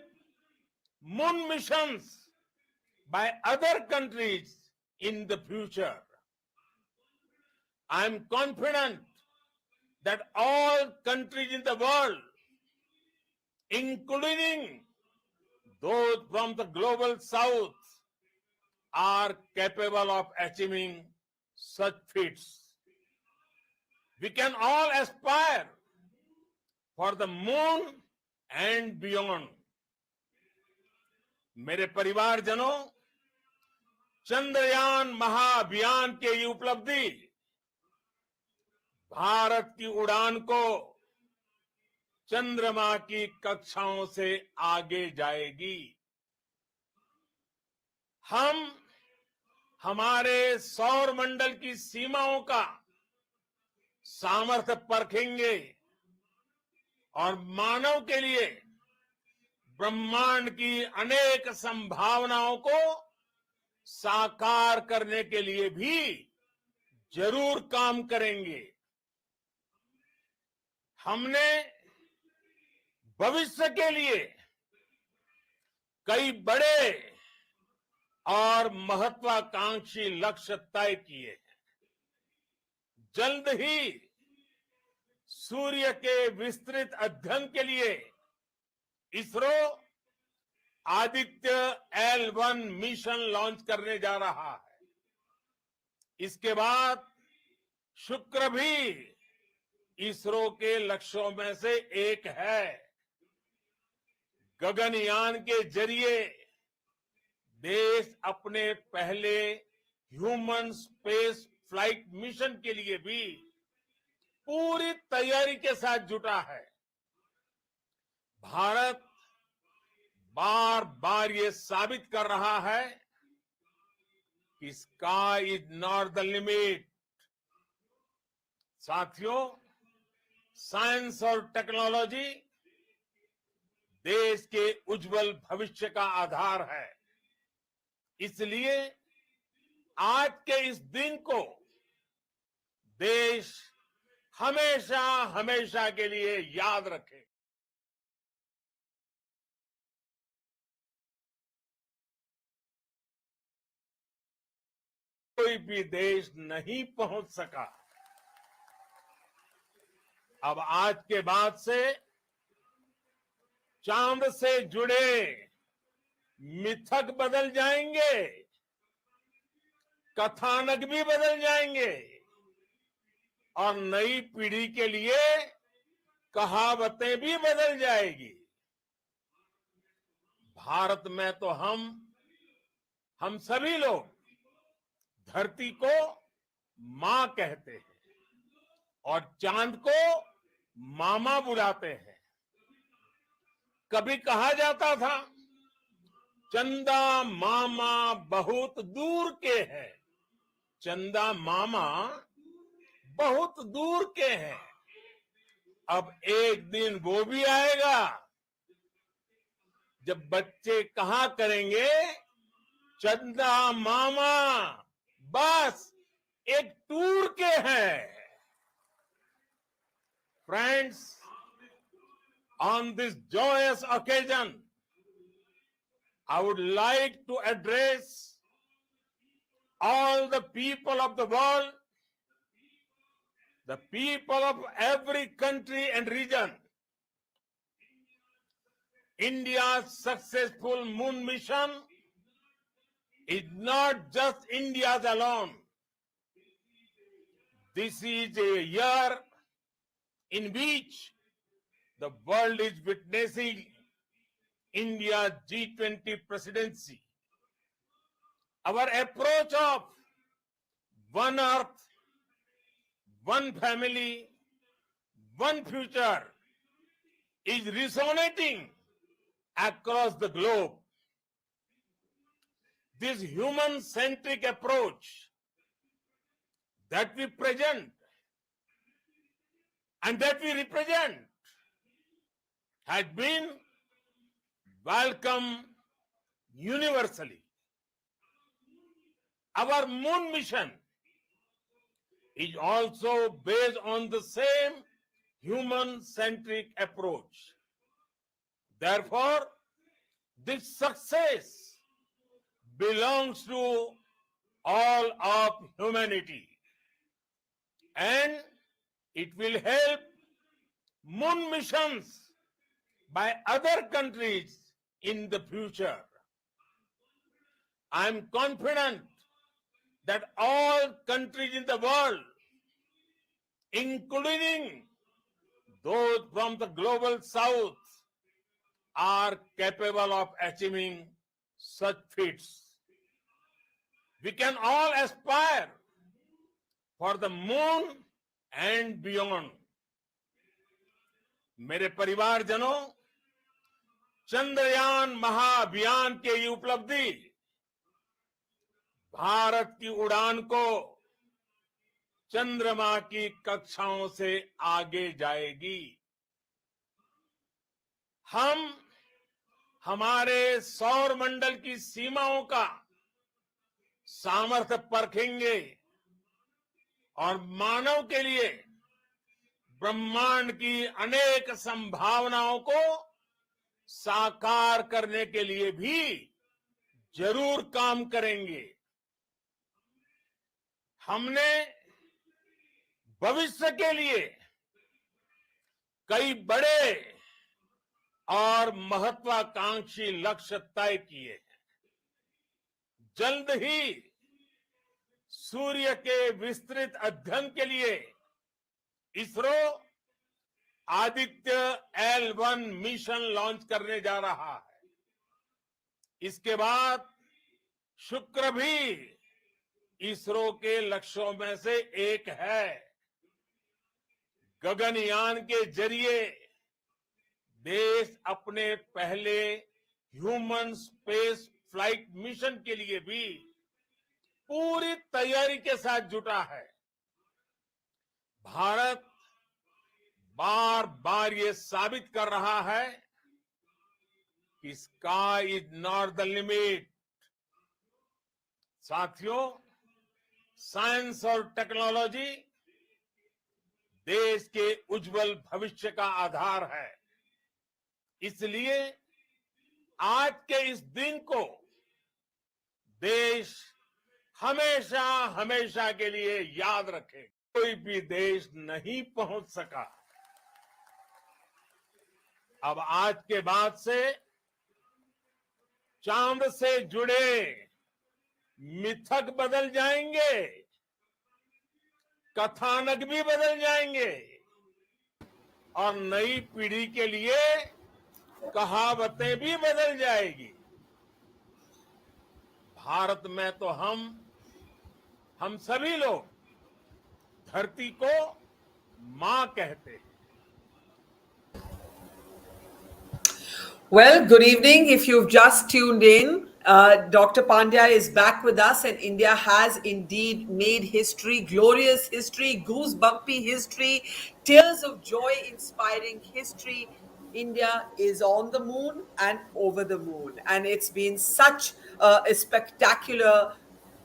moon missions by other countries in the future. I am confident that all countries in the world, including those from the global south, are capable of achieving such feats. We can all aspire for the moon and beyond. मेरे परिवारजनों, चंद्रयान महाअभियान के ये उपलब्धि भारत की उड़ान को चंद्रमा की कक्षाओं से आगे जाएगी। हम हमारे सौर मंडल की सीमाओं का सामर्थ्य परखेंगे और मानव के लिए ब्रह्मांड की अनेक संभावनाओं को साकार करने के लिए भी जरूर काम करेंगे। हमने भविष्य के लिए कई बड़े और महत्वाकांक्षी लक्ष्य तय किए हैं। जल्द ही सूर्य के विस्तृत अध्ययन के लिए ISRO Aditya L1 mission launch करने जा रहा है। इसके बाद शुक्र भी इसरो के लक्ष्यों में से एक है। गगनयान के जरिए देश अपने पहले ह्यूमन स्पेस फ्लाइट मिशन के लिए भी पूरी तैयारी के साथ जुटा है। भारत बार बार ये साबित कर रहा है कि sky is not the limit. साथियों, साइंस और टेक्नोलॉजी देश के उज्जवल भविष्य का आधार है। इसलिए आज के इस दिन को देश हमेशा हमेशा के लिए याद रखें। कोई भी देश नहीं पहुंच सका। अब आज के बाद से चांद से जुड़े मिथक बदल जाएंगे, कथानक भी बदल जाएंगे और नई पीढ़ी के लिए कहावतें भी बदल जाएगी। भारत में तो हम सभी लोग धरती को मां कहते हैं और चांद को मामा बुलाते हैं। कभी कहा जाता था चंदा मामा बहुत दूर के हैं, चंदा मामा बहुत दूर के हैं। अब एक दिन वो भी आएगा जब बच्चे कहा करेंगे चंदा मामा बस एक टूर के हैं। Friends, on this joyous occasion, I would like to address all the people of the world, the people of every country and region. India's successful moon mission is not just India's alone. This is a year in which the world is witnessing India's G20 presidency. Our approach of one earth, one family, one future is resonating across the globe. This human-centric approach that we present and that we represent has been welcomed universally. Our moon mission is also based on the same human-centric approach. Therefore, this success belongs to all of humanity, and it will help moon missions by other countries in the future. I am confident that all countries in the world, including those from the global south, are capable of achieving such feats. We can all aspire for the moon and beyond. मेरे परिवारजनों, चंद्रयान महाअभियान के ये उपलब्धि भारत की उड़ान को चंद्रमा की कक्षाओं से आगे जाएगी। हम हमारे सौर मंडल की सीमाओं का सामर्थ्य परखेंगे और मानव के लिए ब्रह्मांड की अनेक संभावनाओं को साकार करने के लिए भी जरूर काम करेंगे। हमने भविष्य के लिए कई बड़े और महत्वाकांक्षी लक्ष्य तय किए हैं। जल्द ही सूर्य के विस्तृत अध्ययन के लिए ISRO Aditya L1 mission launch करने जा रहा है। इसके बाद शुक्र भी इसरो के लक्ष्यों में से एक है। गगनयान के जरिए देश अपने पहले ह्यूमन स्पेस फ्लाइट मिशन के लिए भी पूरी तैयारी के साथ जुटा है। भारत बार बार ये साबित कर रहा है कि sky is not the limit. साथियों, साइंस और टेक्नोलॉजी देश के उज्जवल भविष्य का आधार है। इसलिए आज के इस दिन को देश हमेशा हमेशा के लिए याद रखे। कोई भी देश नहीं पहुंच सका। अब आज के बाद से चांद से जुड़े मिथक बदल जाएंगे, कथानक भी बदल जाएंगे और नई पीढ़ी के लिए कहावतें भी बदल जाएगी। भारत में तो हम सभी लोग धरती को मां कहते हैं। Well, good evening. If you've just tuned in, Dr. Pandya is back with us, and India has indeed made history, glorious history, goosebumpy history, tears of joy inspiring history. India is on the moon and over the moon, and it's been such a spectacular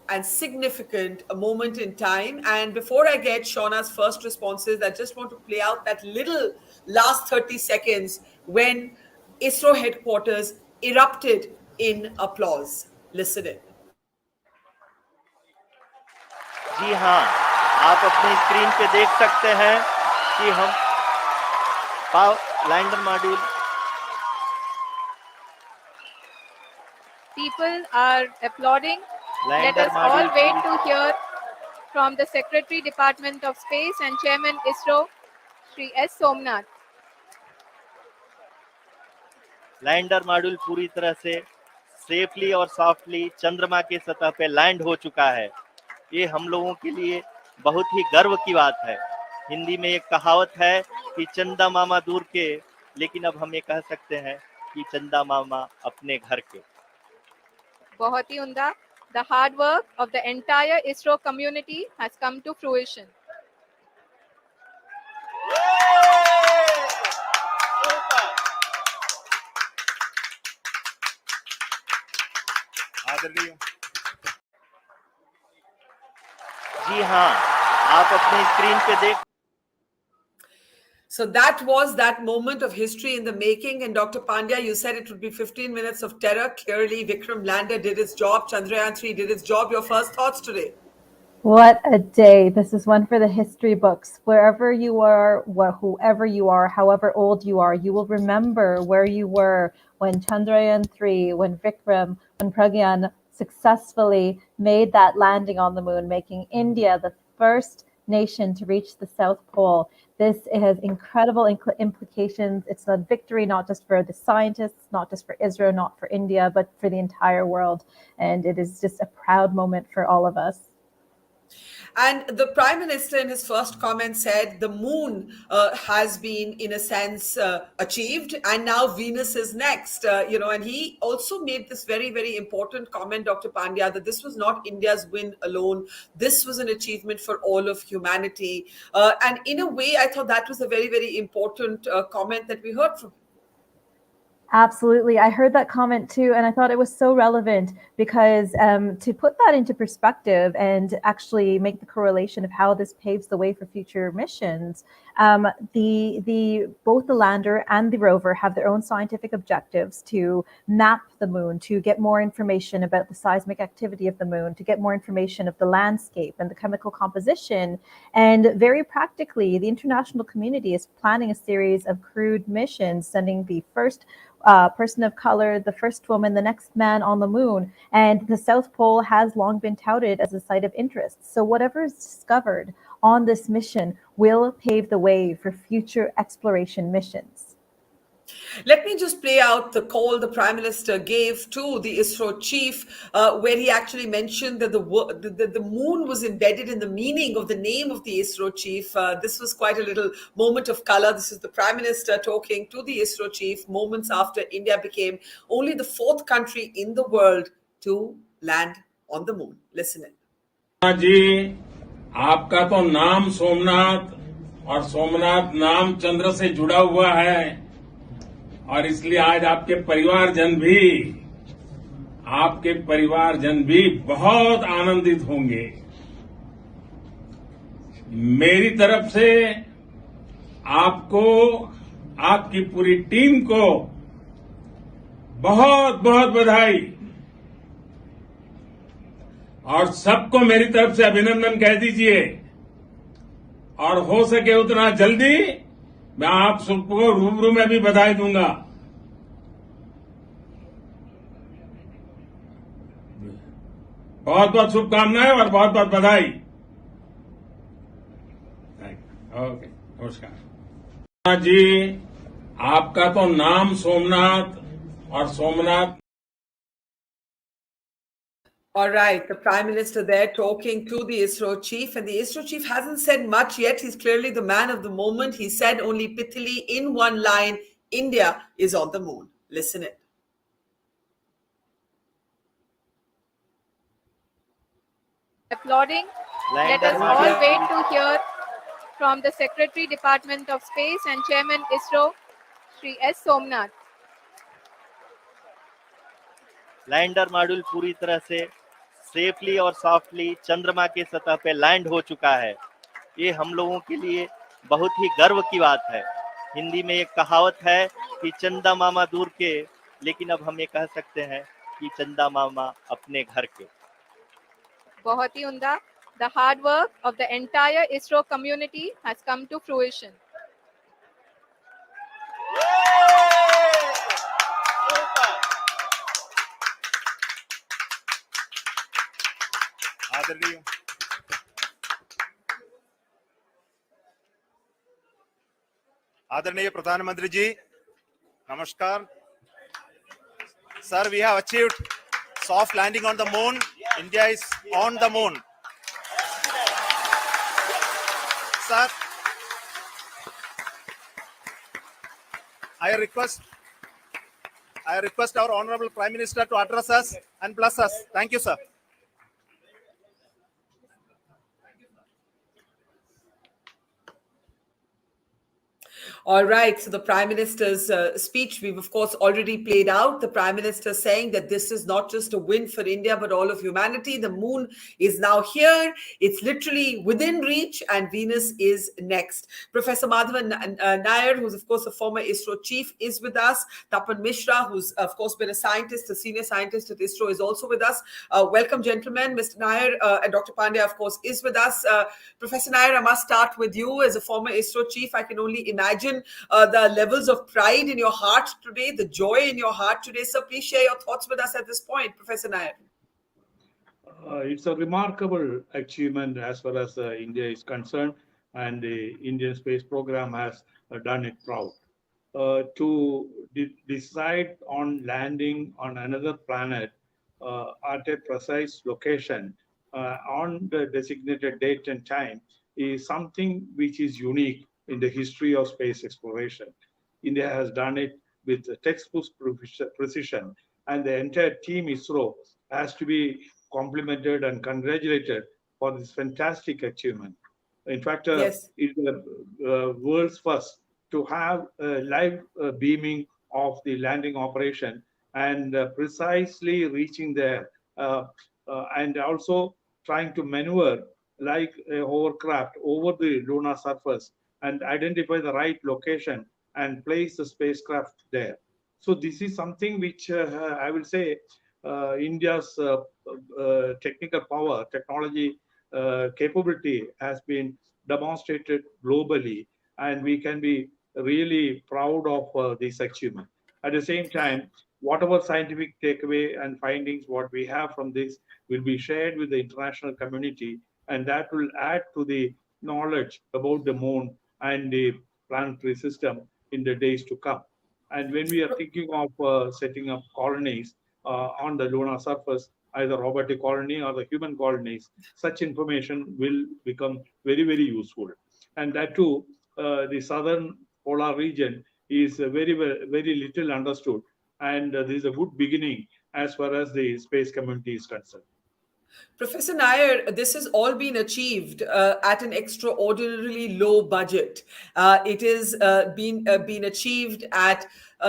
and significant a moment in time. And before I get Shawna's first responses, I just want to play out that little last 30 seconds when ISRO headquarters erupted in applause. Listen in. जी हाँ, आप अपनी screen पे देख सकते हैं कि हम lander module People are applauding. Let us all wait to hear from the Secretary Department of Space and Chairman ISRO, Shri S. Somnath. Lander module पूरी तरह से सेफली और सॉफ्टली चंद्रमा के सतह पे लैंड हो चुका है। ये हम लोगों के लिए बहुत ही गर्व की बात है। हिंदी में एक कहावत है कि चंदा मामा दूर के, लेकिन अब हम ये कह सकते हैं कि चंदा मामा अपने घर के। बहुत ही उम्दा. The hard work of the entire ISRO community has come to fruition. जी हाँ, आप अपनी स्क्रीन पे देख। So that was that moment of history in the making. And Dr. Pandya, you said it would be 15 minutes of terror. Clearly, Vikram lander did its job. Chandrayaan-3 did its job. Your first thoughts today? What a day. This is one for the history books. Wherever you are, whoever you are, however old you are, you will remember where you were when Chandrayaan-3, when Vikram, when Pragyan successfully made that landing on the moon, making India the first nation to reach the South Pole. This has incredible implications. It's a victory not just for the scientists, not just for Israel, not for India, but for the entire world. And it is just a proud moment for all of us. And the Prime Minister in his first comment said the moon has been, in a sense, achieved, and now Venus is next. And he also made this very, very important comment, Dr. Pandya, that this was not India's win alone. This was an achievement for all of humanity. And in a way, I thought that was a very, very important comment that we heard from him. Absolutely. I heard that comment too, and I thought it was so relevant because to put that into perspective and actually make the correlation of how this paves the way for future missions, both the lander and the rover have their own scientific objectives to map the moon, to get more information about the seismic activity of the moon, to get more information of the landscape and the chemical composition. And very practically, the international community is planning a series of crewed missions, sending the first person of color, the first woman, the next man on the moon. And the South Pole has long been touted as a site of interest. So whatever is discovered on this mission will pave the way for future exploration missions. Let me just play out the call the Prime Minister gave to the ISRO chief, where he actually mentioned that the moon was embedded in the meaning of the name of the ISRO chief. This was quite a little moment of color. This is the Prime Minister talking to the ISRO chief moments after India became only the 4th country in the world to land on the moon. Listen in. जी, आपका तो नाम सोमनाथ और सोमनाथ नाम चंद्र से जुड़ा हुआ है और इसलिए आज आपके परिवारजन भी बहुत आनंदित होंगे। मेरी तरफ से आपको, आपकी पूरी टीम को बहुत बहुत बधाई और सबको मेरी तरफ से अभिनंदन कह दीजिए और हो सके उतना जल्दी मैं आप सबको रूबरू में भी बधाई दूंगा। बहुत बहुत शुभकामनाएं और बहुत बहुत बधाई। ओके, नमस्कार जी। आपका तो नाम सोमनाथ और Somnath. All right, the Prime Minister there talking to the ISRO chief, and the ISRO chief hasn't said much yet. He's clearly the man of the moment. He said only pithily in one line, India is on the moon. Listen it. Applauding. Let us all wait to hear from the Secretary Department of Space and Chairman ISRO, Shri S. Somnath. Lander module पूरी तरह से safely और softly चंद्रमा के सतह पे land हो चुका है। ये हम लोगों के लिए बहुत ही गर्व की बात है। हिंदी में एक कहावत है कि चंदा मामा दूर के, लेकिन अब हम ये कह सकते हैं कि चंदा मामा अपने घर के। बहुत ही उम्दा। The hard work of the entire ISRO community has come to fruition. आदरणीय प्रधानमंत्री जी, नमस्कार। Sir, we have achieved soft landing on the moon. India is on the moon. Sir, I request our Honorable Prime Minister to address us and bless us. Thank you, sir. All right, so the Prime Minister's speech, we've of course already played out. The Prime Minister saying that this is not just a win for India, but all of humanity. The moon is now here. It's literally within reach, and Venus is next. Professor Madhavan Nair, who's of course a former ISRO chief, is with us. Tapan Mishra, who's of course been a scientist, a senior scientist at ISRO, is also with us. Welcome, gentlemen. Mr. Nair and Dr. Pandya, of course, is with us. Professor Nair, I must start with you. As a former ISRO chief, I can only imagine the levels of pride in your heart today, the joy in your heart today. So please share your thoughts with us at this point, Professor Nair. It's a remarkable achievement as far as India is concerned, and the Indian space program has done it proud. To decide on landing on another planet at a precise location on the designated date and time is something which is unique in the history of space exploration. India has done it with textbook precision, and the entire team ISRO has to be complimented and congratulated for this fantastic achievement. In fact, it's the world's first to have a live beaming of the landing operation and precisely reaching there and also trying to maneuver like a hovercraft over the lunar surface and identify the right location and place the spacecraft there. So this is something which I will say India's technical power, technology capability has been demonstrated globally, and we can be really proud of this achievement. At the same time, whatever scientific takeaway and findings what we have from this will be shared with the international community, and that will add to the knowledge about the moon and the planetary system in the days to come. And when we are thinking of setting up colonies on the lunar surface, either robotic colony or the human colonies, such information will become very, very useful. And that too, the southern polar region is very, very little understood. And this is a good beginning as far as the space community is concerned. Professor Nair, this has all been achieved at an extraordinarily low budget. It is been achieved at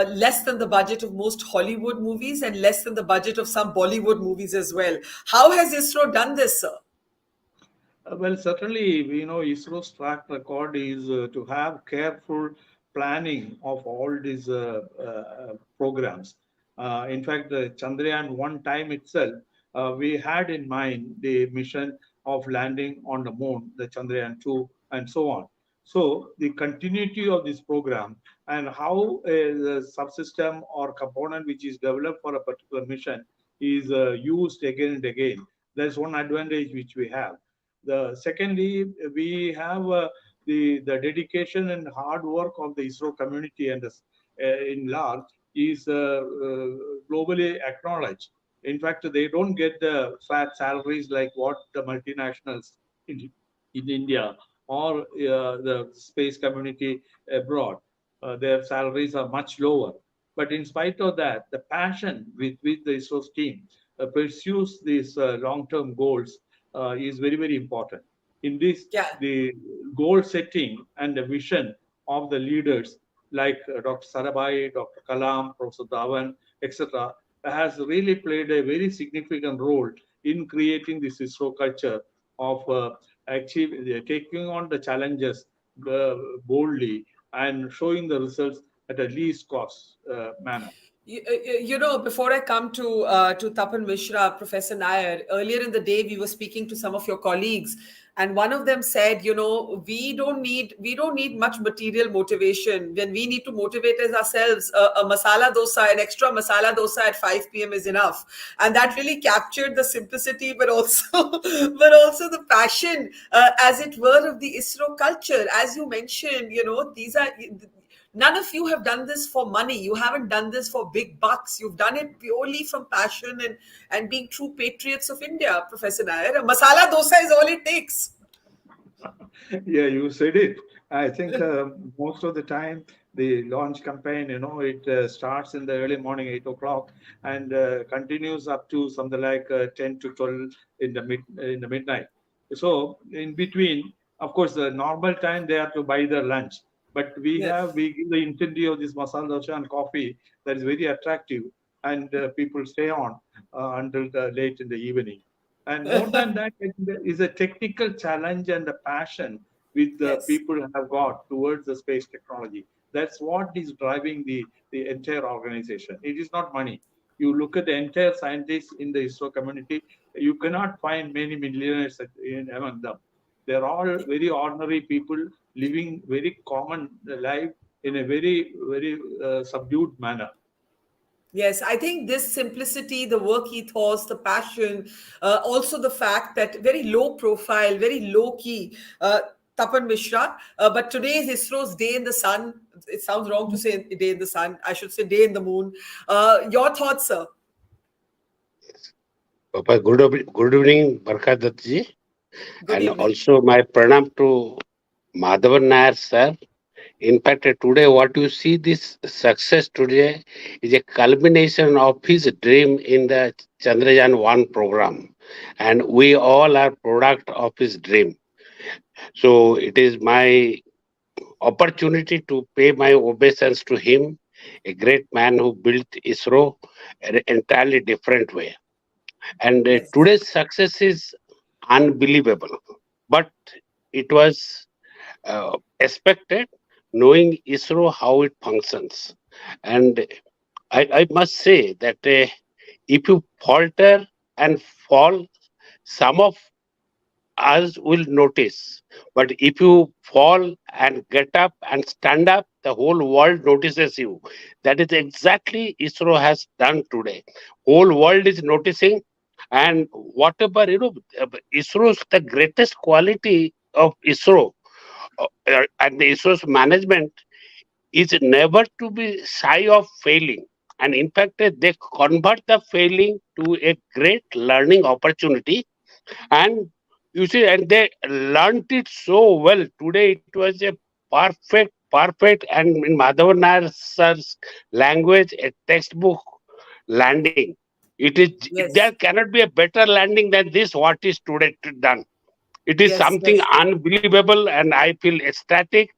less than the budget of most Hollywood movies and less than the budget of some Bollywood movies as well. How has ISRO done this, sir? Well, certainly, we know ISRO's track record is to have careful planning of all these programs. In fact, the Chandrayaan one time itself, we had in mind the mission of landing on the moon, the Chandrayaan-2, and so on. So the continuity of this program and how the subsystem or component which is developed for a particular mission is used again and again. That's one advantage which we have. Secondly, we have the dedication and hard work of the ISRO community and in large is globally acknowledged. In fact, they don't get the fat salaries like what the multinationals in India or the space community abroad. Their salaries are much lower. But in spite of that, the passion with which the ISRO's team pursues these long-term goals is very, very important. In this, the goal setting and the vision of the leaders like Dr. Sarabhai, Dr. Kalam, Professor Dhawan, etc., has really played a very significant role in creating this ISRO culture of taking on the challenges boldly and showing the results at a least cost manner. You know, before I come to Tapan Mishra, Professor Nair, earlier in the day we were speaking to some of your colleagues, and one of them said, you know, we don't need much material motivation. When we need to motivate as ourselves, a masala dosa, an extra masala dosa at 5 p.m. is enough, and that really captured the simplicity, but also the passion, as it were, of the ISRO culture. As you mentioned, you know, these are. None of you have done this for money. You haven't done this for big bucks. You've done it purely from passion and being true patriots of India, Professor Nair. A masala dosa is all it takes. Yeah, you said it. I think most of the time the launch campaign, you know, it starts in the early morning, 8 o'clock, and continues up to something like 10 to 12 in the midnight. So in between, of course, the normal time they have to buy their lunch. But we give the intensity of this masala dosa and coffee that is very attractive, and people stay on until late in the evening. And more than that, it is a technical challenge and a passion which the people have got towards the space technology. That's what is driving the entire organization. It is not money. You look at the entire scientists in the ISRO community, you cannot find many millionaires among them. They're all very ordinary people living very common life in a very, very subdued manner. Yes, I think this simplicity, the work ethos, the passion, also the fact that very low profile, very low key, Tapan Mishra, but today is ISRO's day in the sun. It sounds wrong to say day in the sun. I should say day in the moon. Your thoughts, sir? Papa, good evening, Barkha Dutt ji. And also my pranam to Madhavan Nair, sir. In fact, today what you see this success today is a culmination of his dream in the Chandrayaan-1 program. And we all are product of his dream. So it is my opportunity to pay my obeisance to him, a great man who built ISRO an entirely different way. And today's success is unbelievable, but it was expected, knowing ISRO how it functions. And I must say that if you falter and fall, some of us will notice. But if you fall and get up and stand up, the whole world notices you. That is exactly ISRO has done today. Whole world is noticing, and whatever, ISRO's the greatest quality of ISRO and the ISRO's management is never to be shy of failing. And in fact, they convert the failing to a great learning opportunity. And you see, and they learned it so well. Today it was a perfect, and in Madhavan Nair sir's language, a textbook landing. It is there cannot be a better landing than this, what is today done. It is something unbelievable, and I feel ecstatic.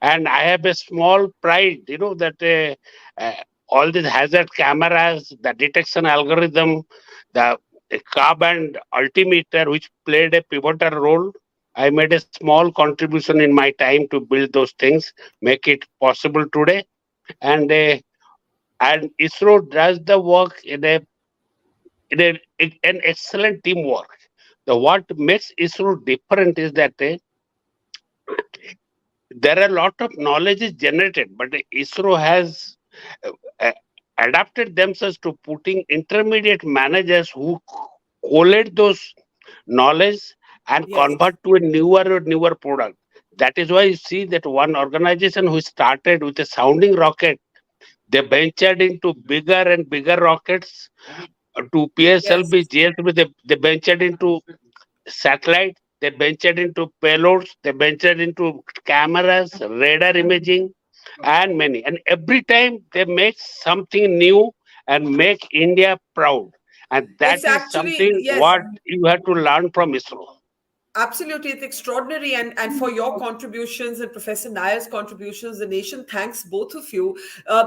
And I have a small pride, that all these hazard cameras, the detection algorithm, the carbon altimeter, which played a pivotal role, I made a small contribution in my time to build those things, make it possible today. And ISRO does the work in an excellent teamwork. What makes ISRO different is that there are a lot of knowledge is generated, but ISRO has uh, adapted themselves to putting intermediate managers who collate those knowledge and Yes. convert to a newer product. That is why you see that one organization who started with a sounding rocket, they ventured into bigger and bigger rockets to PSLV, GSLV, they ventured into satellite, they ventured into payloads, they ventured into cameras, radar imaging, and many. And every time they make something new and make India proud. And that It's is actually, something yes. what you have to learn from ISRO. Absolutely, it's extraordinary, and for your contributions and Professor Nair's contributions, the nation thanks both of you.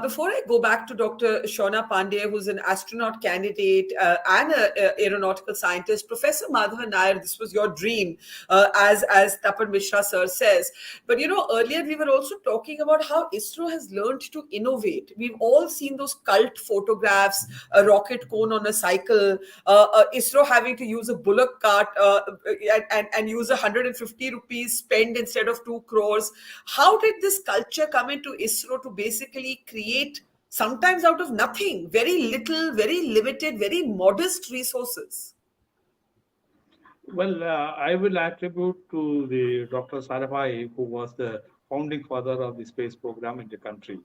Before I go back to Dr. Shawna Pandya, who's an astronaut candidate and an aeronautical scientist, Professor Madhavan Nair, this was your dream, as Tapan Mishra sir says. But earlier we were also talking about how ISRO has learned to innovate. We've all seen those cult photographs, a rocket cone on a cycle, ISRO having to use a bullock cart and use 150 rupees spend instead of 2 crores. How did this culture come into ISRO to basically create, sometimes out of nothing, very little, very limited, very modest resources? Well, I will attribute to the Dr. Sarabhai, who was the founding father of the space program in the country.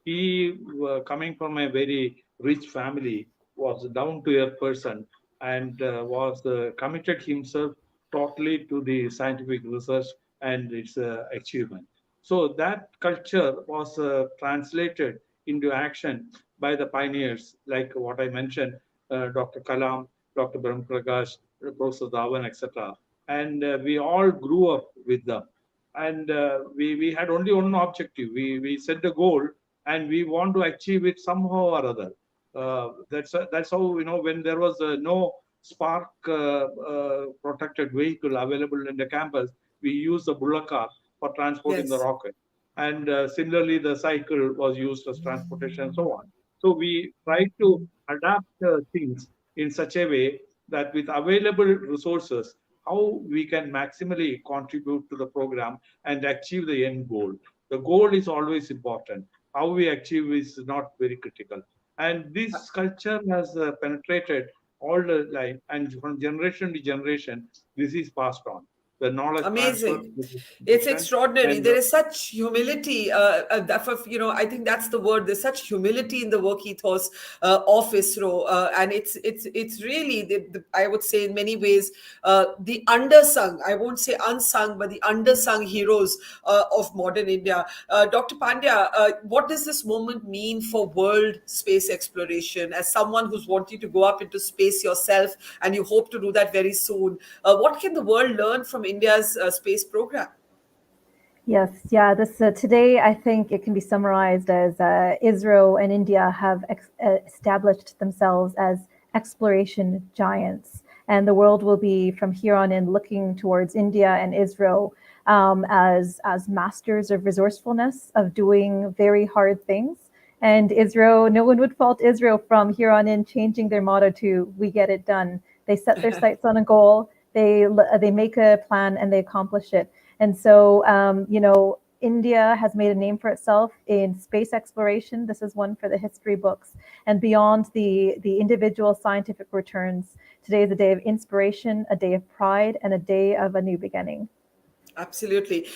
He, coming from a very rich family, was a down-to-earth person and was committed himself totally to the scientific research and its achievement. So that culture was translated into action by the pioneers, like what I mentioned, Dr. Kalam, Dr. Brahm Prakash, Professor Dhawan, etc. And we all grew up with them. And we had only one objective. We set the goal and we want to achieve it somehow or other. That's how, when there was no spark protected vehicle available in the campus, we used the bullock cart for transporting the rocket. And similarly, the cycle was used as transportation and so on. So we tried to adapt things in such a way that with available resources, how we can maximally contribute to the program and achieve the end goal. The goal is always important. How we achieve is not very critical. And this culture has penetrated all the life, and from generation to generation, this is passed on. The knowledge Amazing. transfer. It's extraordinary. And, There is such humility. I think that's the word. There's such humility in the work ethos of ISRO, and it's really I would say in many ways the undersung. I won't say unsung, but the undersung heroes of modern India. Dr. Pandya, what does this moment mean for world space exploration? As someone who's wanting to go up into space yourself, and you hope to do that very soon, what can the world learn from India's space program? Yes, yeah. This today, I think it can be summarized as ISRO and India have established themselves as exploration giants, and the world will be from here on in looking towards India and ISRO as masters of resourcefulness, of doing very hard things. And ISRO, no one would fault ISRO from here on in changing their motto to "We get it done." They set their sights on a goal. They make a plan and they accomplish it. And so, India has made a name for itself in space exploration. This is one for the history books. And beyond the individual scientific returns, today is a day of inspiration, a day of pride, and a day of a new beginning. Absolutely.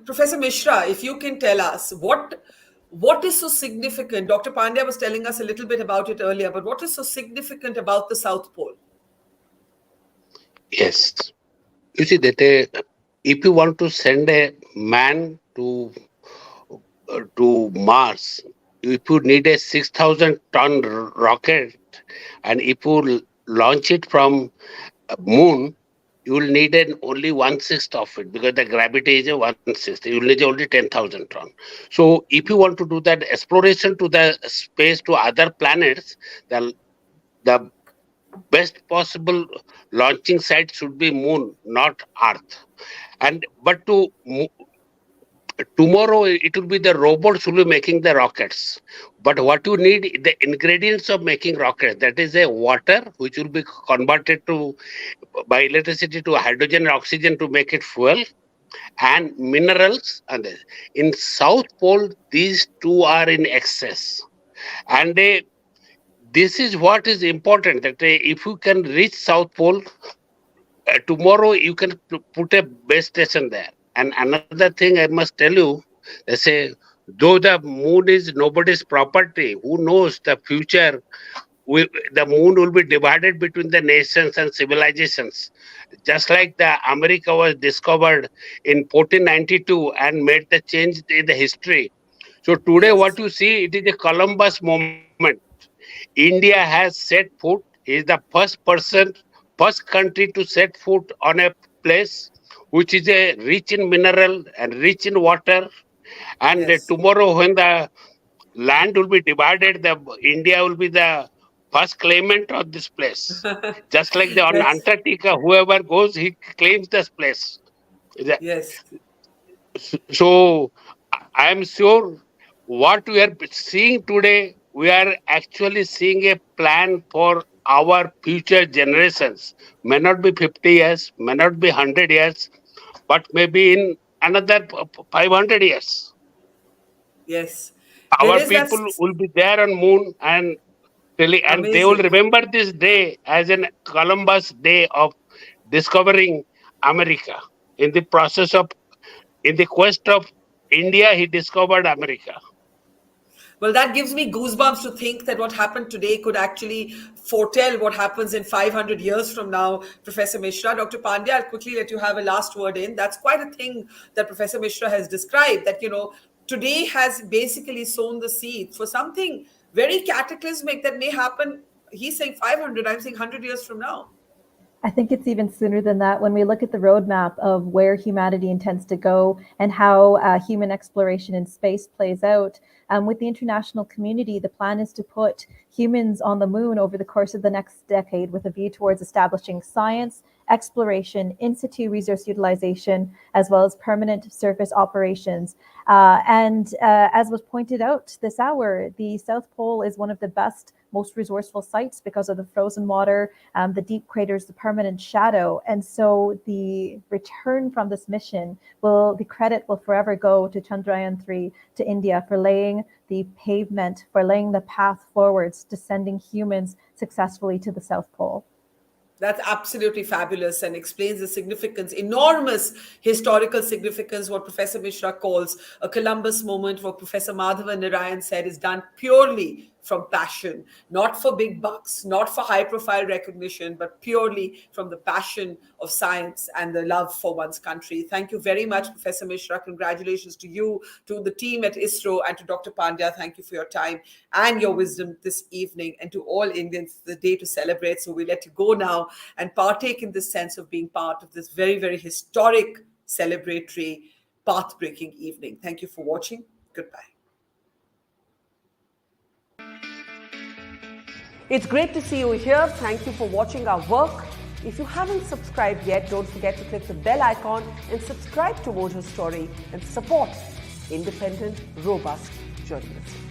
Professor Mishra, if you can tell us what is so significant? Dr. Pandya was telling us a little bit about it earlier, but what is so significant about the South Pole? Yes. You see that if you want to send a man to Mars, if you need a 6,000-ton rocket, and if you launch it from moon, you will need only 1/6 of it, because the gravity is a 1/6. You will need only 10,000 ton. So if you want to do that exploration to the space to other planets, the best possible launching site should be moon, not Earth. But tomorrow it will be the robots who will be making the rockets. But what you need, the ingredients of making rockets, that is a water which will be converted by electricity to hydrogen and oxygen to make it fuel, and minerals. And in South Pole, these two are in excess. And this is what is important, that if you can reach South Pole, tomorrow you can put a base station there. And another thing I must tell you, they say, though the moon is nobody's property, who knows the future, the moon will be divided between the nations and civilizations. Just like the America was discovered in 1492 and made the change in the history. So today what you see, it is a Columbus moment. India has set foot, is the first country to set foot on a place which is rich in mineral and rich in water. And tomorrow when the land will be divided, India will be the first claimant of this place. Just like on Antarctica, whoever goes, he claims this place. Yes. So I am sure what we are seeing today, we are actually seeing a plan for our future generations. May not be 50 years, may not be 100 years, but maybe in another 500 years. Yes. Our people will be there on moon, and they will remember this day as a Columbus Day of discovering America. In the quest of India, he discovered America. Well, that gives me goosebumps to think that what happened today could actually foretell what happens in 500 years from now, Professor Mishra. Dr. Pandya, I'll quickly let you have a last word in. That's quite a thing that Professor Mishra has described, that, today has basically sown the seed for something very cataclysmic that may happen. He's saying 500, I'm saying 100 years from now. I think it's even sooner than that when we look at the roadmap of where humanity intends to go and how human exploration in space plays out. With the international community, the plan is to put humans on the moon over the course of the next decade with a view towards establishing science, exploration, in-situ resource utilization, as well as permanent surface operations. As was pointed out this hour, the South Pole is one of the best, most resourceful sites because of the frozen water, the deep craters, the permanent shadow. And so the return from this mission the credit will forever go to Chandrayaan-3, to India, for laying the pavement, for laying the path forwards to sending humans successfully to the South Pole. That's absolutely fabulous and explains the significance, enormous historical significance, what Professor Mishra calls a Columbus moment. What Professor Madhavan Narayan said is done purely from passion, not for big bucks, not for high-profile recognition, but purely from the passion of science and the love for one's country. Thank you very much, Professor Mishra. Congratulations to you, to the team at ISRO, and to Dr. Pandya. Thank you for your time and your wisdom this evening, and to all Indians, the day to celebrate. So we let you go now and partake in this sense of being part of this very, very historic, celebratory, path-breaking evening. Thank you for watching. Goodbye. It's great to see you here. Thank you for watching our work. If you haven't subscribed yet, don't forget to click the bell icon and subscribe to Mojo Story and support independent, robust journalism.